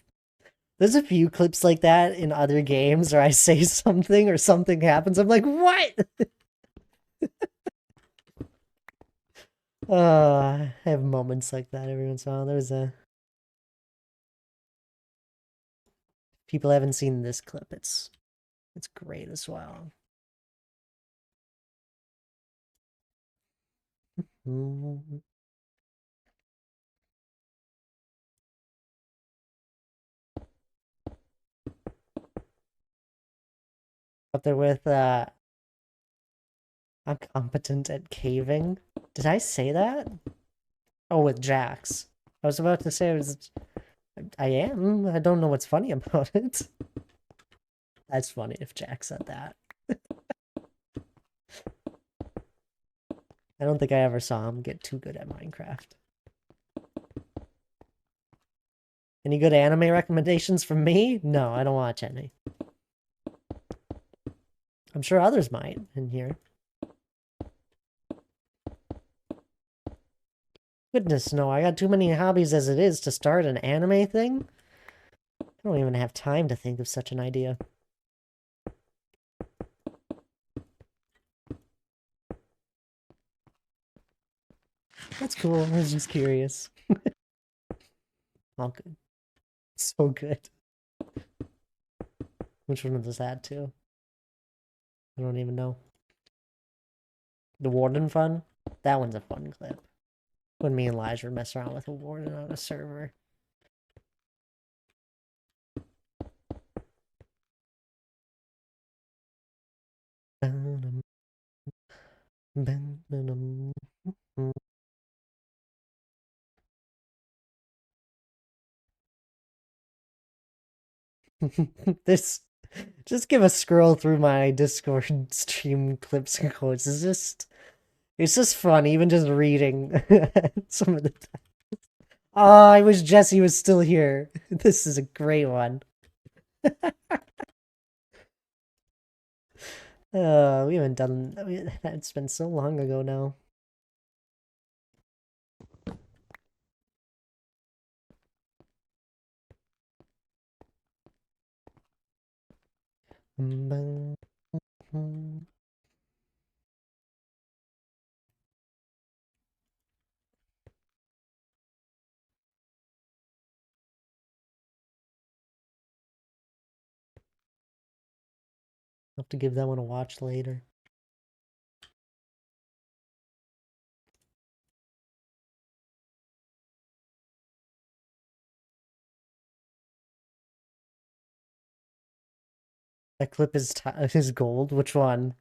There's a few clips like that in other games where I say something or something happens. I'm like, what? I have moments like that every once in a while. There's a... People haven't seen this clip. It's great as well. Up there with, I'm competent at caving. Did I say that? Oh, with Jax. I was about to say I am. I don't know what's funny about it. That's funny if Jack said that. I don't think I ever saw him get too good at Minecraft. Any good anime recommendations from me? No, I don't watch any. I'm sure others might in here. Goodness, no, I got too many hobbies as it is to start an anime thing. I don't even have time to think of such an idea. That's cool. I was just curious. All good. So good. Which one was that too? I don't even know. The Warden Fun? That one's a fun clip. When me and Lige would mess around with a Warden on a server. This, just give a scroll through my Discord stream clips and quotes. It's just fun, even just reading some of the time. Oh, I wish Jesse was still here. This is a great one. We haven't done, it's been so long ago now. I'll have to give that one a watch later. That clip is gold. Which one?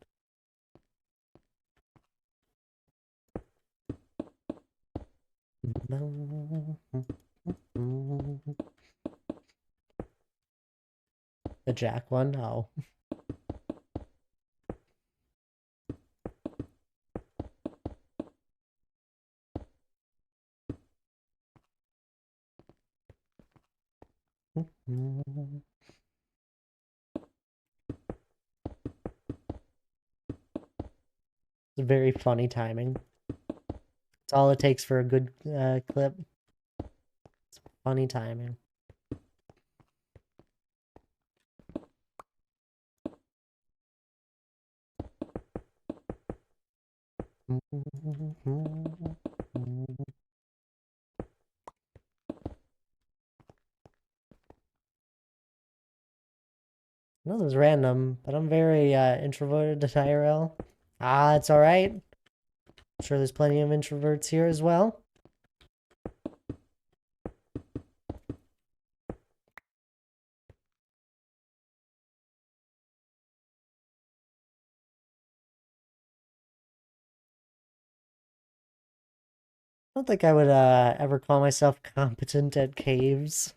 The Jack one? Oh. It's very funny timing. It's all it takes for a good clip. It's funny timing. No, this is random, but I'm very introverted to IRL. Ah, it's alright. I'm sure there's plenty of introverts here as well. I don't think I would ever call myself competent at caves.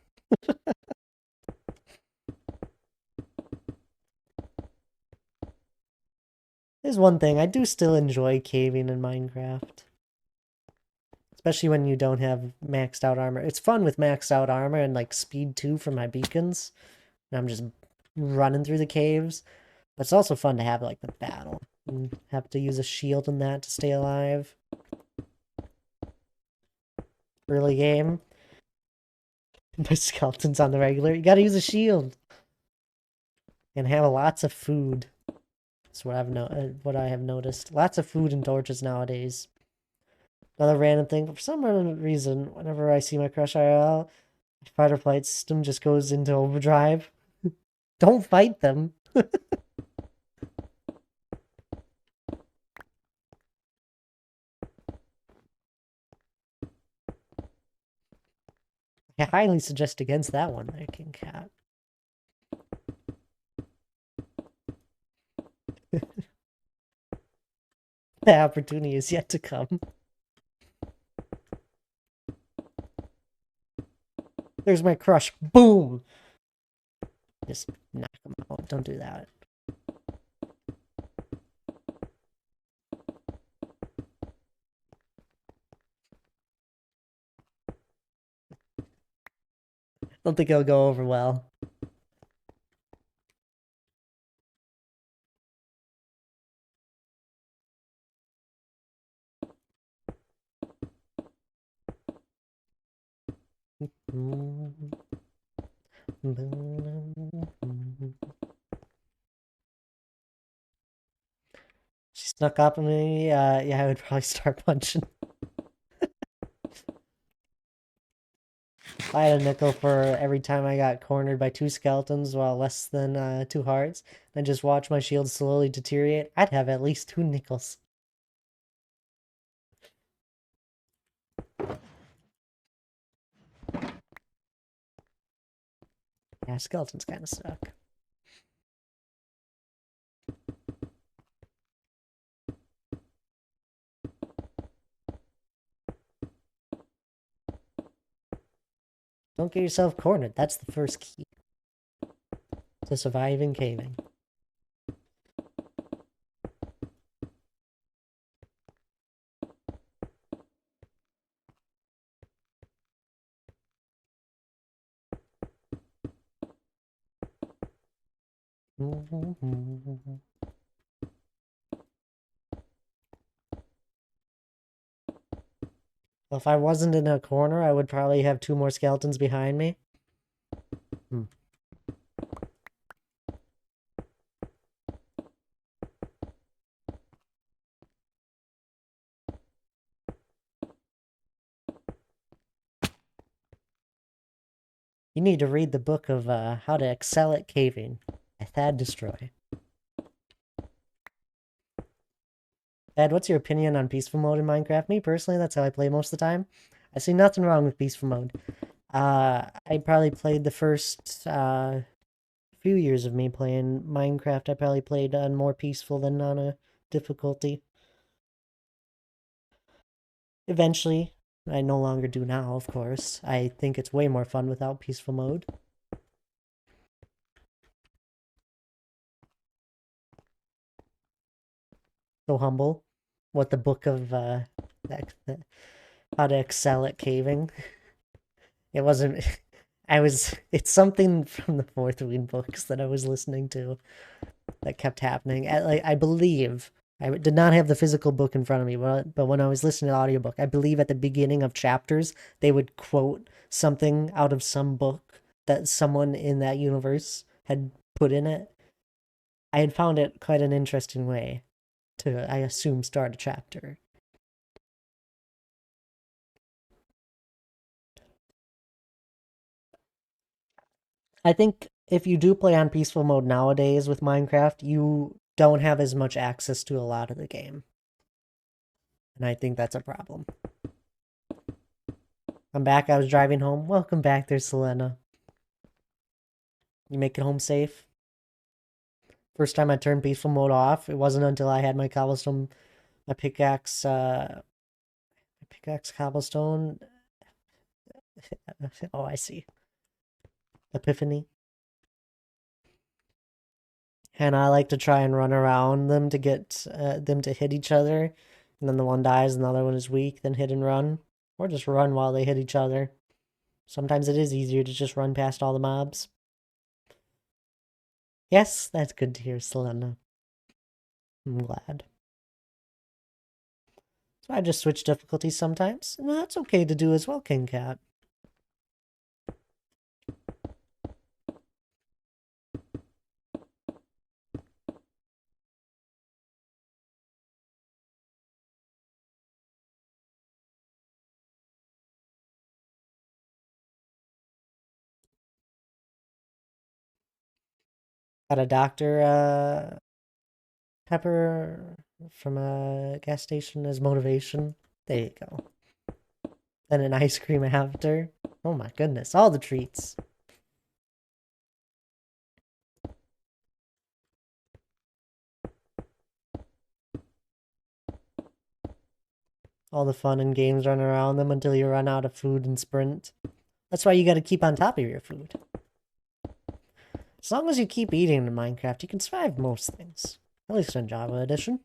There's one thing, I do still enjoy caving in Minecraft. Especially when you don't have maxed out armor. It's fun with maxed out armor and like speed 2 for my beacons. And I'm just running through the caves. But it's also fun to have like the battle. And have to use a shield in that to stay alive. Early game. My skeletons on the regular. You gotta use a shield. And have lots of food. That's what what I have noticed. Lots of food and torches nowadays. Another random thing, but for some random reason, whenever I see my crush IRL, my fight or flight system just goes into overdrive. Don't fight them. I highly suggest against that one there, King Cat. The opportunity is yet to come. There's my crush. Boom! Just knock him out. Don't do that. Don't think it'll go over well. She snuck up on me. Yeah, I would probably start punching. If I had a nickel for every time I got cornered by 2 skeletons while less than 2 hearts, and just watch my shield slowly deteriorate, I'd have at least 2 nickels. Yeah, skeletons kind of suck. Don't get yourself cornered. That's the first key to surviving caving. Well, if I wasn't in a corner, I would probably have 2 more skeletons behind me. You need to read the book of How to Excel at Caving by Thad Destroy. Thad, what's your opinion on peaceful mode in Minecraft? Me, personally, that's how I play most of the time. I see nothing wrong with peaceful mode. I probably played the first few years of me playing Minecraft, I probably played on more peaceful than on a difficulty. Eventually, I no longer do now, of course. I think it's way more fun without peaceful mode. So humble. What the book of how to excel at caving. It wasn't. It's something from the Fourth Wing books that I was listening to that kept happening. I believe I did not have the physical book in front of me, but when I was listening to the audiobook, I believe at the beginning of chapters they would quote something out of some book that someone in that universe had put in it. I had found it quite an interesting way to, I assume, start a chapter. I think if you do play on peaceful mode nowadays with Minecraft, you don't have as much access to a lot of the game. And I think that's a problem. I'm back. I was driving home. Welcome back there, Selena. You make it home safe? First time I turned peaceful mode off, it wasn't until I had my cobblestone, my pickaxe cobblestone. Oh, I see. Epiphany. And I like to try and run around them to get them to hit each other. And then the one dies and the other one is weak, then hit and run. Or just run while they hit each other. Sometimes it is easier to just run past all the mobs. Yes, that's good to hear, Selena. I'm glad. So I just switch difficulties sometimes, and that's okay to do as well, King Cat. Got a Dr. Pepper from a gas station as motivation. There you go. Then an ice cream after. Oh my goodness, all the treats. All the fun and games run around them until you run out of food and sprint. That's why you gotta keep on top of your food. As long as you keep eating in Minecraft, you can survive most things. At least in Java Edition.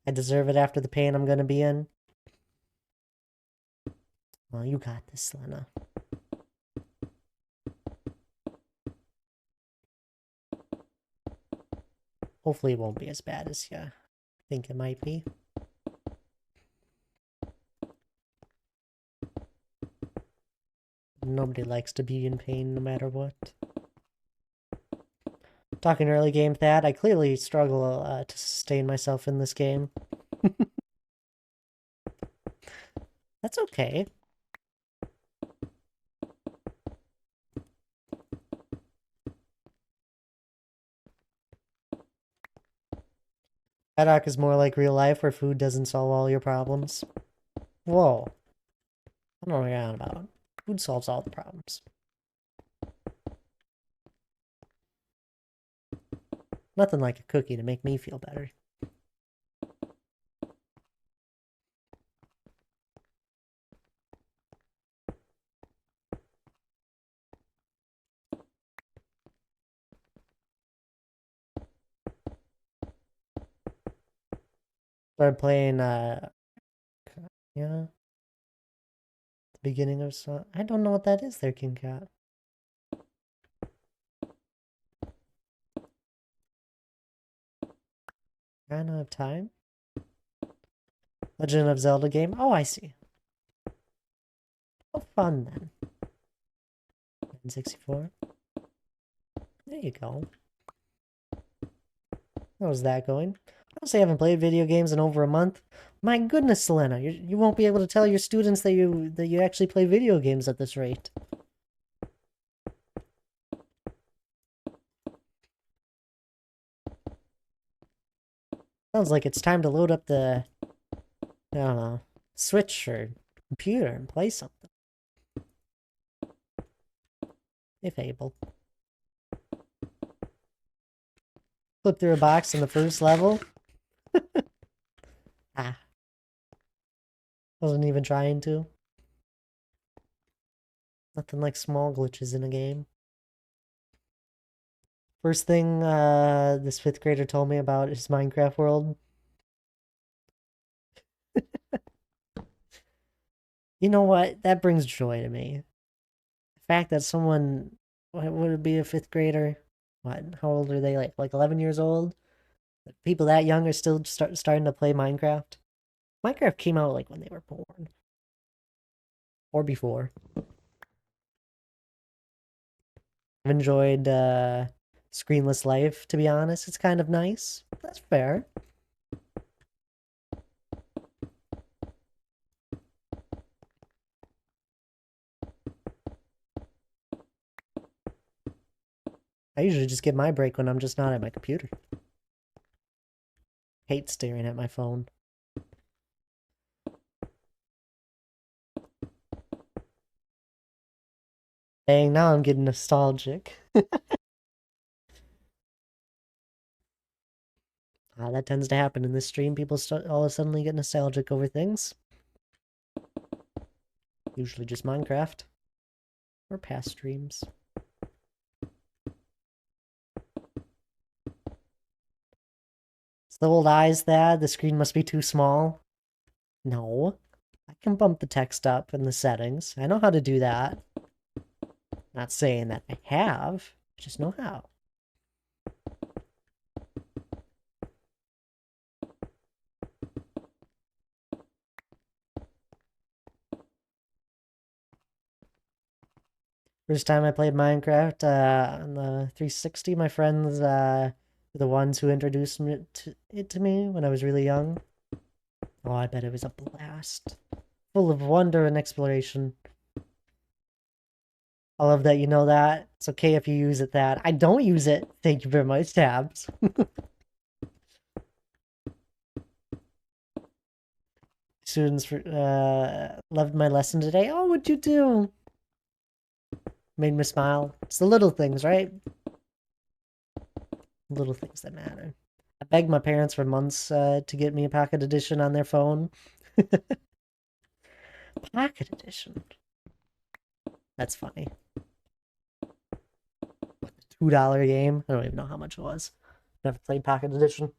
I deserve it after the pain I'm gonna be in. Well, you got this, Lena. Hopefully it won't be as bad as you think it might be. Nobody likes to be in pain no matter what. Talking early game, Thad, I clearly struggle to sustain myself in this game. That's okay. Haddock is more like real life where food doesn't solve all your problems. Whoa. I don't know what you're on about. Food solves all the problems. Nothing like a cookie to make me feel better. Started playing, yeah, the beginning of some. I don't know what that is there, King Cat. Ran out of time? Legend of Zelda game? Oh, I see. Oh, fun then. N64. There you go. How's that going? Honestly, I haven't played video games in over a month. My goodness, Selena, you won't be able to tell your students that you actually play video games at this rate. Sounds like it's time to load up the, I don't know, Switch or computer and play something. If able. Flip through a box in the first level. Ah. Wasn't even trying to. Nothing like small glitches in a game. First thing this 5th grader told me about is Minecraft World. You know what? That brings joy to me. The fact that someone, what would it be, a 5th grader? What? How old are they? Like 11 years old? People that young are still starting to play Minecraft. Minecraft came out like when they were born. Or before. I've enjoyed Screenless Life, to be honest. It's kind of nice. That's fair. I usually just get my break when I'm just not at my computer. Hate staring at my phone. Dang, now I'm getting nostalgic. That tends to happen in this stream. People all of a sudden get nostalgic over things. Usually just Minecraft. Or past streams. It's the old eyes that the screen must be too small. No. I can bump the text up in the settings. I know how to do that. Not saying that I have. I just know how. First time I played Minecraft on the 360, my friends were the ones who introduced it to me when I was really young. Oh, I bet it was a blast. Full of wonder and exploration. I love that you know that. It's okay if you use it that. I don't use it. Thank you very much, Tabs. Students loved my lesson today. Oh, what'd you do? Made me smile. It's the little things, right? Little things that matter. I begged my parents for months to get me a Pocket Edition on their phone. Pocket Edition. That's funny. $2 game. I don't even know how much it was. Never played Pocket Edition.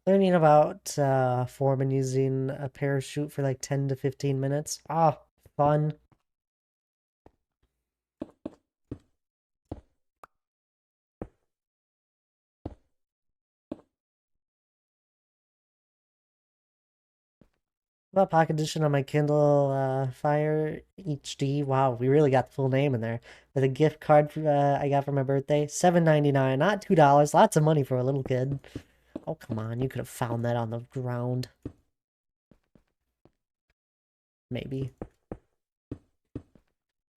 Learning about forming using a parachute for like 10 to 15 minutes. Ah, fun. About Pocket Edition on my Kindle Fire HD. Wow, we really got the full name in there. With a gift card I got for my birthday. $7.99, not $2. Lots of money for a little kid. Oh, come on. You could have found that on the ground. Maybe.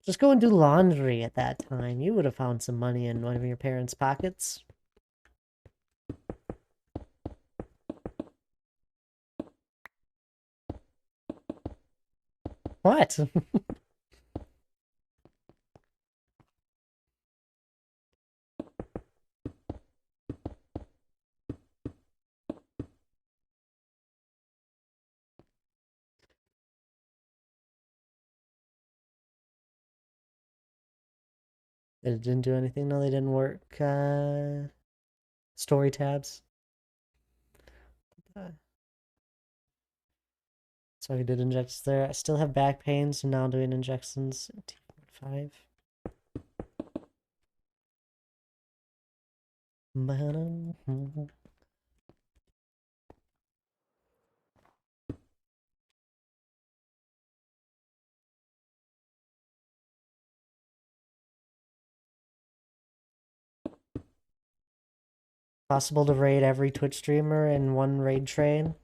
Just go and do laundry at that time. You would have found some money in one of your parents' pockets. What? It didn't do anything? No, they didn't work. Story tabs. So I did injections there. I still have back pain, so now I'm doing injections. T5. Possible to raid every Twitch streamer in one raid train?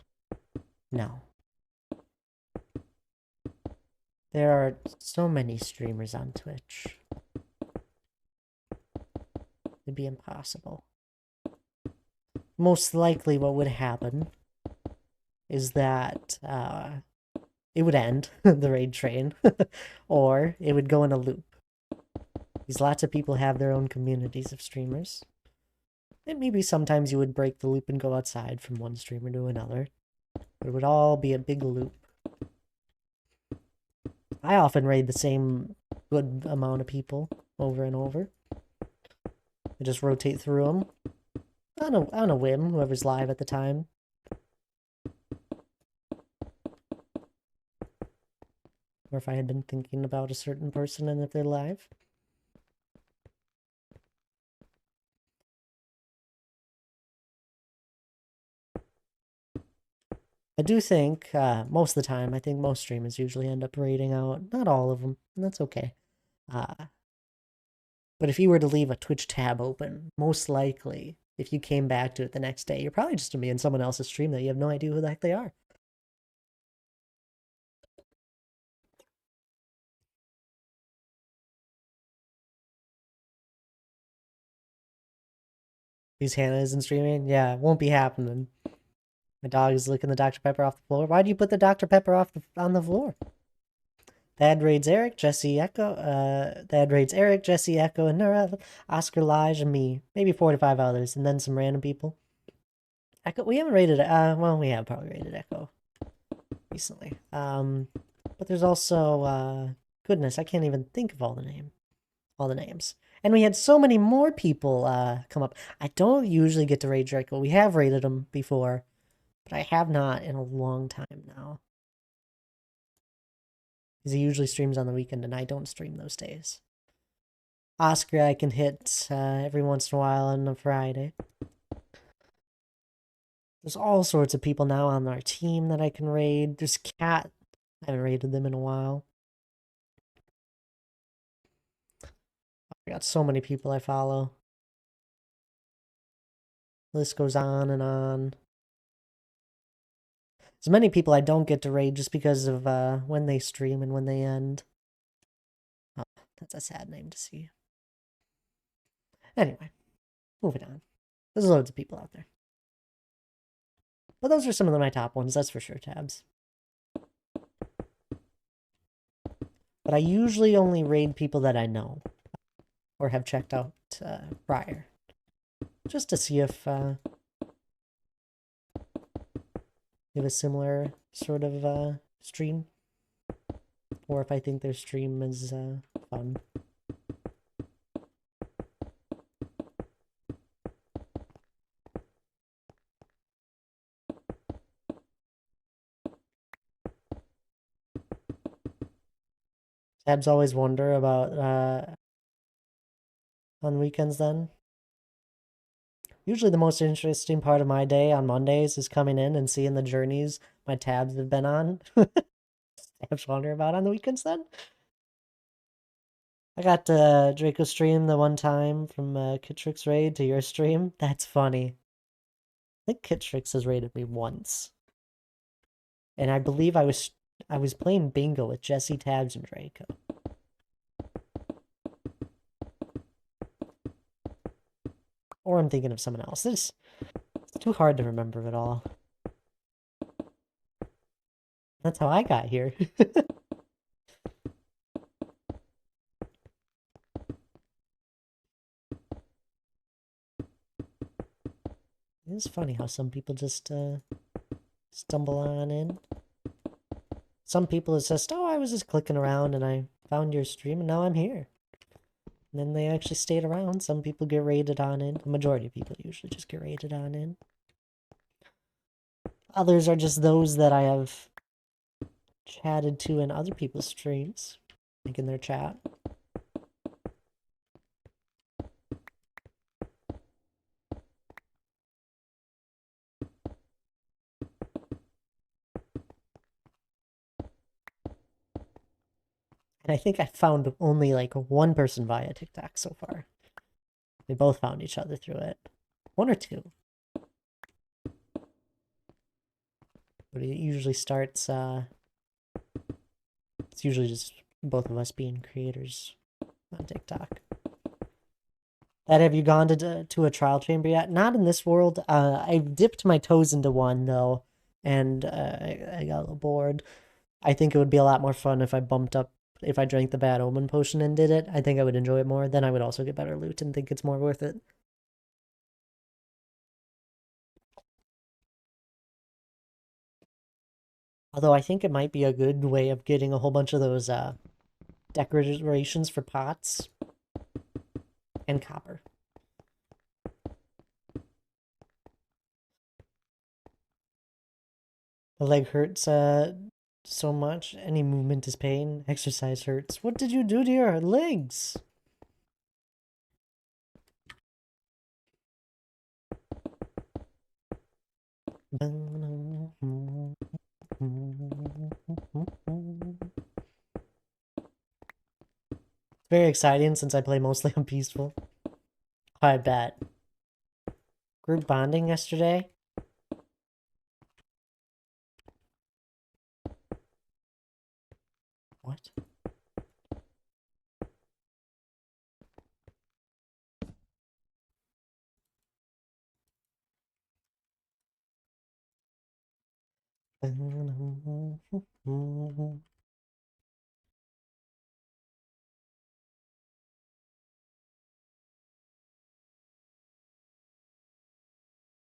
No. There are so many streamers on Twitch. It'd be impossible. Most likely what would happen is that it would end, the raid train, or it would go in a loop. Because lots of people have their own communities of streamers. And maybe sometimes you would break the loop and go outside from one streamer to another. But it would all be a big loop. I often raid the same good amount of people over and over. I just rotate through them on a whim, whoever's live at the time. Or if I had been thinking about a certain person and if they're live. I do think, most of the time, I think most streamers usually end up raiding out. Not all of them, and that's okay. But if you were to leave a Twitch tab open, most likely, if you came back to it the next day, you're probably just going to be in someone else's stream that you have no idea who the heck they are. Because Hannah isn't streaming? Yeah, it won't be happening. My dog is licking the Dr. Pepper off the floor. Why do you put the Dr. Pepper on the floor? Thad raids Eric, Jesse Echo, Jesse Echo, and Nura, Oscar, Lige, and me. Maybe 4 to 5 others, and then some random people. Echo, we haven't rated, well, we have probably rated Echo recently. But there's also, goodness, I can't even think of all the names. And we had so many more people, come up. I don't usually get to raid Draco. We have raided him before, but I have not in a long time now. Because he usually streams on the weekend, and I don't stream those days. Oscar I can hit every once in a while on a Friday. There's all sorts of people now on our team that I can raid. There's Cat. I haven't raided them in a while. I got so many people I follow. The list goes on and on. There's many people I don't get to raid just because of when they stream and when they end. Oh, that's a sad name to see. Anyway, moving on. There's loads of people out there. But those are some of my top ones, that's for sure, tabs. But I usually only raid people that I know or have checked out prior. Just to see if you have a similar sort of stream. Or if I think their stream is fun. Tabs always wonder about on weekends then. Usually the most interesting part of my day on Mondays is coming in and seeing the journeys my tabs have been on. Tabs wonder about on the weekends then. I got Draco stream the one time from Kitrix raid to your stream. That's funny. I think Kitrix has raided me once. And I believe I was playing bingo with Jesse, Tabs, and Draco. Or I'm thinking of someone else. It's too hard to remember it all. That's how I got here. It's funny how some people just stumble on in. Some people it's just, oh, I was just clicking around and I found your stream and now I'm here. And then they actually stayed around. Some people get raided on in. The majority of people usually just get raided on in. Others are just those that I have chatted to in other people's streams, like in their chat. And I think I found only like one person via TikTok so far. They both found each other through it. 1 or 2. But it usually starts, it's usually just both of us being creators on TikTok. Ed, have you gone to a trial chamber yet? Not in this world. I dipped my toes into one, though, and I got a little bored. I think it would be a lot more fun if I drank the Bad Omen potion and did it. I think I would enjoy it more. Then I would also get better loot and think it's more worth it. Although I think it might be a good way of getting a whole bunch of those decorations for pots and copper. The leg hurts so much. Any movement is pain. Exercise hurts. What did you do to your legs? Very exciting since I play mostly on peaceful. I bet. Group bonding yesterday? What?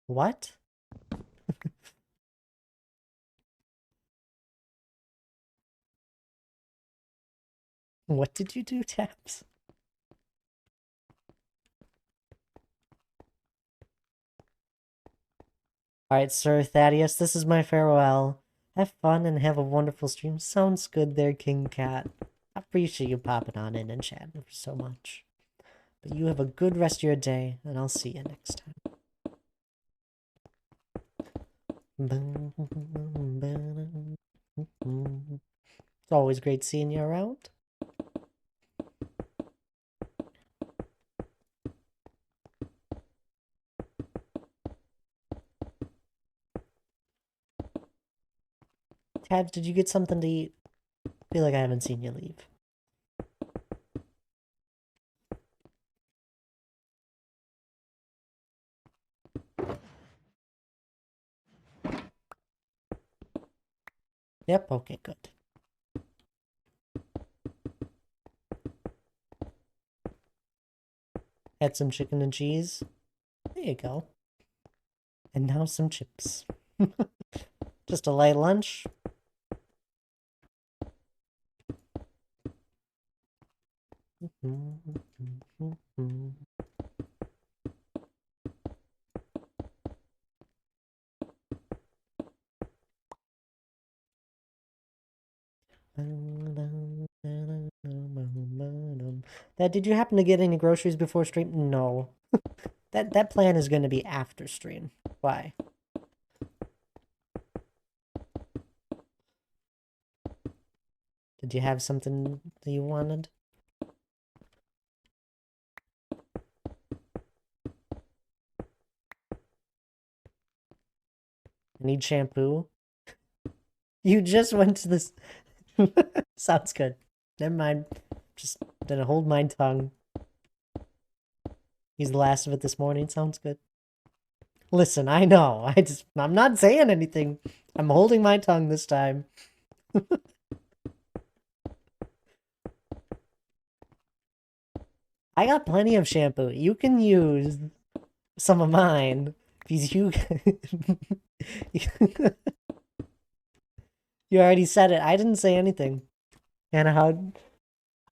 What? What did you do, Taps? Alright, Sir Thaddeus, this is my farewell. Have fun and have a wonderful stream. Sounds good there, King Cat. I appreciate you popping on in and chatting so much. But you have a good rest of your day, and I'll see you next time. It's always great seeing you around. Tabs, did you get something to eat? I feel like I haven't seen you leave. Yep, okay, good. Had some chicken and cheese. There you go. And now some chips. Just a light lunch. Did you happen to get any groceries before stream? No. That plan is going to be after stream. Why? Did you have something that you wanted? I need shampoo. You just went to this. Sounds good. Never mind. Just gonna hold my tongue. He's the last of it this morning. Sounds good. Listen, I know. I'm not saying anything. I'm holding my tongue this time. I got plenty of shampoo. You can use some of mine. Because you... You already said it. I didn't say anything. And how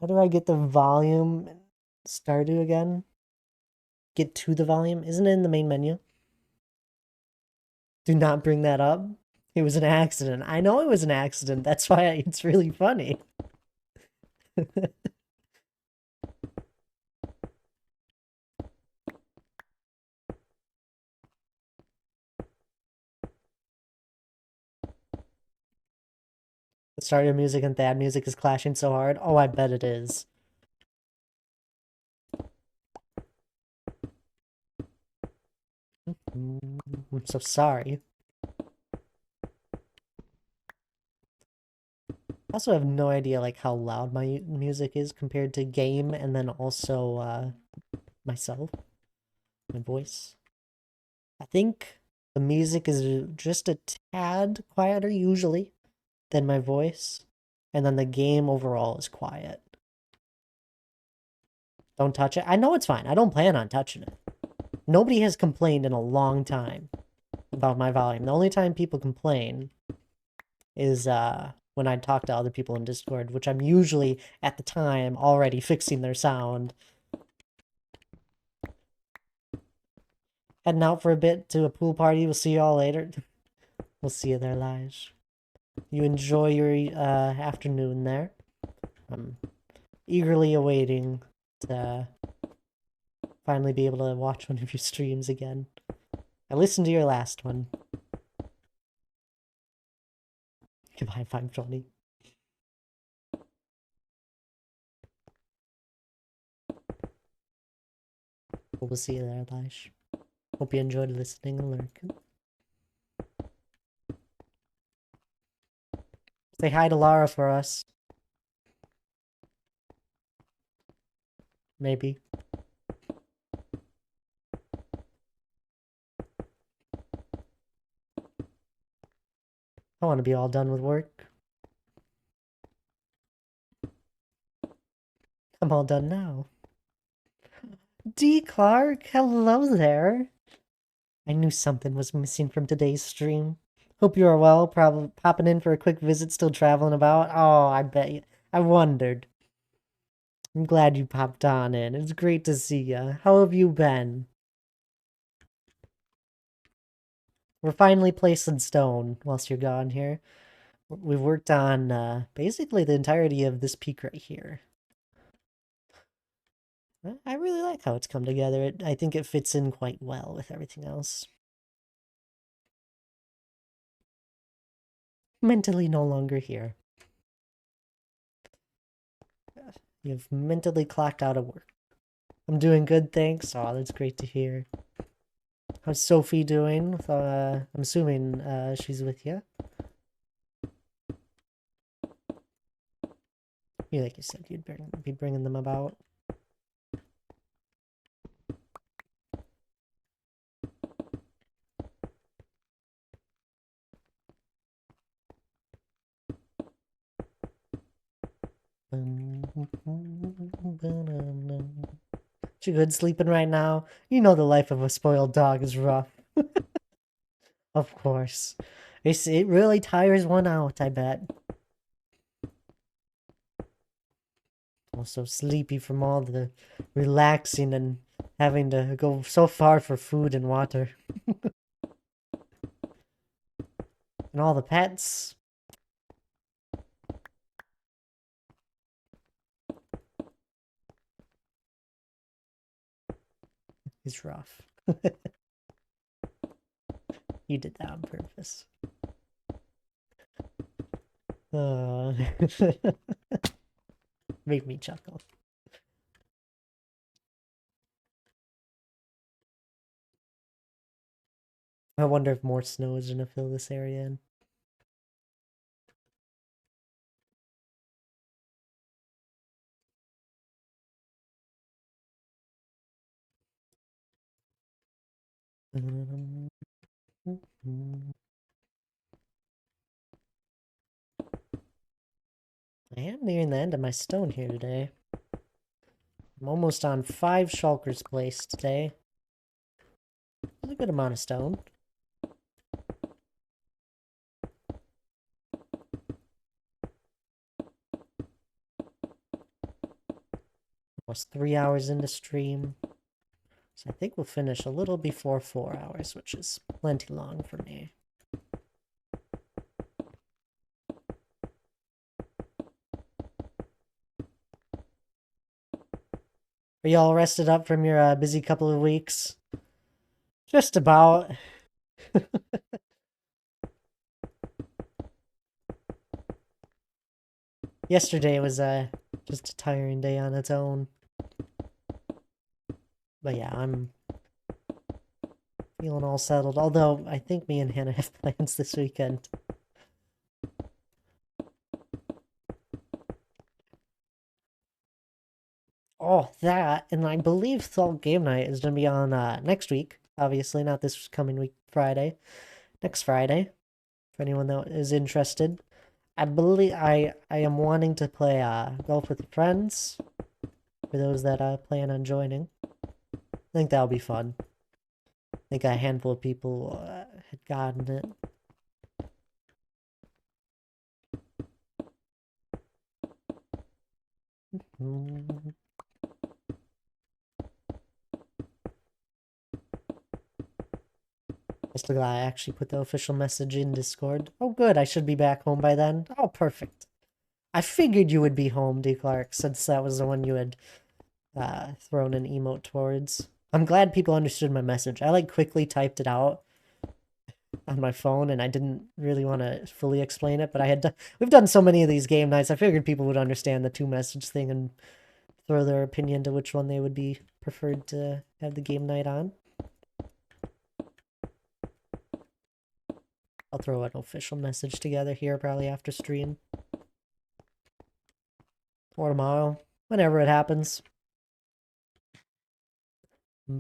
do I get the volume Stardew again? Get to the volume? Isn't it in the main menu? Do not bring that up. It was an accident. I know it was an accident. That's why it's really funny. The Stardew music and Thad music is clashing so hard. Oh, I bet it is. I'm so sorry. I also have no idea like how loud my music is compared to game and then also myself, my voice. I think the music is just a tad quieter usually than my voice, and then the game overall is quiet. Don't touch it. I know it's fine. I don't plan on touching it. Nobody has complained in a long time about my volume. The only time people complain is when I talk to other people in Discord, which I'm usually at the time already fixing their sound. Heading out for a bit to a pool party. We'll see you all later. We'll see you there, Lige. You enjoy your afternoon there. I'm eagerly awaiting to finally be able to watch one of your streams again. I listened to your last one. Goodbye, 520. We'll see you there, Lige. Hope you enjoyed listening and lurking. Say hi to Lara for us. Maybe. I want to be all done with work. I'm all done now. D. Clark, hello there. I knew something was missing from today's stream. Hope you are well. Probably popping in for a quick visit, still traveling about. Oh, I bet you. I wondered. I'm glad you popped on in. It's great to see you. How have you been? We're finally placed in stone whilst you're gone here. We've worked on basically the entirety of this peak right here. I really like how it's come together. I think it fits in quite well with everything else. Mentally no longer here. You've mentally clocked out of work. I'm doing good, thanks. Oh, that's great to hear. How's Sophie doing? I'm assuming she's with you. Like you said, you'd be bringing them about. You good sleeping right now? You know the life of a spoiled dog is rough. Of course. It really tires one out, I bet. Also sleepy from all the relaxing and having to go so far for food and water. And all the pets. It's rough. You did that on purpose. Made me chuckle. I wonder if more snow is gonna fill this area in. I am nearing the end of my stone here today. I'm almost on 5 shulkers placed today. That's a good amount of stone. Almost 3 hours into stream. So I think we'll finish a little before 4 hours, which is plenty long for me. Are y'all rested up from your busy couple of weeks? Just about. Yesterday was just a tiring day on its own. But yeah, I'm Feeling all settled. Although, I think me and Hannah have plans this weekend. Oh, that, and I believe Salt Game Night is going to be on next week. Obviously, not this coming week, Friday. Next Friday, for anyone that is interested. I believe I am wanting to play golf with friends. For those that plan on joining, I think that'll be fun. I think a handful of people had gotten it. Just glad I actually put the official message in Discord. Oh, good. I should be back home by then. Oh, perfect. I figured you would be home, D. Clark, since that was the one you had thrown an emote towards. I'm glad people understood my message. I quickly typed it out on my phone, and I didn't really want to fully explain it, but we've done so many of these game nights, I figured people would understand the two message thing and throw their opinion to which one they would be preferred to have the game night on. I'll throw an official message together here probably after stream. Or tomorrow. Whenever it happens. Oh,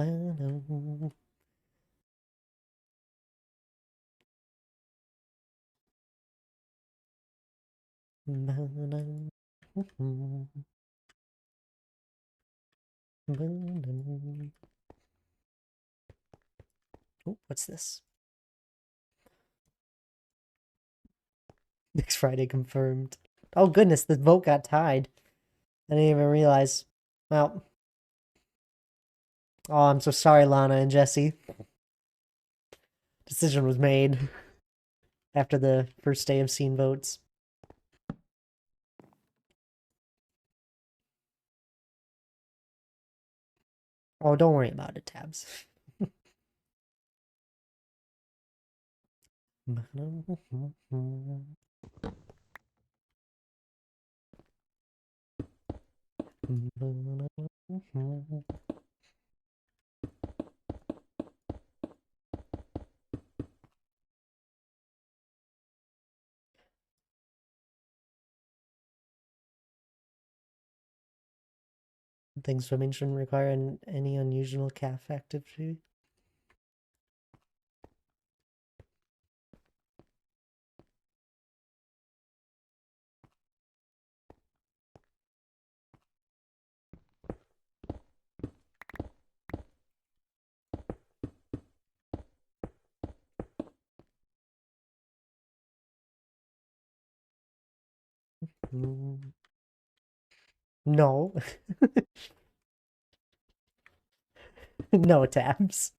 what's this? Next Friday confirmed. Oh goodness, the vote got tied. I didn't even realize. Well. Oh, I'm so sorry, Lana and Jesse. Decision was made after the first day of scene votes. Oh, don't worry about it, Tabs. Things swimming shouldn't require any unusual calf activity. No. No, Tabs.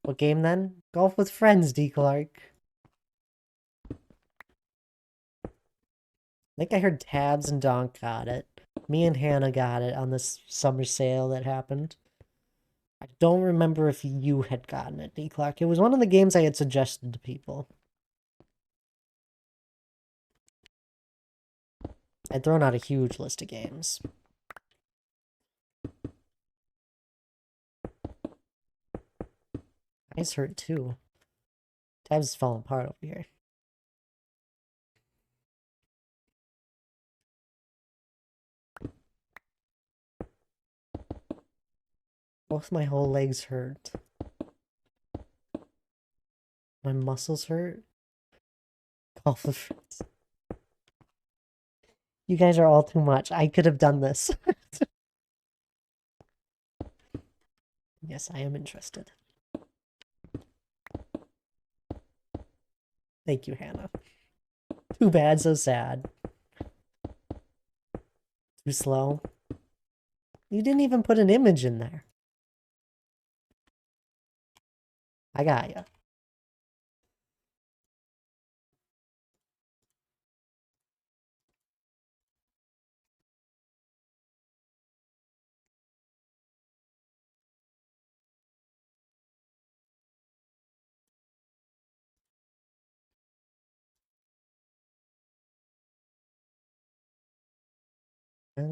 What game then? Golf with friends, D. Clark. I think I heard Tabs and Donk got it. Me and Hannah got it on this summer sale that happened. I don't remember if you had gotten it, D. Clark. It was one of the games I had suggested to people. I'd thrown out a huge list of games. Eyes hurt too. Tabs is falling apart over here. Both my whole legs hurt. My muscles hurt. Golf with friends. You guys are all too much. I could have done this. Yes, I am interested. Thank you, Hannah. Too bad, so sad. Too slow. You didn't even put an image in there. I got ya. Wait,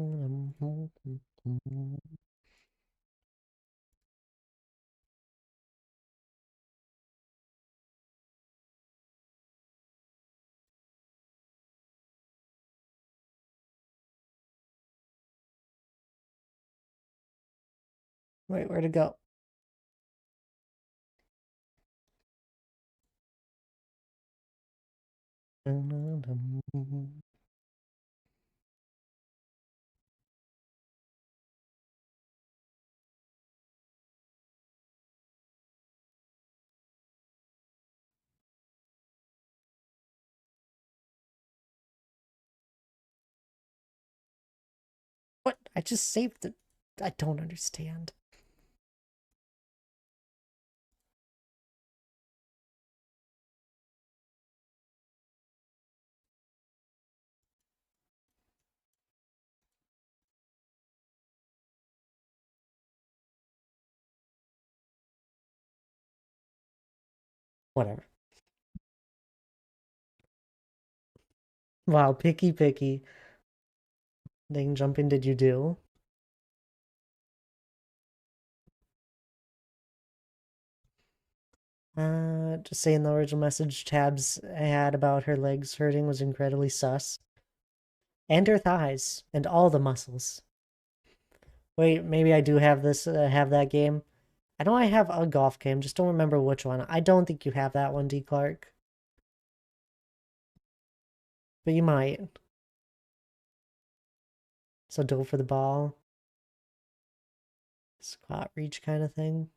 where'd it go? What? I just saved it. I don't understand. Whatever. Wow, picky. Dang jumping did you do? Just saying the original message Tabs had about her legs hurting was incredibly sus. And her thighs. And all the muscles. Wait, maybe I do have this, have that game. I know I have a golf game, just don't remember which one. I don't think you have that one, D. Clark. But you might. So go for the ball. Squat reach kind of thing.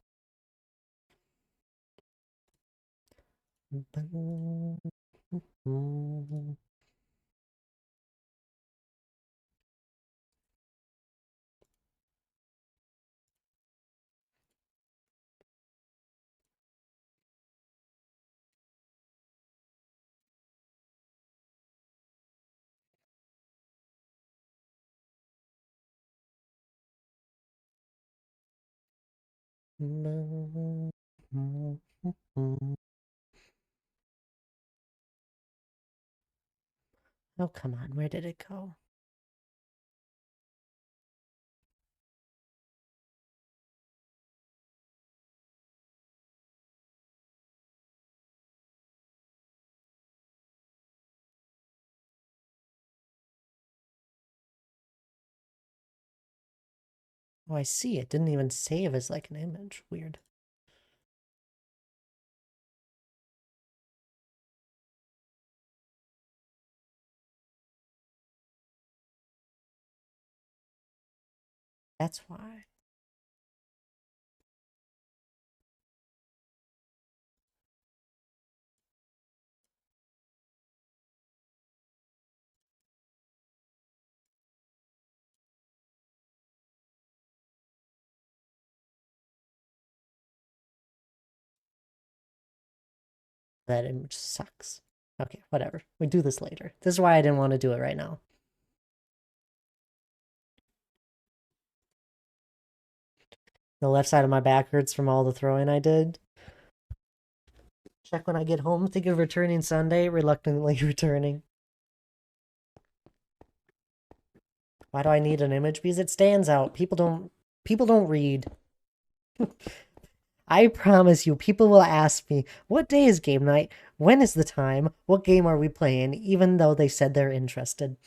Oh, come on. Where did it go? Oh, I see. It didn't even save as like an image. Weird. That's why. That image sucks. Okay, whatever. We do this later. This is why I didn't want to do it right now. The left side of my back hurts from all the throwing I did. Check when I get home. Think of returning Sunday. Reluctantly returning. Why do I need an image? Because it stands out. People don't read. I promise you, people will ask me, what day is game night? When is the time? What game are we playing? Even though they said they're interested.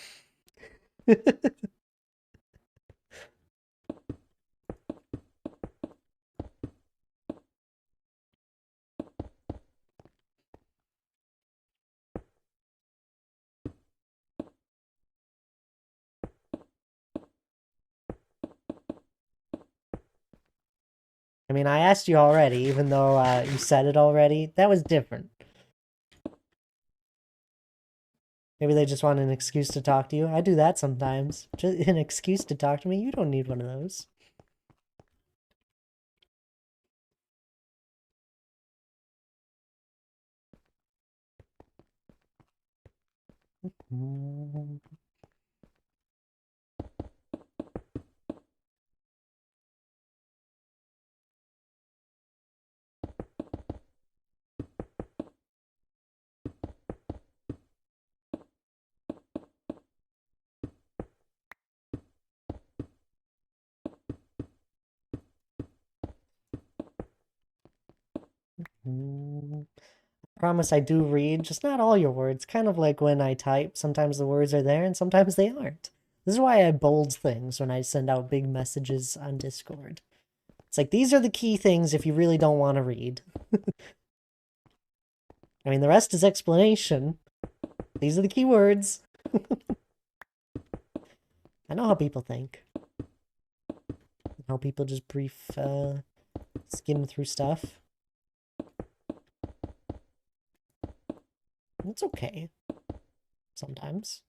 I mean, I asked you already, even though you said it already. That was different. Maybe they just want an excuse to talk to you. I do that sometimes. Just an excuse to talk to me. You don't need one of those. Promise I do read, just not all your words. Kind of like when I type, sometimes the words are there and sometimes they aren't. This is why I bold things when I send out big messages on Discord. It's like, these are the key things if you really don't want to read. I mean, the rest is explanation. These are the key words. I know how people think. How people just skim through stuff. It's okay. Sometimes.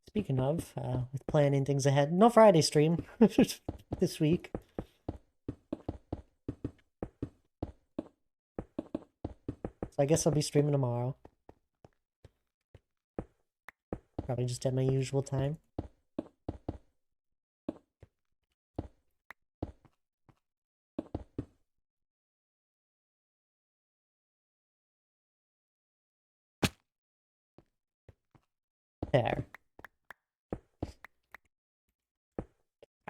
Speaking of, with planning things ahead, no Friday stream this week. So I guess I'll be streaming tomorrow. Probably just at my usual time. There.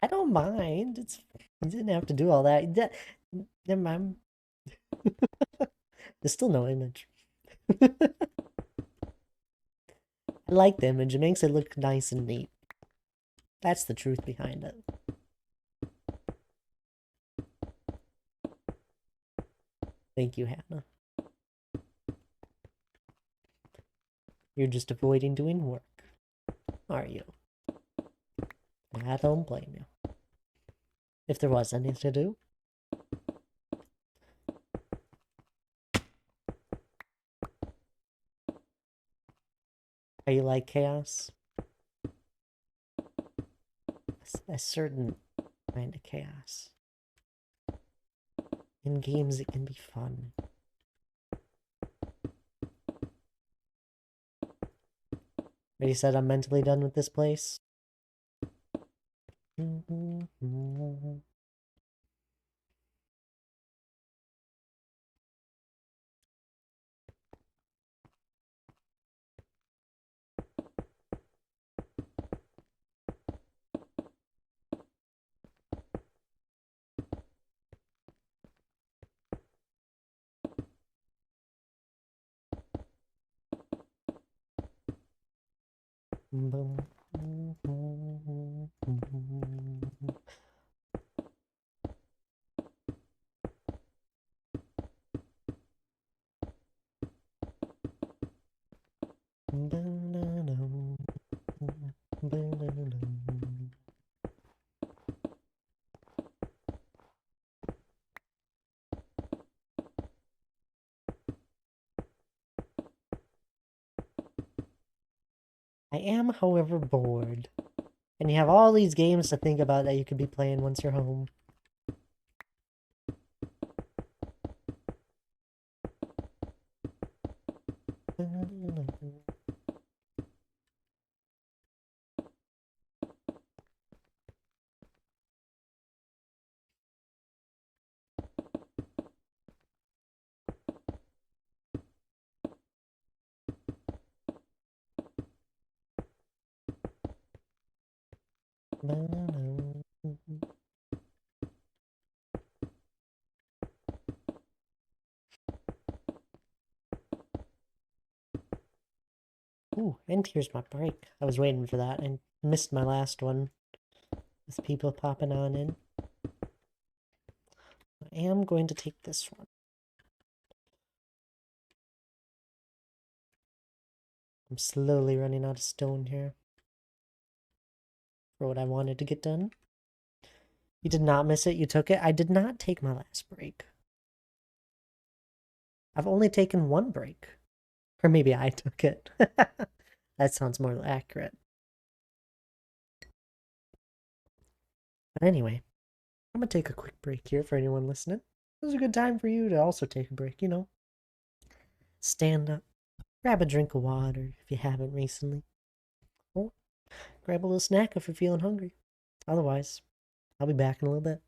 I don't mind. You didn't have to do all that. Never mind. There's still no image. I like the image. It makes it look nice and neat. That's the truth behind it. Thank you, Hannah. You're just avoiding doing work, are you? I don't blame you. If there was anything to do. Are you like chaos? A certain kind of chaos. In games, it can be fun. Already said I'm mentally done with this place. I am, however, bored. And you have all these games to think about that you could be playing once you're home. Ooh, and here's my break. I was waiting for that and missed my last one. with people popping on in. I am going to take this one. I'm slowly running out of stone here for what I wanted to get done. You did not miss it. You took it. I did not take my last break. I've only taken one break. Or maybe I took it. That sounds more accurate. But anyway, I'm going to take a quick break here for anyone listening. It was a good time for you to also take a break, you know. Stand up, grab a drink of water if you haven't recently, or grab a little snack if you're feeling hungry. Otherwise, I'll be back in a little bit.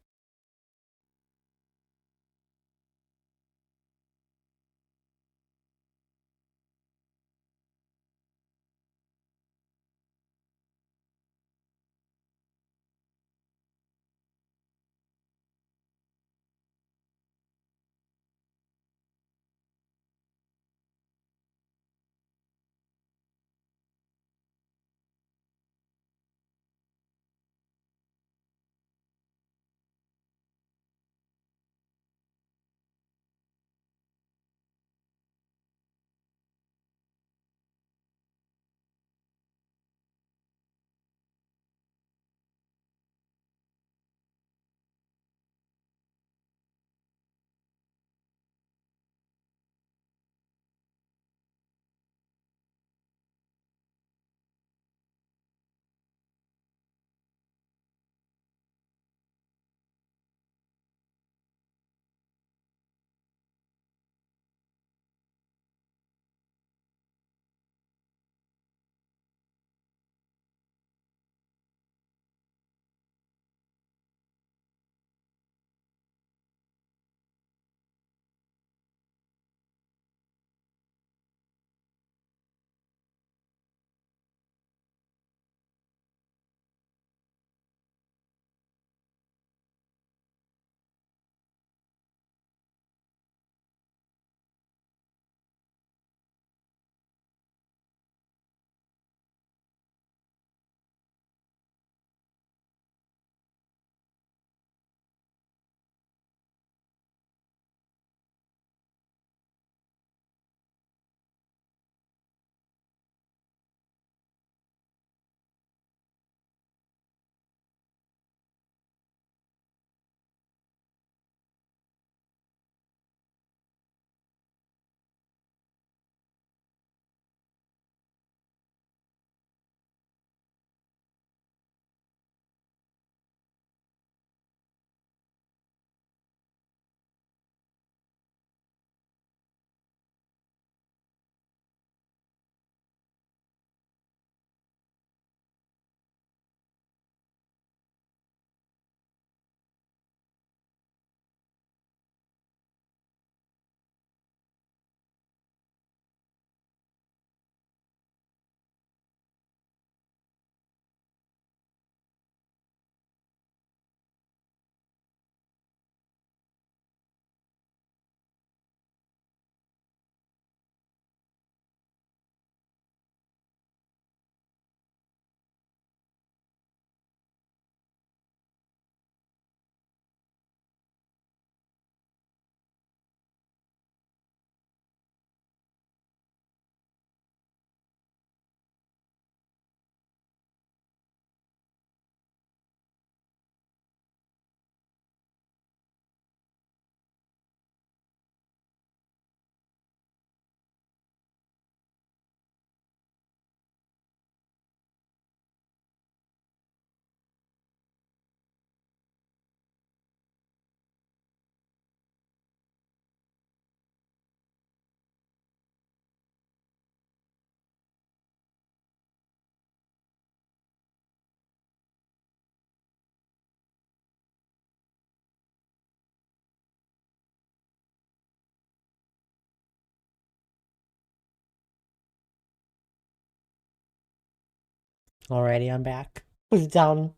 Alrighty, I'm back. Down.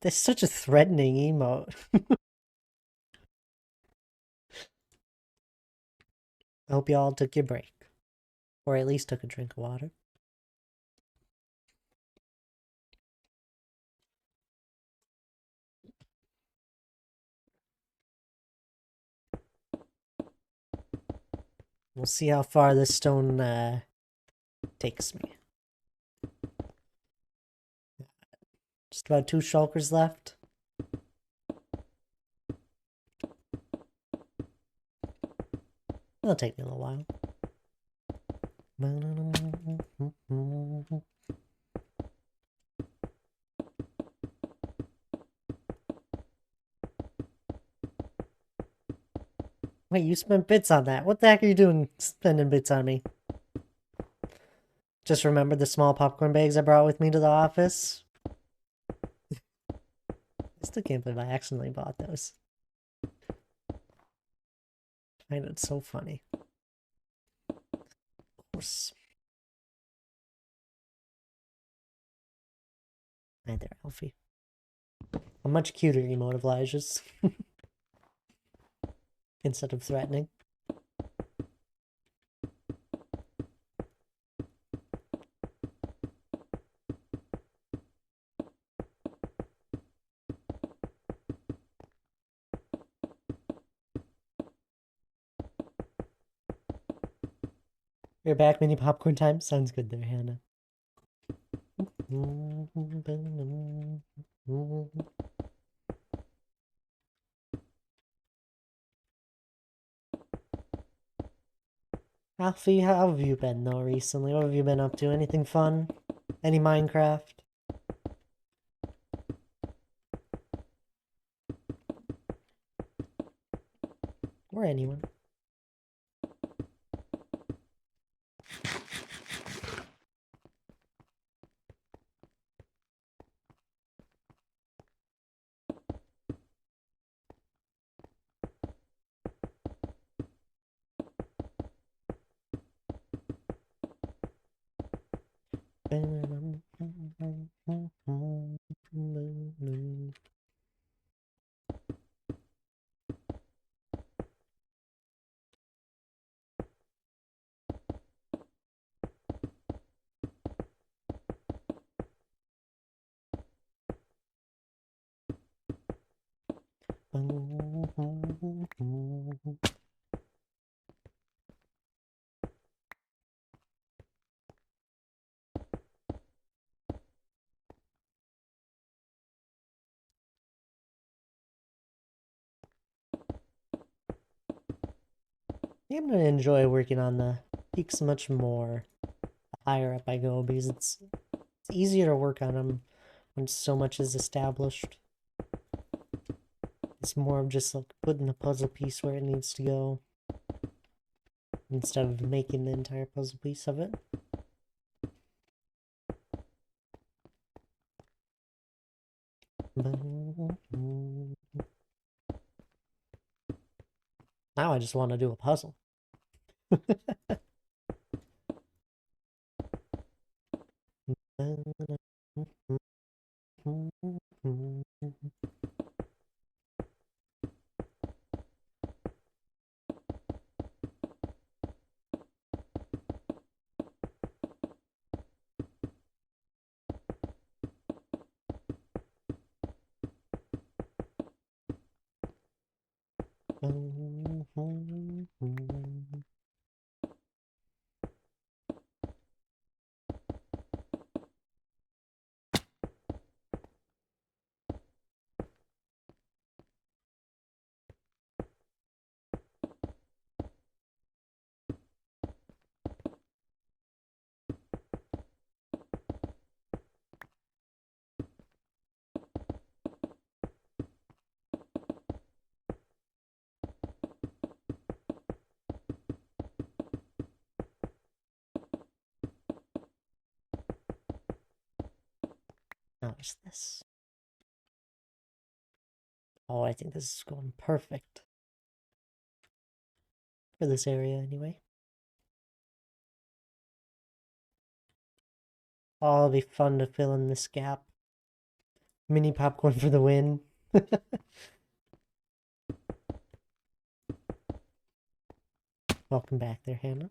That's such a threatening emote. I hope y'all took your break. Or at least took a drink of water. We'll see how far this stone takes me. Just about 2 shulkers left. It'll take me a little while. Wait, you spent bits on that. What the heck are you doing spending bits on me? Just remember the small popcorn bags I brought with me to the office? I still can't believe I accidentally bought those. I find it so funny. Of course. Hi there, Alfie. A much cuter emote of Elijah's. Instead of threatening. You're back, mini popcorn time? Sounds good there, Hannah. Alfie, how have you been though recently? What have you been up to? Anything fun? Any Minecraft? Or anyone? I'm gonna enjoy working on the peaks much more the higher up I go because it's easier to work on them when so much is established. It's more of just like putting the puzzle piece where it needs to go instead of making the entire puzzle piece of it. Now I just want to do a puzzle. Now there's this. Oh, I think this is going perfect. For this area, anyway. Oh, it'll be fun to fill in this gap. Mini popcorn for the win. Welcome back there, Hannah.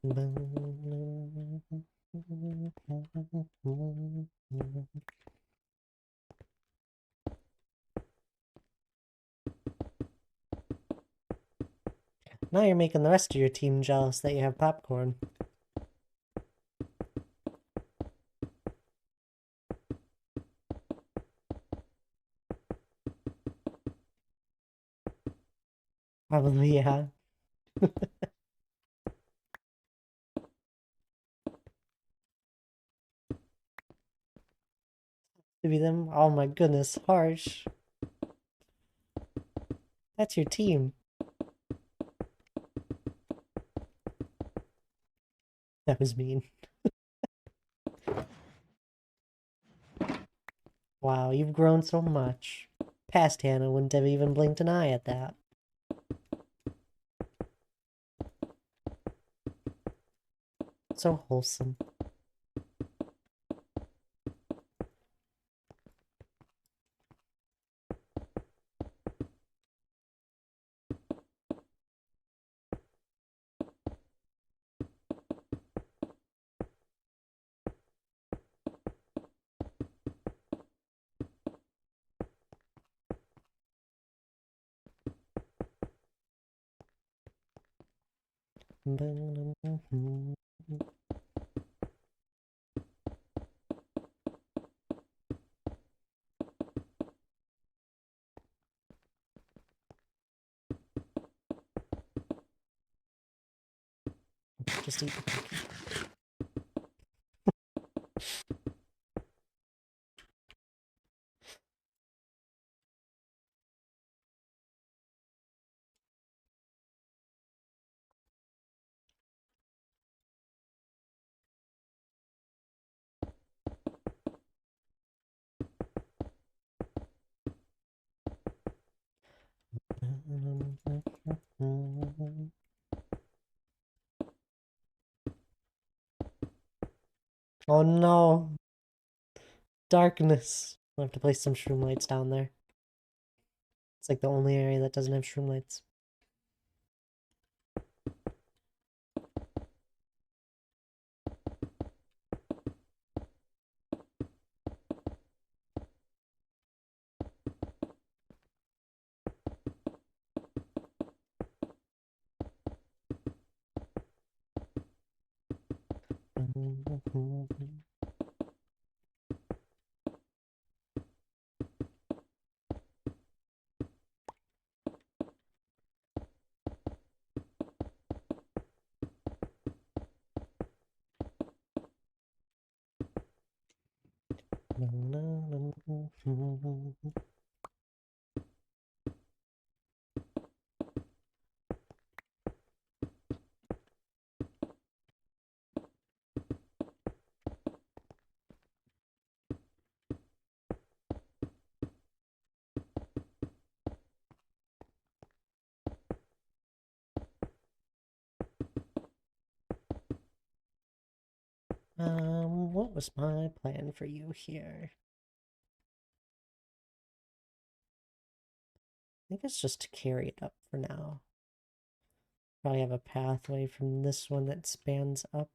Now you're making the rest of your team jealous that you have popcorn. Probably, yeah. To be them? Oh my goodness, harsh. That's your team. That was mean. Wow, you've grown so much. Past Hannah wouldn't have even blinked an eye at that. So wholesome. Just eat the cookie. Oh no. Darkness. I'll have to place some shroom lights down there. It's like the only area that doesn't have shroom lights. What was my plan for you here? I think it's just to carry it up for now. Probably have a pathway from this one that spans up.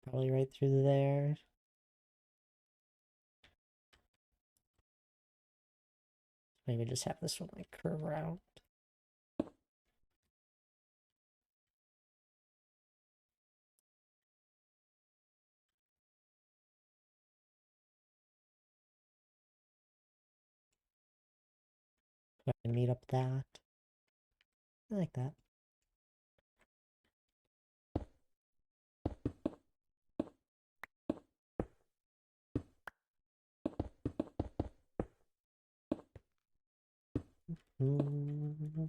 Probably right through there. Maybe just have this one like curve around. Go ahead and meet up that. I like that. Mm-hmm.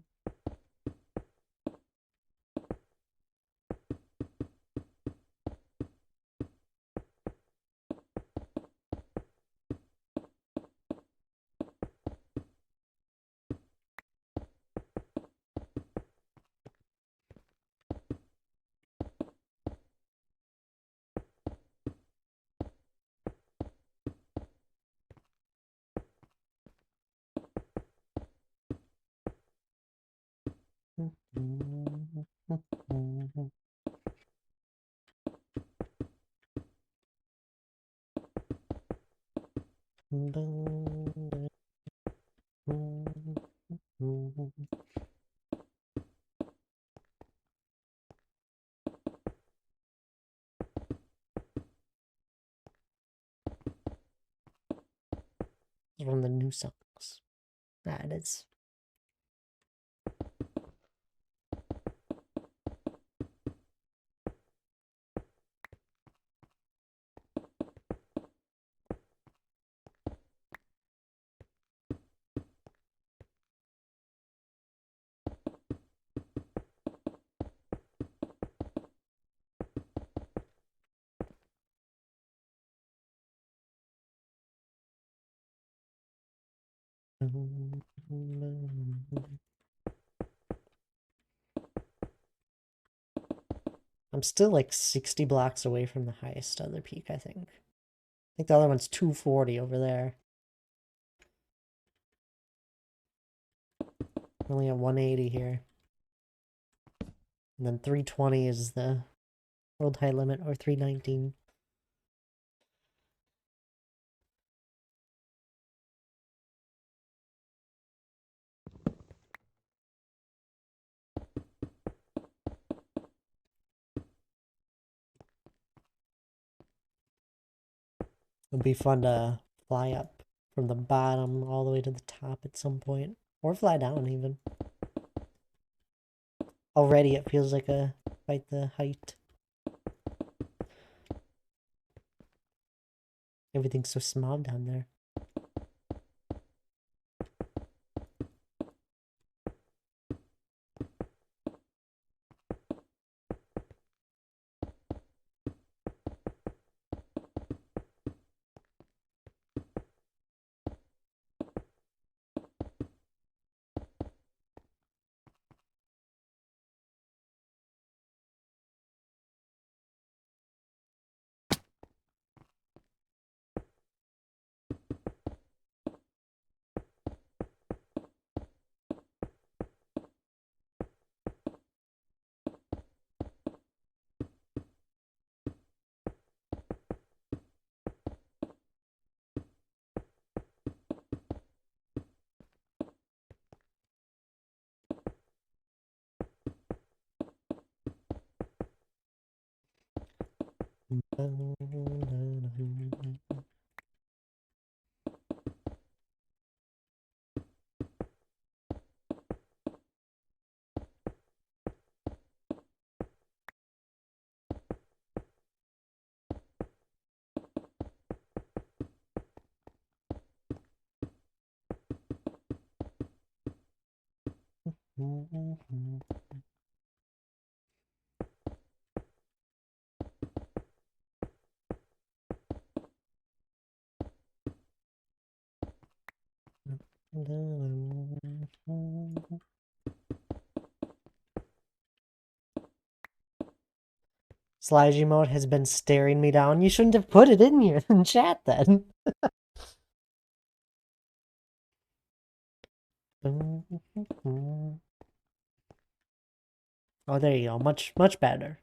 From the new songs. That is. I'm still like 60 blocks away from the highest other peak, I think. I think the other one's 240 over there. Only at 180 here. And then 320 is the world high limit, or 319. It'd be fun to fly up from the bottom all the way to the top at some point. Or fly down even. Already it feels like quite the height. Everything's so small down there. Slidey mode has been staring me down. You shouldn't have put it in here in chat then. Oh, there you go. Much better.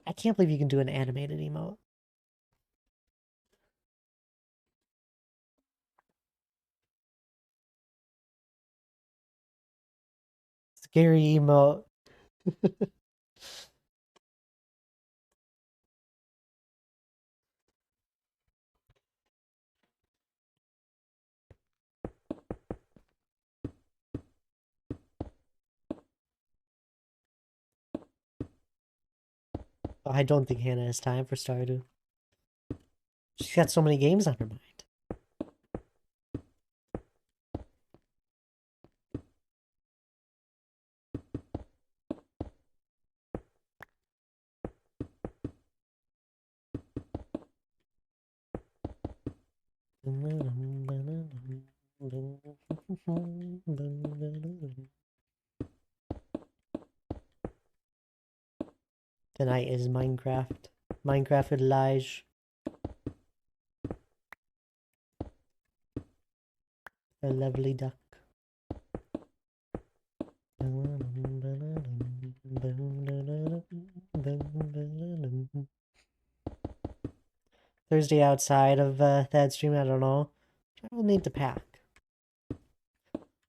I can't believe you can do an animated emote. Scary emote. Oh, I don't think Hannah has time for Stardew. She's got so many games on her mind. Tonight is Minecraft. Minecraft with Lige. A lovely duck. Thursday outside of that stream, I don't know. need to pack.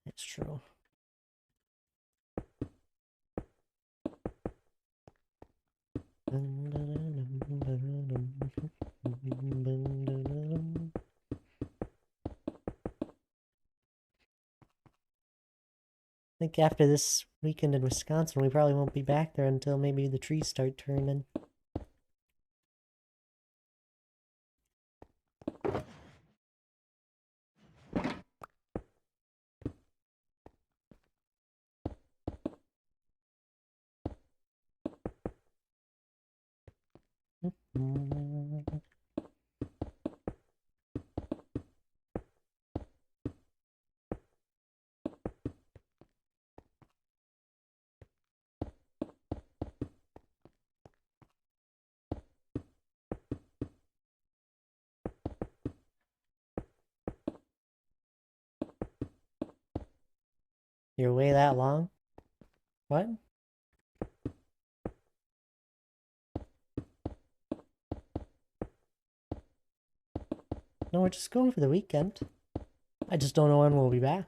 It's true. I think after this weekend in Wisconsin, we probably won't be back there until maybe the trees start turning. You're away that long? What? No, we're just going for the weekend. I just don't know when we'll be back.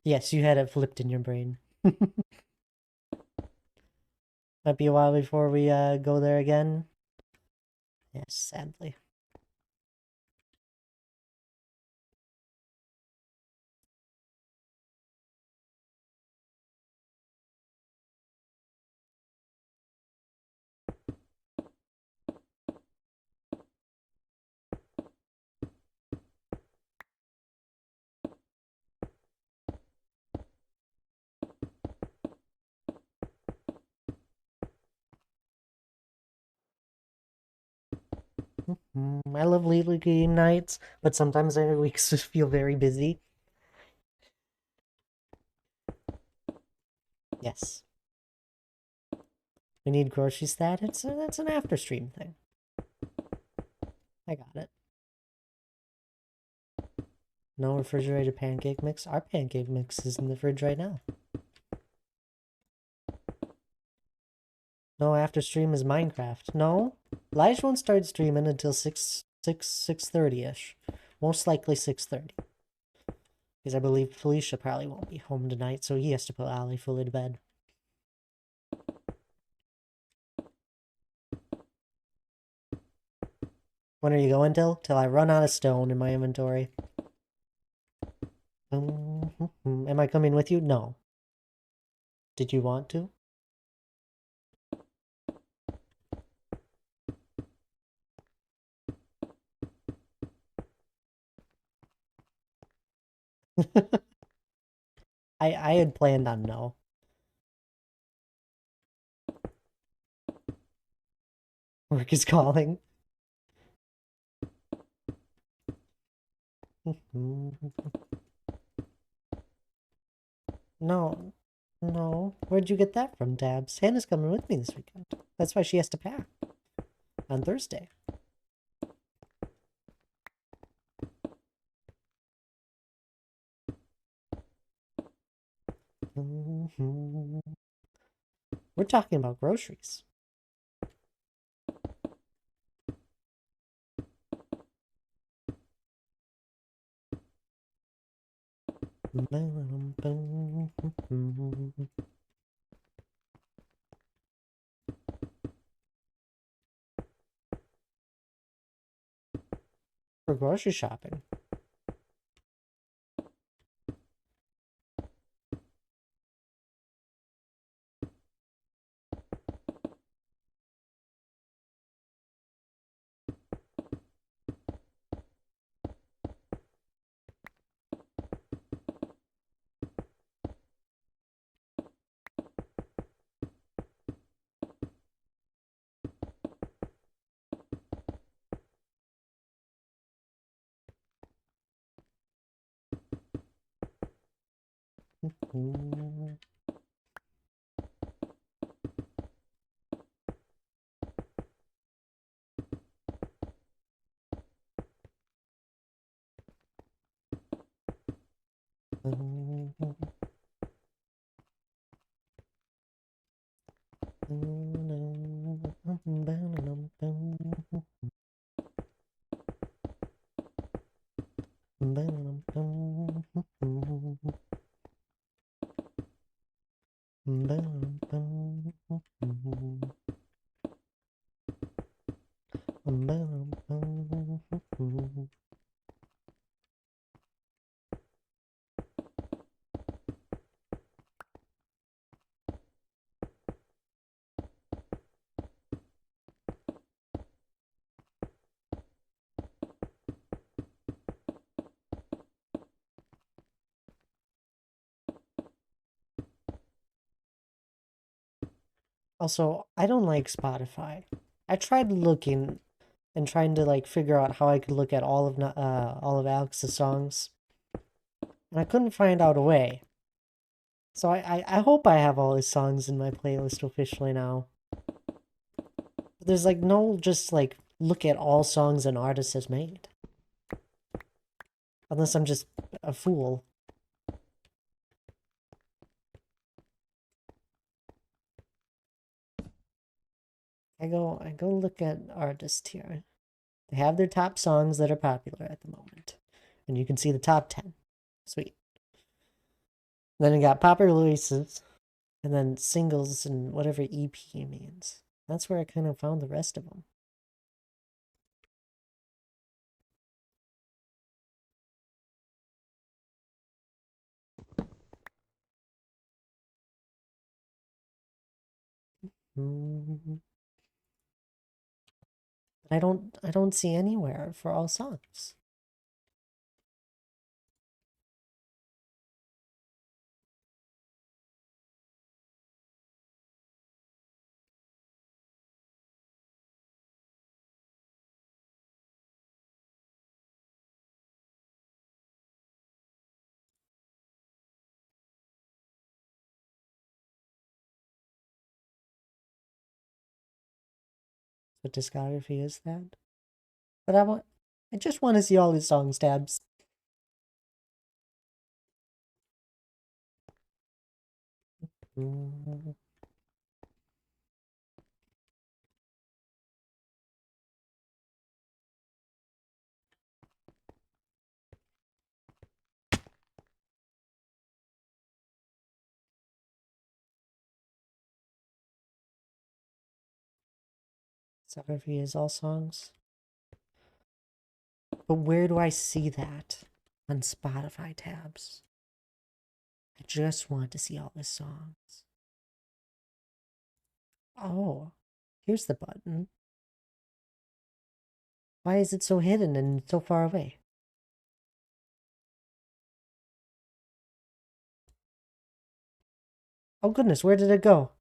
Yes, you had it flipped in your brain. Might be a while before we go there again. Yes, sadly. I love League game nights, but sometimes our weeks just feel very busy. Yes. We need grocery stat. It's an after stream thing. I got it. No refrigerated pancake mix. Our pancake mix is in the fridge right now. No after stream is Minecraft. No. Elijah won't start streaming until 6:30ish. Most likely 6:30. Because I believe Felicia probably won't be home tonight, so he has to put Ollie fully to bed. When are you going till? Till I run out of stone in my inventory. Am I coming with you? No. Did you want to? I had planned on no. Work is calling. No. No. Where'd you get that from, Dabs? Hannah's coming with me this weekend. That's why she has to pack. On Thursday. We're talking about groceries. For grocery shopping. Also, I don't like Spotify. I tried looking and trying to like figure out how I could look at all of Alex's songs, and I couldn't find out a way. So I hope I have all his songs in my playlist officially now. But there's like no just like look at all songs an artist has made. Unless I'm just a fool. I go look at artists here. They have their top songs that are popular at the moment. And you can see the top 10. Sweet. Then you got popular releases, and then singles and whatever EP means. That's where I kind of found the rest of them. I don't see anywhere for all songs. What discography is that? But I just want to see all his songs tabs. Discography is all songs. But where do I see that on Spotify tabs? I just want to see all his songs. Oh, here's the button. Why is it so hidden and so far away? Oh goodness, where did it go?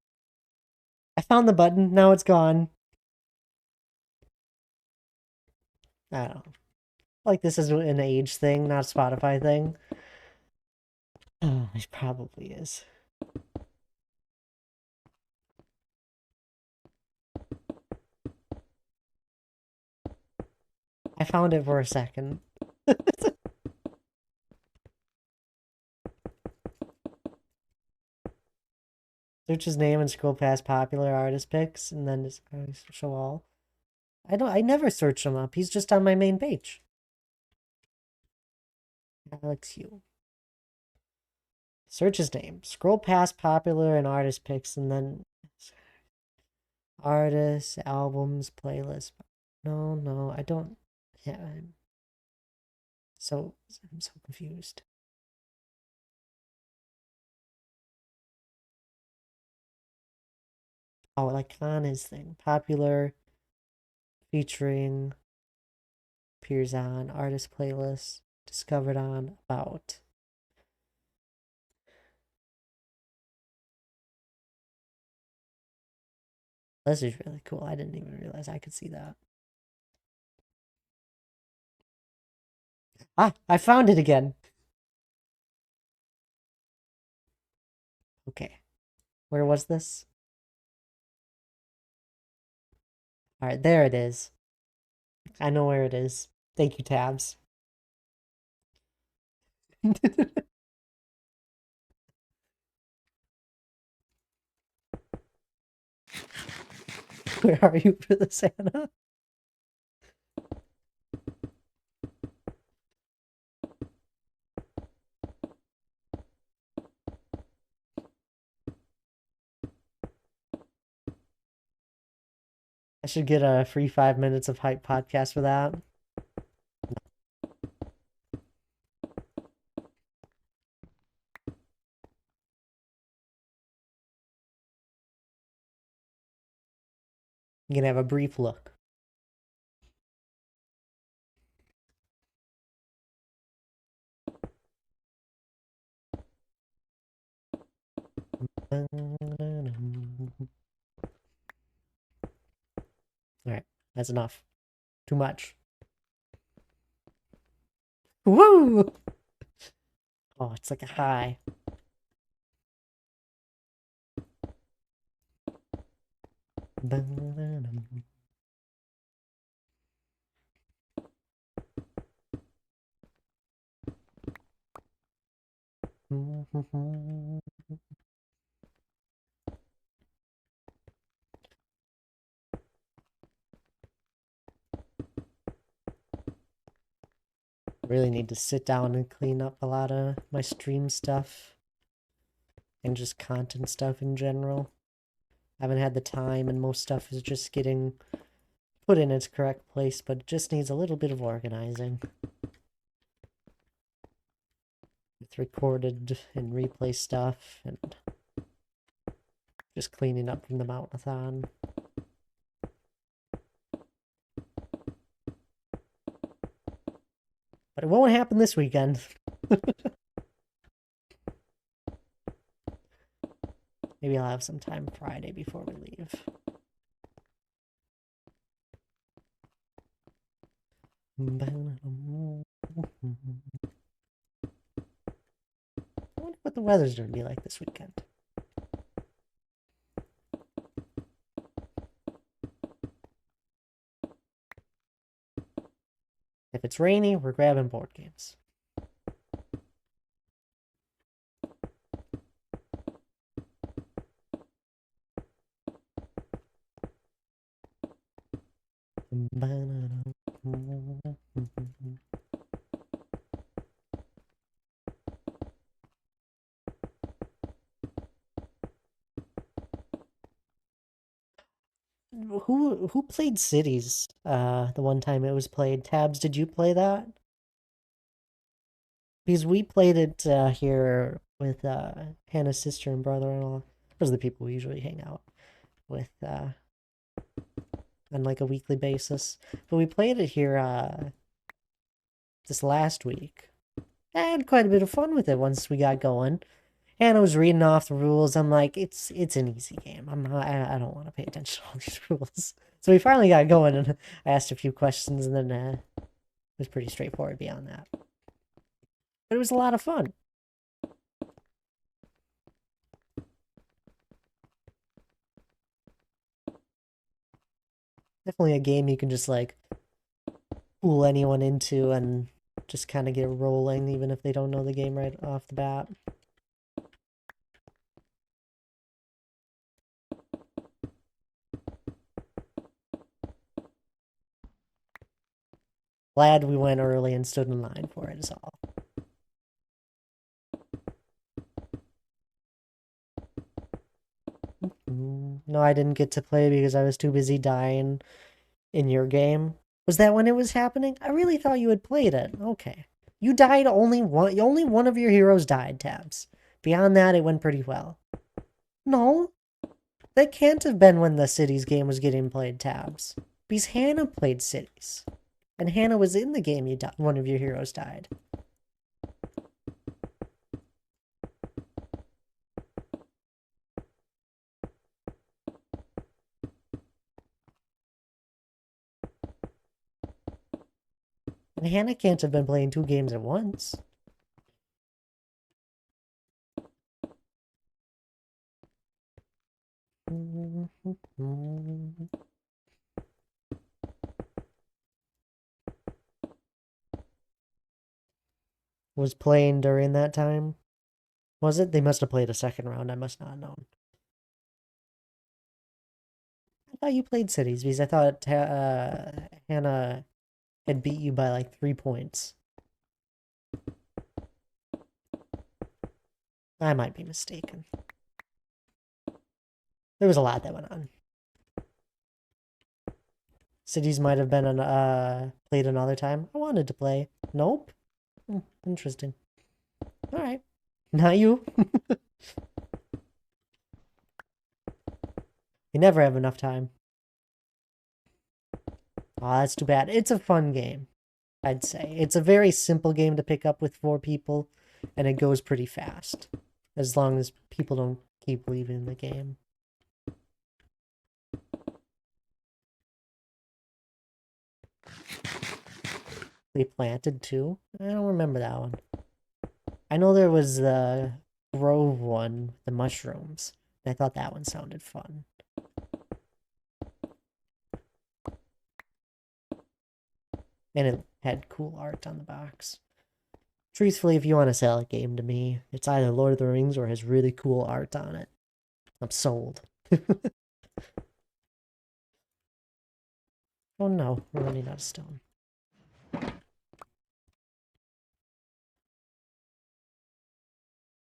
I found the button, now it's gone. I don't know. Like this is an age thing, not a Spotify thing. Oh, it probably is. I found it for a second. Search his name and scroll past popular artist picks, and then just show all. I never search him up. He's just on my main page. Alex Yu. Search his name. Scroll past popular and artist picks, and then artists, albums, playlist. No, I don't. Yeah, I'm so confused. Oh, like on his thing. Popular, featuring, appears on, artist playlist, discovered on, about. This is really cool. I didn't even realize I could see that. Ah, I found it again. Okay. Where was this? Alright, there it is. I know where it is. Thank you, tabs. Where are you for the Santa? I should get a free 5 minutes of hype podcast for that. You can have a brief look. Alright, that's enough. Too much. Woo! Oh, it's like a high. Really need to sit down and clean up a lot of my stream stuff and just content stuff in general. I haven't had the time, and most stuff is just getting put in its correct place, but it just needs a little bit of organizing. With recorded and replay stuff, and just cleaning up from the Mountainathon. But it won't happen this weekend. Maybe I'll have some time Friday before we leave. I wonder what the weather's going to be like this weekend. If it's rainy, we're grabbing board games. Who played Cities the one time it was played? Tabs, did you play that? Because we played it here with Hannah's sister and brother-in-law. Those are the people we usually hang out with on like a weekly basis. But we played it here this last week. I had quite a bit of fun with it once we got going. Hannah was reading off the rules. I'm like, it's an easy game. I don't want to pay attention to all these rules. So we finally got going, and I asked a few questions, and then it was pretty straightforward beyond that. But it was a lot of fun. Definitely a game you can just like fool anyone into and just kind of get rolling, even if they don't know the game right off the bat. Glad we went early and stood in line for it is all. No, I didn't get to play because I was too busy dying in your game. Was that when it was happening? I really thought you had played it. Okay. You died only one of your heroes died, Tabs. Beyond that, it went pretty well. No. That can't have been when the Cities game was getting played, Tabs. Because Hannah played Cities. And Hannah was in the game one of your heroes died. And Hannah can't have been playing 2 games at once. Was playing during that time? Was it? They must have played a second round. I must not have known. I thought you played Cities because I thought Hannah had beat you by like 3 points. I might be mistaken. There was a lot that went on. Cities might have been played another time. I wanted to play. Nope. Interesting. All right. Not you. You never have enough time. Oh, that's too bad. It's a fun game, I'd say. It's a very simple game to pick up with 4 people, and it goes pretty fast. As long as people don't keep leaving the game. They planted too? I don't remember that one. I know there was the Grove one, the mushrooms. I thought that one sounded fun. And it had cool art on the box. Truthfully, if you want to sell a game to me, it's either Lord of the Rings or has really cool art on it. I'm sold. Oh no, we're running out of stone.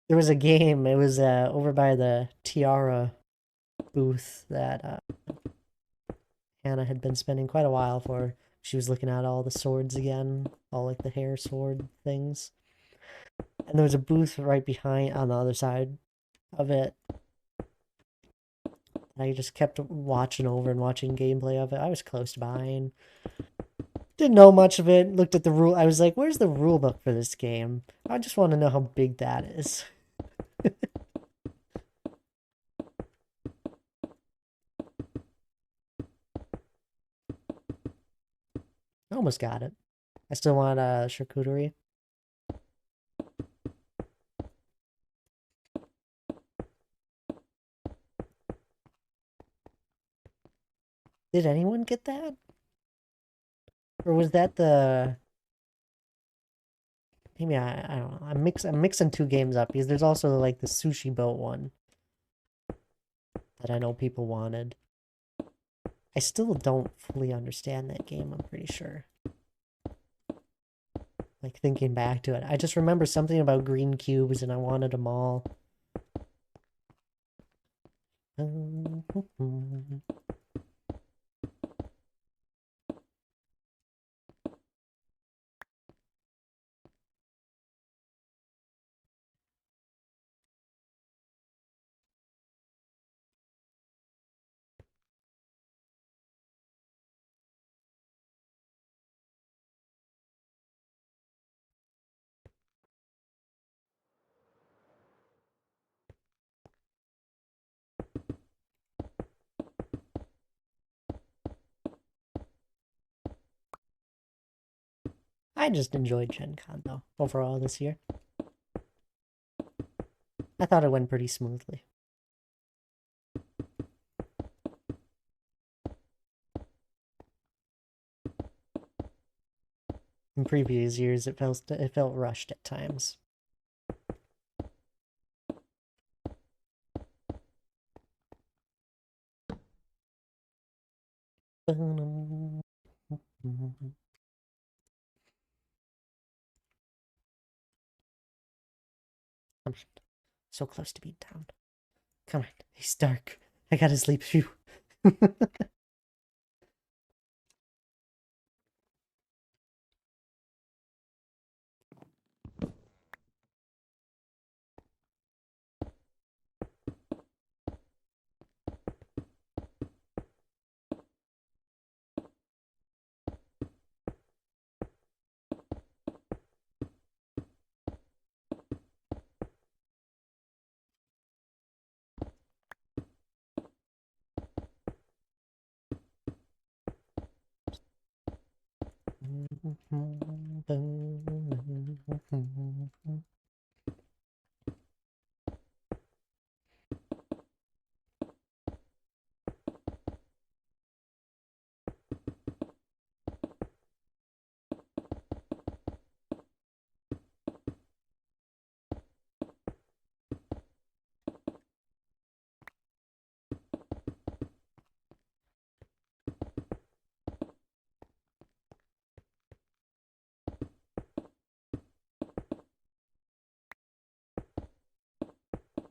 There was a game, it was over by the Tiara booth that Hannah had been spending quite a while for. She was looking at all the swords again, all like the hair sword things. And there was a booth right behind on the other side of it. I just kept watching over and watching gameplay of it. I was close to buying. Didn't know much of it. Looked at the rule. I was like, where's the rule book for this game? I just want to know how big that is. I almost got it. I still want charcuterie. Did anyone get that? Or was that the... Maybe I don't know. I'm mixing two games up because there's also like the sushi boat one that I know people wanted. I still don't fully understand that game, I'm pretty sure. Like thinking back to it. I just remember something about green cubes and I wanted them all. I just enjoyed Gen Con though, overall this year. I thought it went pretty smoothly. In previous years, it felt rushed at times. I'm so close to being down. Come on, he's dark. I gotta sleep. Phew.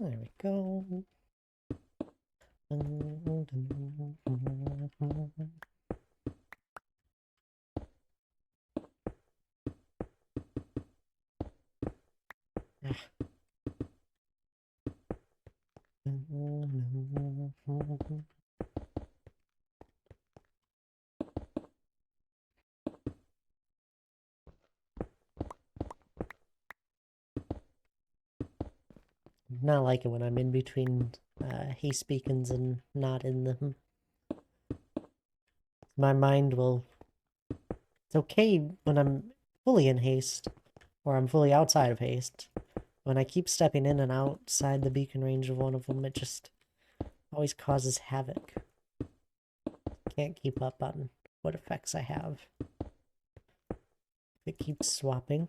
There we go. Not like it when I'm in between haste beacons and not in them. My mind will... It's okay when I'm fully in haste, or I'm fully outside of haste. When I keep stepping in and outside the beacon range of one of them, it just always causes havoc. Can't keep up on what effects I have. It keeps swapping.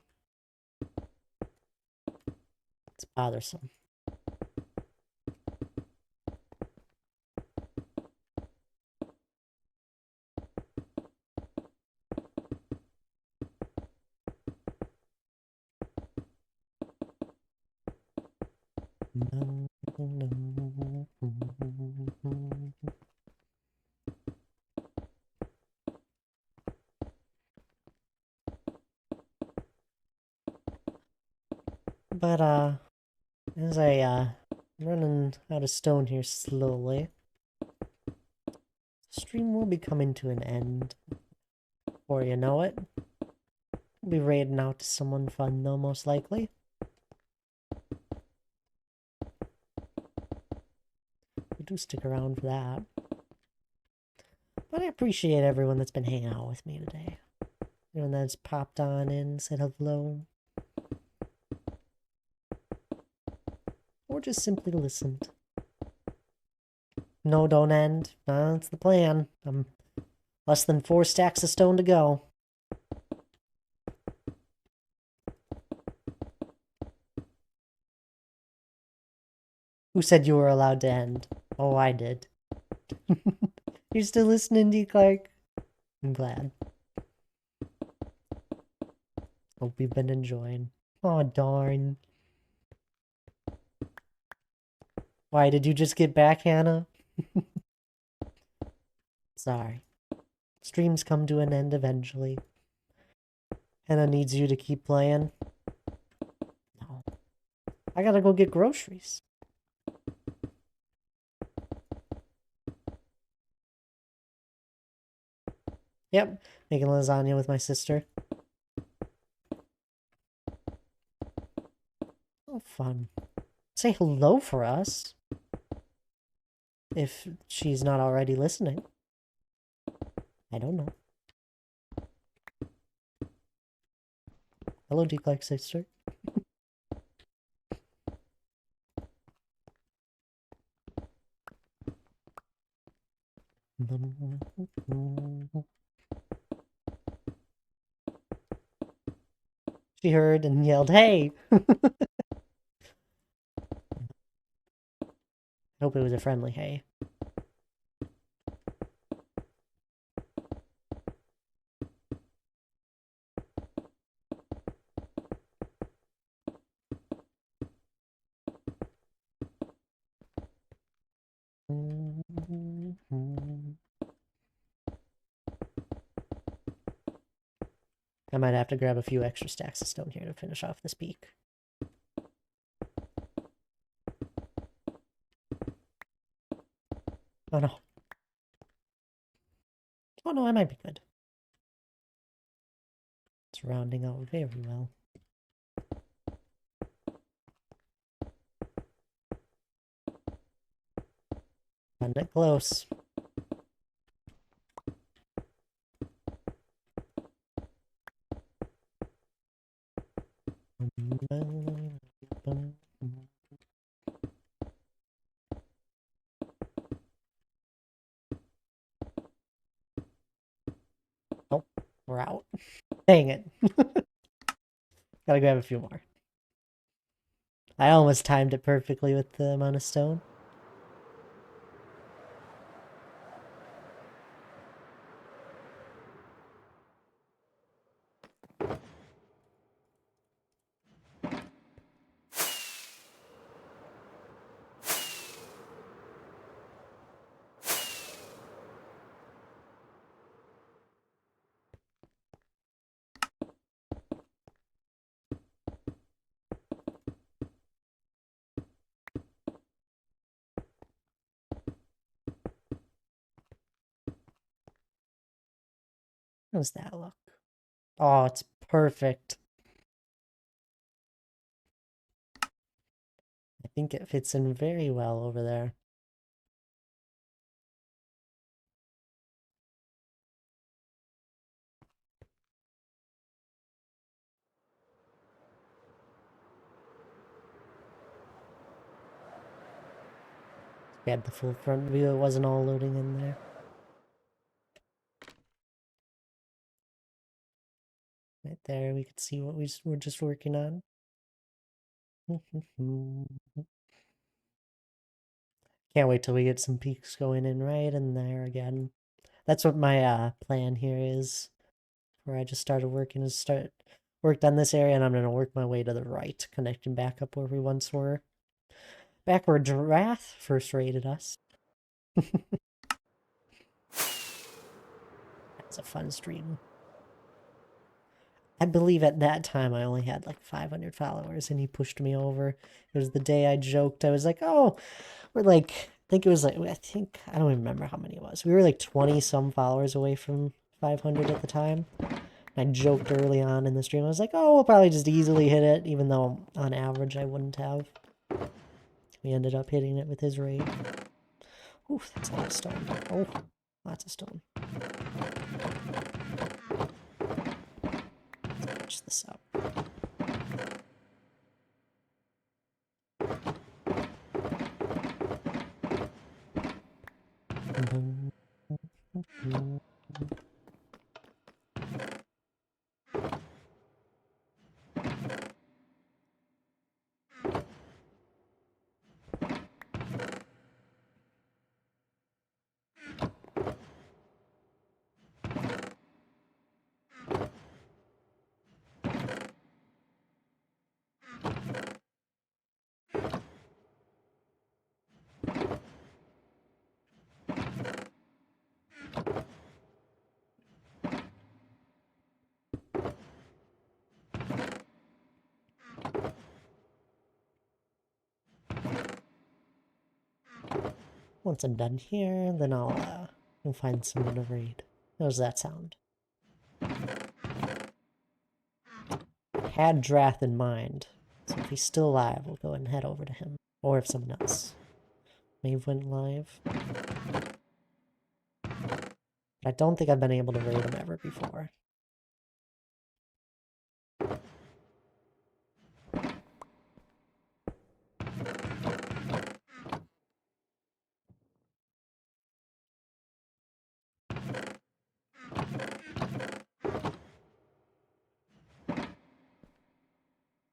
It's bothersome. But, as I, running out of stone here slowly, the stream will be coming to an end. Before you know it, we'll be raiding out to someone fun, though, most likely. We do stick around for that. But I appreciate everyone that's been hanging out with me today. Everyone that's popped on in, said hello. Or just simply listened. No, don't end. That's the plan. I'm less than 4 stacks of stone to go. Who said you were allowed to end? Oh, I did. You're still listening, D. Clark? I'm glad. Hope you've been enjoying. Oh, darn. Why, did you just get back, Hannah? Sorry. Streams come to an end eventually. Hannah needs you to keep playing. No. I gotta go get groceries. Yep, making lasagna with my sister. Oh, fun. Say hello for us. If she's not already listening. I don't know. Hello, D. Clark sister. She heard and yelled, "Hey!" I hope it was a friendly hey. I might have to grab a few extra stacks of stone here to finish off this peak. Oh no. Oh no, I might be good. It's rounding out very well. Found it close. Oh, we're out. Dang it. Gotta grab a few more. I almost timed it perfectly with the amount of stone. How's that look? Oh, it's perfect. I think it fits in very well over there. We had the full front view, it wasn't all loading in there. Right there, we could see what were just working on. Can't wait till we get some peaks going in right in there again. That's what my plan here is. Where I just started working is worked on this area and I'm gonna work my way to the right, connecting back up where we once were. Back where Girath first raided us. That's a fun stream. I believe at that time I only had like 500 followers and he pushed me over. It was the day I joked. I was like, oh, we're like, I think it was like, I don't even remember how many it was. We were like 20 some followers away from 500 at the time. I joked early on in the stream. I was like, oh, we'll probably just easily hit it, even though on average I wouldn't have. We ended up hitting it with his raid. Ooh, that's a lot of stone. Oh, lots of stone. Let's patch this up. Once I'm done here, then I'll find someone to raid. How's that sound? I had Drath in mind, so if he's still alive, we'll go and head over to him. Or if someone else may have went live. But I don't think I've been able to raid him ever before.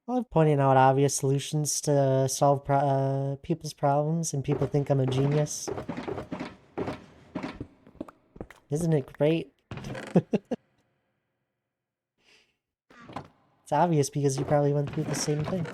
I love pointing out obvious solutions to solve people's problems, and people think I'm a genius. Isn't it great? It's obvious because you probably went through the same thing.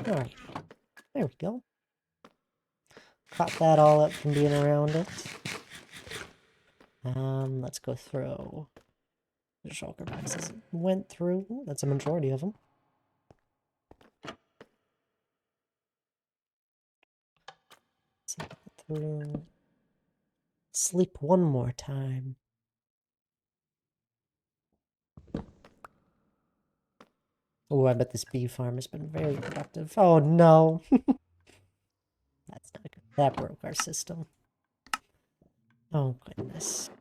Alright, there we go. Caught that all up from being around it. Let's go through the shulker boxes. Went through. Ooh, that's a majority of them. Through. Sleep one more time. Oh, I bet this bee farm has been very productive. Oh no. That's not good. That broke our system. Oh goodness.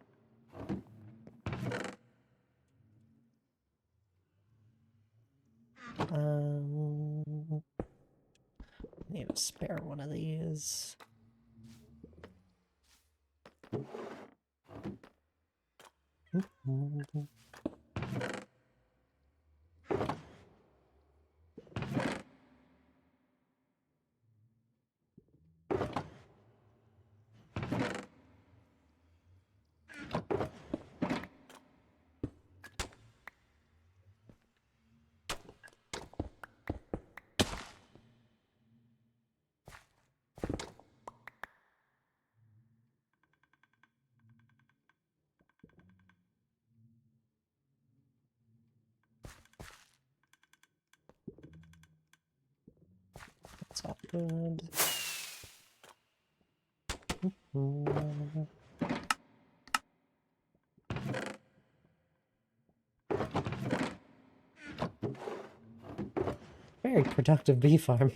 Um, Spare one of these. That's all good. Very productive bee farm.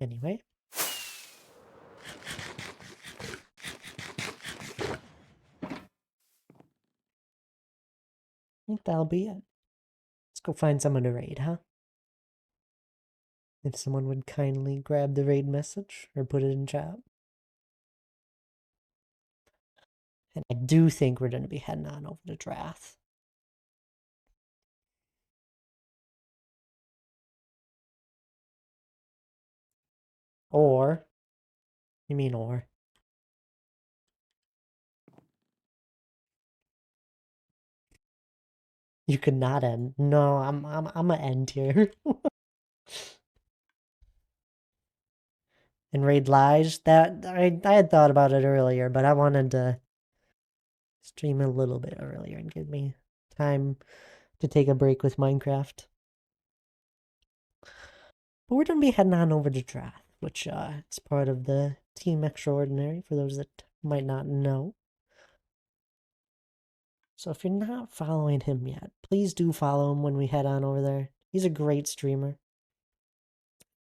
Anyway. I think that'll be it. Let's go find someone to raid, huh? If someone would kindly grab the raid message or put it in chat. And I do think we're going to be heading on over to Drath. Or, you mean or? You could not end. No, I'm gonna end here. And raid Lige, that I had thought about it earlier, but I wanted to stream a little bit earlier and give me time to take a break with Minecraft. But we're gonna be heading on over to Drath, which is part of the Team Extraordinary, for those that might not know. So if you're not following him yet, please do follow him when we head on over there. He's a great streamer.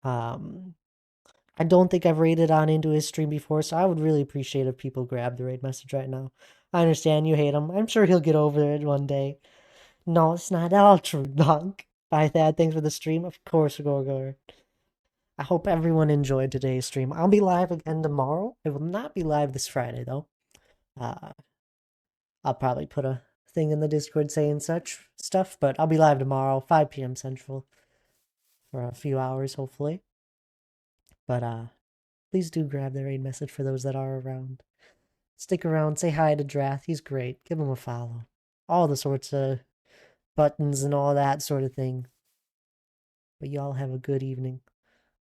I don't think I've raided on into his stream before, so I would really appreciate if people grab the raid message right now. I understand you hate him. I'm sure he'll get over it one day. No, it's not all true, Dunk. Bye, Thad. Thanks for the stream. Of course, Gorgor. I hope everyone enjoyed today's stream. I'll be live again tomorrow. I will not be live this Friday, though. I'll probably put a thing in the Discord saying such stuff, but I'll be live tomorrow, 5 p.m. Central, for a few hours, hopefully. But, please do grab the raid message for those that are around. Stick around, say hi to Drath, he's great. Give him a follow. All the sorts of buttons and all that sort of thing. But y'all have a good evening.